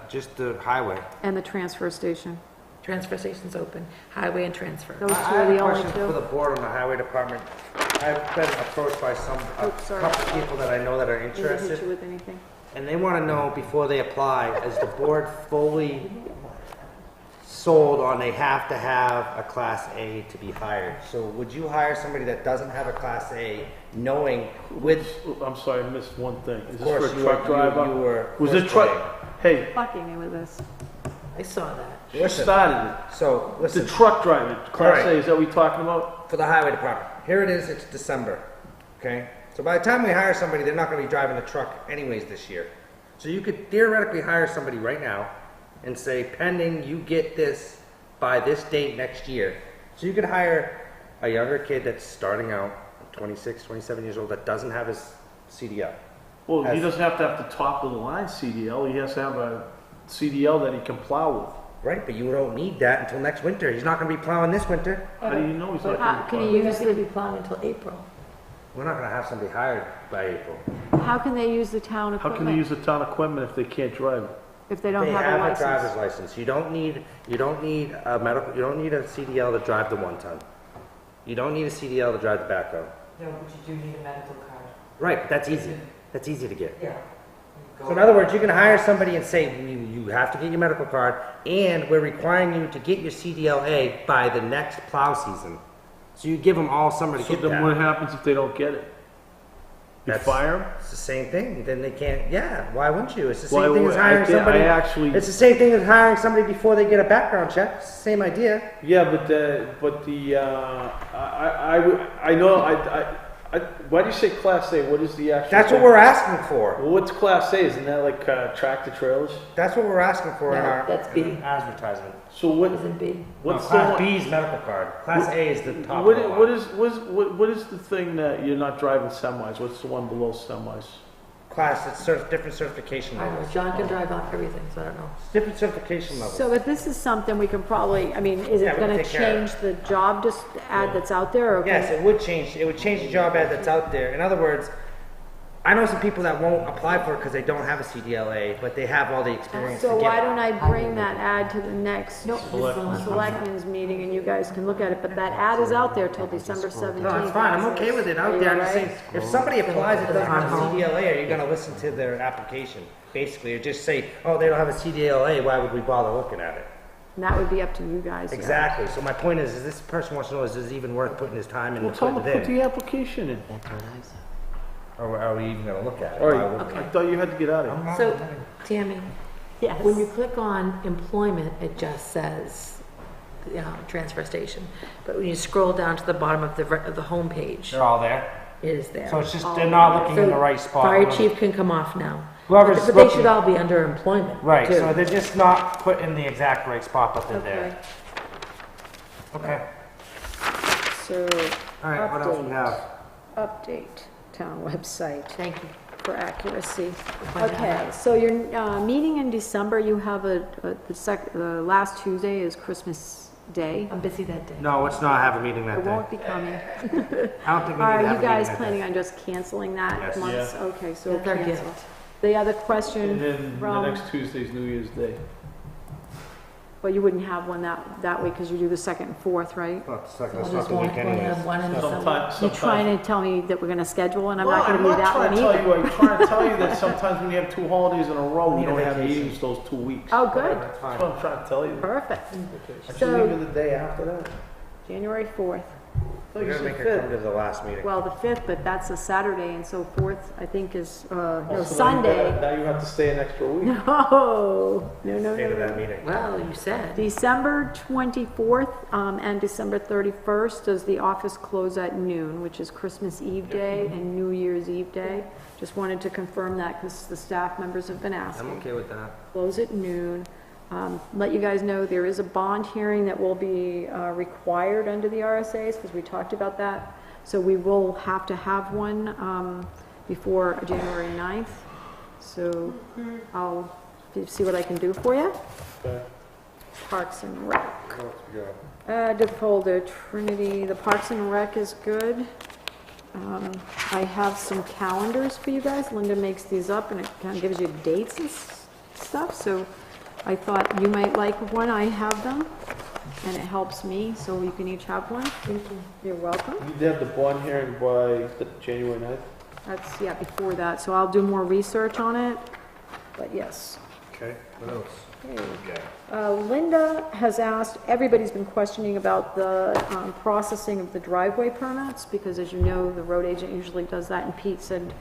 just the highway. and the transfer station. Transfer station's open, highway and transfer. Those I two have are a the only question for the two. board on the highway department. I've been approached by a Oops, sorry. couple of people that I know that are Did I hit you interested, with anything? and they want to know before they apply, is the board fully sold on they have to have a Class A to be hired? So would you hire somebody that doesn't have a Class A, knowing with, I'm sorry, I missed one thing. Is of this course, for a you truck driver? were... Was this truck? Hey, Fucking me with this. I saw that. who Listen, started so, it? The listen, truck driver, Class Alright. A, is that what we're talking about? for the highway department, here it is, it's December, okay? So by the time we hire somebody, they're not gonna be driving the truck anyways this year. So you could theoretically hire somebody right now and say, pending you get this by this date next year. So you could hire a younger kid that's starting out, 26, 27 years old, that doesn't have his CDL. Well, he As- doesn't have to have the top of the line CDL, he has to have a CDL that he can plow with. Right, but you don't need that until next winter. He's not gonna be plowing this winter. How do you know he's not How gonna can plow? you We're use not gonna the, be plowing until April. We're not gonna have somebody hired by April. how can they use the town How equipment? can they use the town equipment if they can't drive it? if they don't They have a have a license? driver's license. You don't need a medical, you don't need a CDL to drive the 1-ton. You don't need a CDL to drive the backhoe. No, but you do need a medical card. Right, that's easy. That's easy to get. Yeah. So in other words, you can hire somebody and say, you have to get your medical card, and we're requiring you to get your CDLA by the next plow season. So you give them all summer to So get then what that. happens if they don't get it? You That's- fire them? It's the same thing. Then they can't, yeah, why wouldn't you? It's the Why same thing would- as I hiring think- somebody. I actually- It's the same thing as hiring somebody before they get a background check. It's the same idea. Yeah, I know, why do you say Class A? What is the actual? That's what thing? we're asking for. Well, what's Class A? Isn't that like tractor trailers? That's what we're asking for in No, our that's B. advertisement. So what? Isn't B? What's No, the Class one- B is medical card. Class A is the top What, of the line. what is the thing that you're not driving semis? What's the one below semis? Class, it's different certification I don't know, levels. John can drive on everything, so I don't know. Different certification levels. So if this is something we can probably, I mean, is Yeah, it we can gonna take care of change the job just ad that's out there? Or Yes, it would change. It would change the job ad that's out there. In other words, I know some people that won't apply for it because they don't have a CDLA, but they have all the experience So to why get it. don't I bring that ad to the next Selectmen. selectmen's meeting and you guys can look at it, but that ad is out there till December 17th. No, it's fine. I'm okay with it out there. I'm just saying, if somebody applies and doesn't have a CDLA, are you gonna listen to their application? Basically, or just say, oh, they don't have a CDLA, why would we bother looking at it? And that would be up to you guys. Exactly. So my point is this person wants to know, is this even worth putting his time in Well, and tell them putting to it put in? the application in. Or are we even gonna look at it? All Why right, would we? I thought you had to get out of here. So, Tammy, Yes. when you click on employment, it just says, transfer station. But when you scroll down to the bottom of the homepage, They're all there. it is there. So it's just, they're not looking in the right spot. Fire chief can come off now. Whoever's But they looking- should all be under employment, Right, too. so they're just not put in the exact right spot, but they're there. Okay, Okay. so All right, what else we have? update town website Thank you. for accuracy. Find Okay, out. so your meeting in December, you have the last Tuesday is Christmas Day. I'm busy that day. No, let's not have a meeting I that day. won't be coming. I don't think we need to Are have you a meeting guys that planning day. on just canceling that Yes. month? Yeah. Okay, so That's our cancel. gift. The other And question then the from, next Tuesday's New Year's Day. well, you wouldn't have one that week because you do the second and fourth, right? Well, it's not- We'll that's not just the want week to anyways. have one in December. Sometimes. You're trying to tell me that we're gonna schedule and I'm not Well, gonna be that one I'm not trying to tell either. you, I'm trying to tell you that sometimes when you have 2 holidays in a row, we Need a don't have vacation. meetings those 2 weeks. Oh, good, That's That's fine. what I'm trying to tell you. perfect. I should So- leave it the day after that. January 4th. We're gonna make her come to the last meeting. Well, the 5th, but that's a Saturday and so 4th, I think is, no, So Sunday. Now you have to stay an extra week. No, Stay to that meeting. Well, you said. December 24th and December 31st does the office close at noon, which is Christmas Eve day and New Year's Eve day. Just wanted to confirm that because the staff members have been I'm asking. okay with that. Close at noon. Let you guys know there is a bond hearing that will be required under the RSAs because we talked about that. So we will have to have one before January 9th. So I'll see what I can do for you. Okay. Parks and Rec. What else we got? Add to folder, Trinity, the Parks and Rec is good. I have some calendars for you guys. Linda makes these up and it kind of gives you dates and stuff, so I thought you might like one. I have them, and it helps me, so you can each have one. Thank you. You're welcome. You'd have the bond hearing by January 9th? That's, yeah, before that, so I'll do more research on it, but yes. Okay, what else? Linda has asked, everybody's been questioning about the processing of the driveway permits, because as you know, the road agent usually does that, and Pete said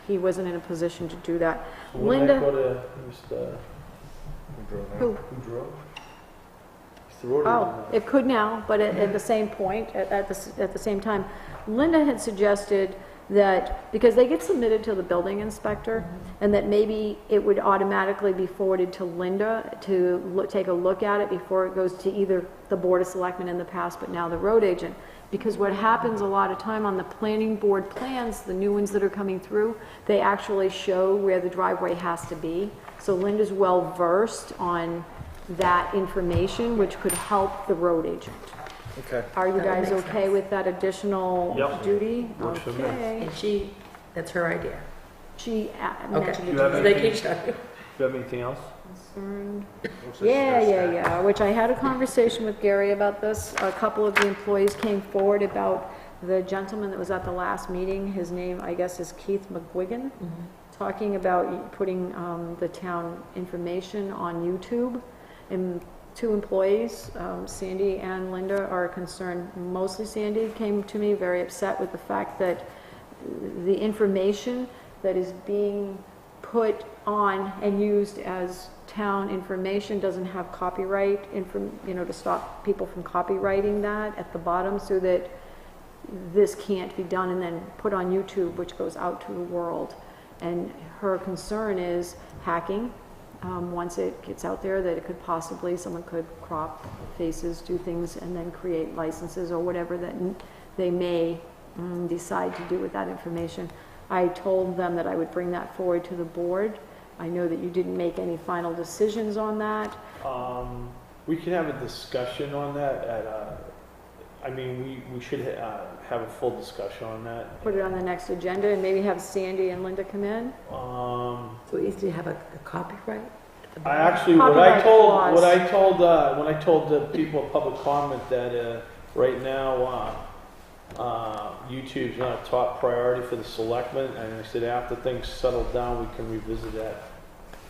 he wasn't in a position to do that. So when that Linda, go to Mr. who? Who drove? It's the road Oh, agent it could now, but at the same point, at the same time, Linda had suggested that, because they get submitted to the building inspector, and that maybe it would automatically be forwarded to Linda to take a look at it before it goes to either the Board of Selectmen in the past, but now the road agent. Because what happens a lot of time on the planning board plans, the new ones that are coming through, they actually show where the driveway has to be. So Linda's well versed on that information, which could help the road agent. Okay. Are you That guys makes okay sense. with that additional Yep. duty? Works for me. Okay. And that's her idea. She Okay. mentioned You it have to me. They anything? keep showing you. Do you have anything else? concerned. What's this Yeah, first yeah, step? yeah, which I had a conversation with Gary about this. A couple of the employees came forward about the gentleman that was at the last meeting. His name, I guess, is Keith McGuigan, talking about putting the town information on YouTube. And two employees, Sandy and Linda, are concerned. Mostly Sandy came to me very upset with the fact that the information that is being put on and used as town information doesn't have copyright to stop people from copyrighting that at the bottom, so that this can't be done and then put on YouTube, which goes out to the world. And her concern is hacking. Once it gets out there, that it could possibly, someone could crop faces, do things, and then create licenses or whatever that they may decide to do with that information. I told them that I would bring that forward to the board. I know that you didn't make any final decisions on that. We can have a discussion on that at, we should have a full discussion on that. Put it on the next agenda and maybe have Sandy and Linda come in. So it needs to have a copyright? I actually, Copyright clause. when I told the people of public comment that right now YouTube's not a top priority for the selectmen, and I said after things settle down we can revisit that.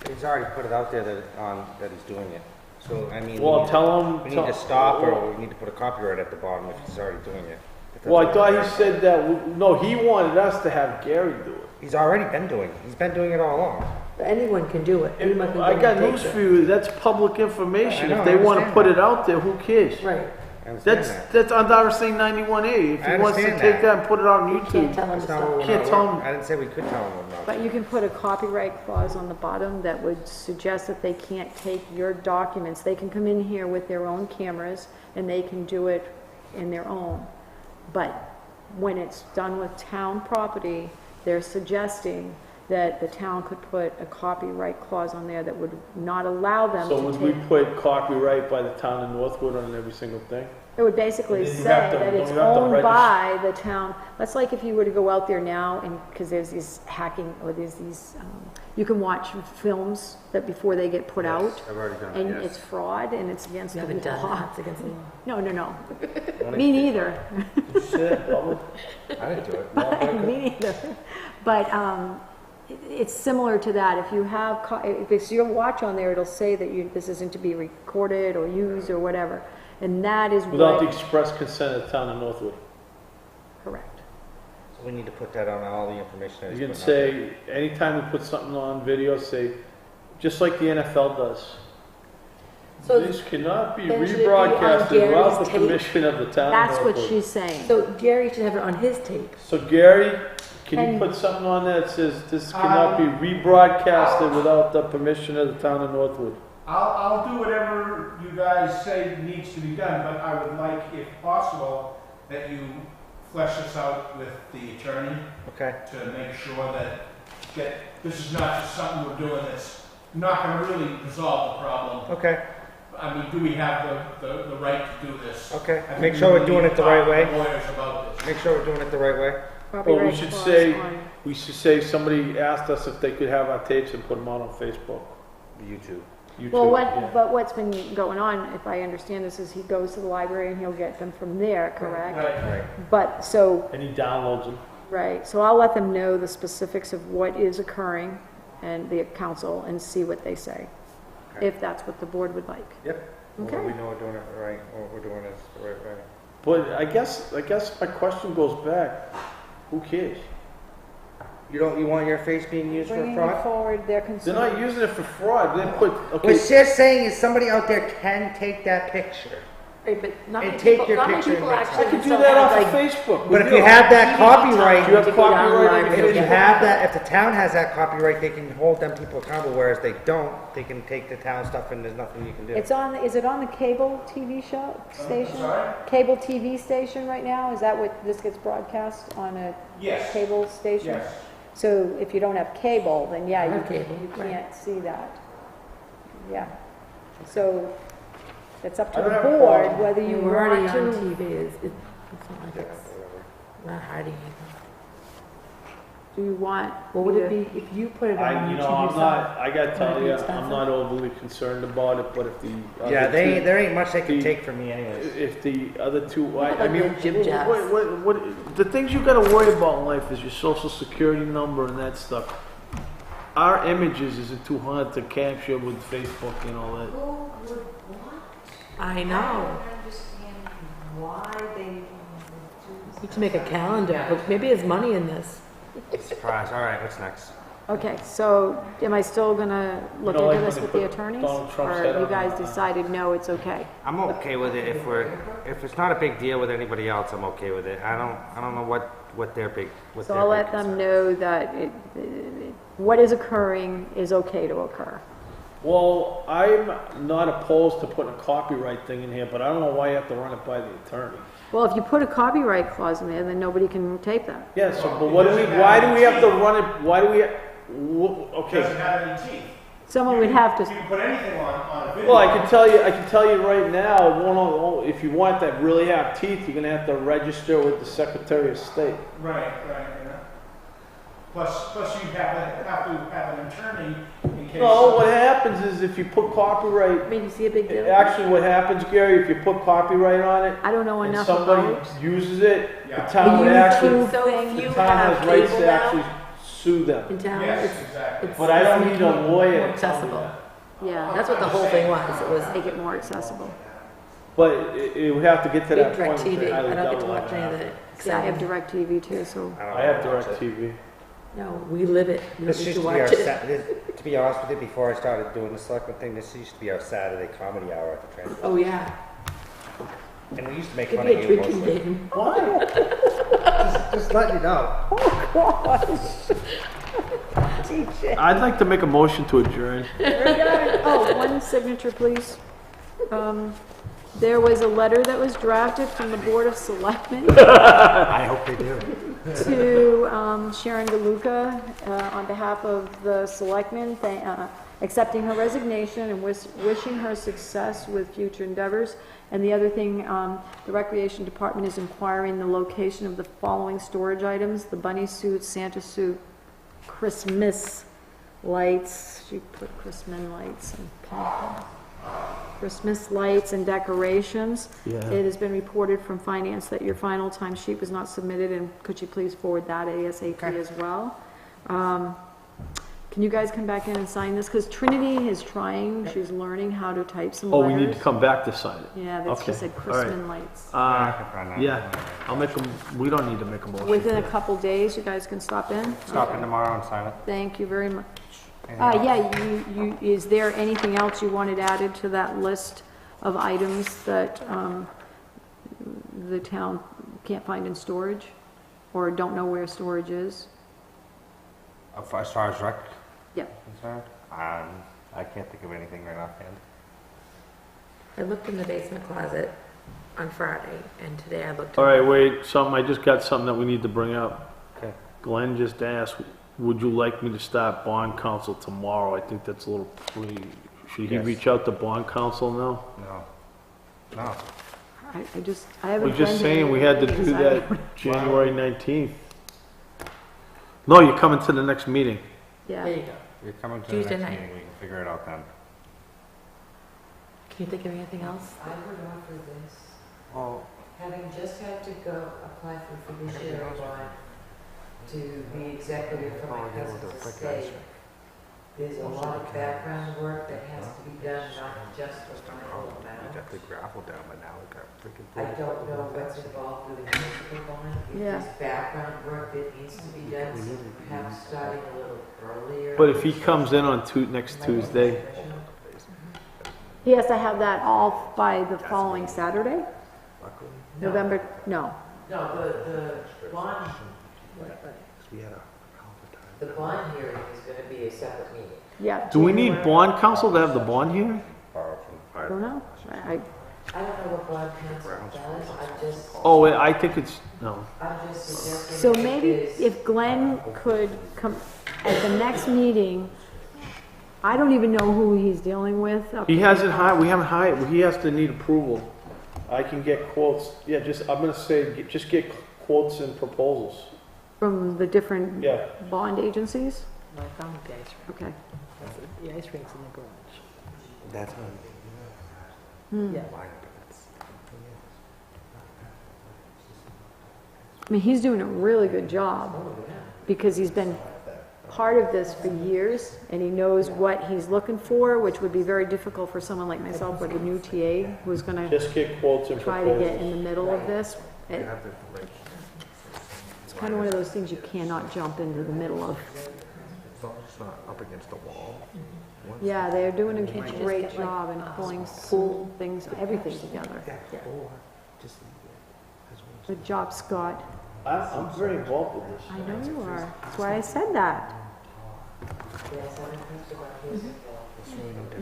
He's already put it out there that he's doing it. So, I mean, Well, tell him. we need to stop, or we need to put a copyright at the bottom if he's already doing it. If that's Well, I what thought he's he said that. No, he wanted us to have Gary do it. He's already been doing it. He's been doing it all along. But anyone can do it. Anyone can I go got and take news it. for you. That's public information. I know, If they I want to understand put that. it out there, who cares? Right. I understand that. That's under RSA 91A. If he I wants to understand take that. that and put it on You can't YouTube, tell them to That's not what stop. we're Can't not- tell him. I didn't say we could tell him not But to. you can put a copyright clause on the bottom that would suggest that they can't take your documents. They can come in here with their own cameras and they can do it in their own. But when it's done with town property, they're suggesting that the town could put a copyright clause on there that would not allow them so to would we take. put copyright by the town of Northwood on every single thing? It would basically Then you say have to- that don't it's you have to owned register? by the town. That's like if you were to go out there now and, because there's these hacking, or there's these, you can watch films that before they get put out, I've already done and it, it's yes. fraud, and it's against You the haven't done law. that. It's against the law. No, no, no. Only- Me neither. You said it public. I didn't do it. Me neither. But it's similar to that. If you have, if it's your watch on there, it'll say that this isn't to be recorded or used or whatever. And that is Without the what, express consent of the town of Northwood. correct. So we need to put that on all the information that he's You can putting out there. say, anytime we put something on video, say, just like the NFL does. So This cannot be then should it be on rebroadcasted without the Gary's tape? permission of the town of That's what Northwood. she's saying. So Gary should have it on his tape. So Gary, can you And- put something on that says this cannot be rebroadcasted without the permission of the town of Northwood? I'll do whatever you guys say needs to be done, but I would like, if possible, that you flesh this out with the attorney Okay. to make sure that this is not just something we're doing that's not gonna really resolve the problem. Okay. I mean, do we have the right to do this? Okay. I think Make we sure we're really doing need it the to right talk to way. Lawyers about this. Make sure we're doing it the right way. Well, Copyright we should clause say, on- we should say somebody asked us if they could have our tapes and put them out on Facebook, YouTube. YouTube. Well, yeah. but what's been going on, if I understand this, is he goes to the library and he'll get them from there, correct? Right. Right. But, so, And he downloads them. right, so I'll let them know the specifics of what is occurring and the council and see what they say, Okay. if that's what the board would like. Yep. Well, Okay. we know we're doing it right, or we're doing this the right way. But I guess my question goes back, who cares? You want your face being used for Bringing fraud? forward their They're concern. not using it for fraud, they put, What okay, she's saying is somebody out there can take that picture. Right, but not And many take people, your not many picture people and mix it. actually. I could do still that have, off of like, Facebook. But We if do. you have that TV copyright, time You have to go down copyright live on if video. you have that, if the town has that copyright, they can hold them people accountable, whereas they don't, they can take the town stuff and there's nothing you can do. It's on, is it on the cable TV show, station? sorry? Cable TV station right now? Is that what this gets broadcast on a Yes. cable station? Yes. So if you don't have cable, then yeah, I you have cable, you right. can't see that. Yeah. So it's up to I the don't have a board problem. whether you We're already want on to. TV. It's not like Yeah, it's whatever. not hiding anything. Do you want? What would it be if you put it on I, YouTube you know, I'm yourself? not, I gotta tell Would it be you, expensive? I'm not overly concerned about it, but if the Yeah, other two, there ain't much they can the- take from me anyways. if the other two, I Like mean, the Jim Jabs. the things you gotta worry about in life is your social security number and that stuff. Our images isn't too hard to capture with Facebook and all that. Who would want? I I know. don't understand why they would do this. You should make a calendar, but maybe there's money in this. Surprise. All right, what's next? Okay, so am I still gonna look You know, like into this when with they the put attorneys? Donald Trump's Or head you on, guys decided, no, it's okay? I'm okay with it if it's not a big deal with anybody else. I'm okay with it. I don't know what their big what So their I'll big let them concern know that what is occurring is okay to occur. Well, I'm not opposed to putting a copyright thing in here, but I don't know why you have to run it by the attorney. Well, if you put a copyright clause in there, then nobody can tape that. Yeah, so, but why do we have to run it, why do we, It okay. doesn't have any teeth. Someone would have You to, can put anything on a video. Well, I can tell you right now, if you want that really have teeth, you're gonna have to register with the Secretary of State. Right, yeah. Plus you have to have an attorney in case. No, what happens is if you put I copyright, mean, you see a big deal? actually what happens, Gary, if you put copyright on it, I don't know and enough somebody about. uses it, the Yeah. town would actually, So if the you town have has rights cable to now actually sue them. in town, Yes, it's, exactly. it's. But I don't it's need a making it lawyer more to tell me accessible. that. Yeah, That's what the whole thing was. It was make it more accessible. But it would have to get to big that direct point. TV. I I don't get to doubt watch that any of happen. the Yeah, I have exciting. DirecTV too, so. I have direct TV. No, we live it. We This need used to to be watch our it. to be honest with you, before I started doing the selectmen thing, this used to be our Saturday comedy hour at the transfer. Oh, yeah. And we used to make Could fun be of a you drinking mostly. game. Just letting you know. I'd like to make a motion to adjourn. Oh, one signature, please. There was a letter that was drafted from the Board of Selectmen I hope they do. to Sharon DeLuca on behalf of the Selectmen, accepting her resignation and wishing her success with future endeavors. And the other thing, the Recreation Department is inquiring the location of the following storage items: the bunny suit, Santa suit, Christmas lights. She put Christmas lights. Okay. Christmas lights and decorations. Yeah. It has been reported from finance that your final timesheet was not submitted, and could you please forward that ASAP as well? Can you guys come back in and sign this? Because Trinity is trying, she's learning how to type some Oh, letters. we need to come back to sign it. Yeah, that's, she Okay, said all right. Christmas lights. Yeah, I'll make them, we don't need to make a motion. Within a couple days, you guys can stop in? Stop in Okay. tomorrow and sign it. Thank you very much. Anything else? Yeah, is there anything else you wanted added to that list of items that the town can't find in storage? Or don't know where storage is? As far as rec Yep. concerned, I can't think of anything right offhand. I looked in the basement closet on Friday, and today I looked. All right, wait, I just got something that we need to bring up. Okay. Glenn just asked, would you like me to start bond counsel tomorrow? I think that's a little should he Yes. reach out to bond counsel now? No. I haven't. We're just been saying we had to any do meetings. that January 19th. No, you're coming to the next meeting. Yeah. There you go. You're coming to Tuesday the next night. meeting, we can figure it out then. Can you think of anything else? I would offer this, Well, having just had to go apply for fiduciary bond to be executive for my cousin's estate. There's a lot of background work that has to be done, not just the final we amount. got the gravel down, but now we got freaking. I don't know what's involved with a municipal bond, if Yeah. there's background work that needs to be done, so perhaps starting a little earlier. But if he comes in on next Tuesday, He has to have that all by the following Saturday? November, no. No, the bond, We had the bond hearing is gonna be a separate meeting. Yeah. do we need bond counsel to have the bond hearing? I don't know. I don't know what bond counsel does, Oh, I think it's, no. I'm just suggesting. So that maybe there's- if Glenn could come at the next meeting, I don't even know who he's dealing with. He hasn't hired, we haven't hired, he has to need approval. I can get quotes, yeah, I'm gonna say, just get quotes and proposals. From the different Yeah. bond agencies? I found the ice rink. Okay. The ice rink's in the garage. That's Yeah. I mean, he's doing a really good job because he's been part of this for years and he knows what he's looking for, which would be very difficult for someone like myself with a new TA who's gonna Just get quotes and try to get proposals. in the middle of this. It's kind of one of those things you cannot jump into the middle of. As long as it's not up against the wall. Yeah, they're doing a Can't you just great get, like, job in pulling things, everything together. Good job, Scott. I'm very involved with this. I know you are. That's why I said that.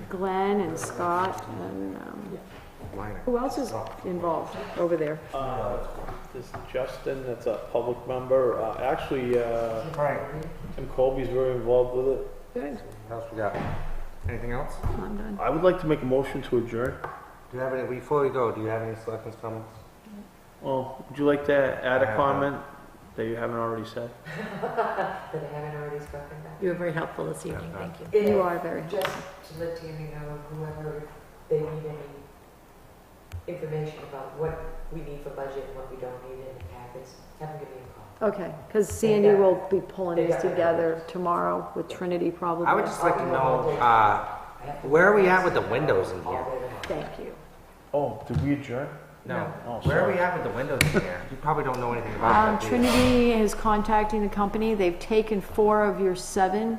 Glenn and Scott and, who else is involved over there? This Justin, that's a public member, actually, Alright, Tim Colby's very involved with it. Good. what else we got? Anything else? I'm done. I would like to make a motion to adjourn. Do you have any, before we go, do you have any selectmen's comments? Well, would you like to add a comment that you haven't already said? That I haven't already spoken about. You were very helpful this evening, thank you. You are very. Just to let Tammy know, whoever, they need any information about what we need for budget and what we don't need in the packets, have them give me a call. Okay, because Sandy will be pulling these together tomorrow with Trinity probably. I would just like to know, where are we at with the windows in here? Thank you. Oh, did we adjourn? No. Oh, Where are sorry. we at with the windows in here? You probably don't know anything about that, do you? Trinity is contacting the company. They've taken 4 of your 7.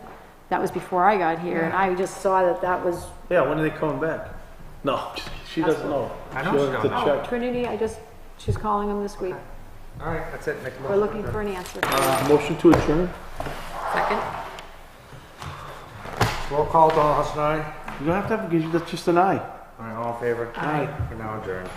That was before I got here, and I just saw that was, Yeah, when are they coming back? No, she doesn't know. I know She'll she have don't to know. check. Trinity, she's calling them this week. Alright, that's it, make a motion. We're looking for an answer. Motion to adjourn? Second? Roll call, Don Hussnine. You don't have to have, because that's just an aye. Alright, all in favor? Aye. We're now adjourned.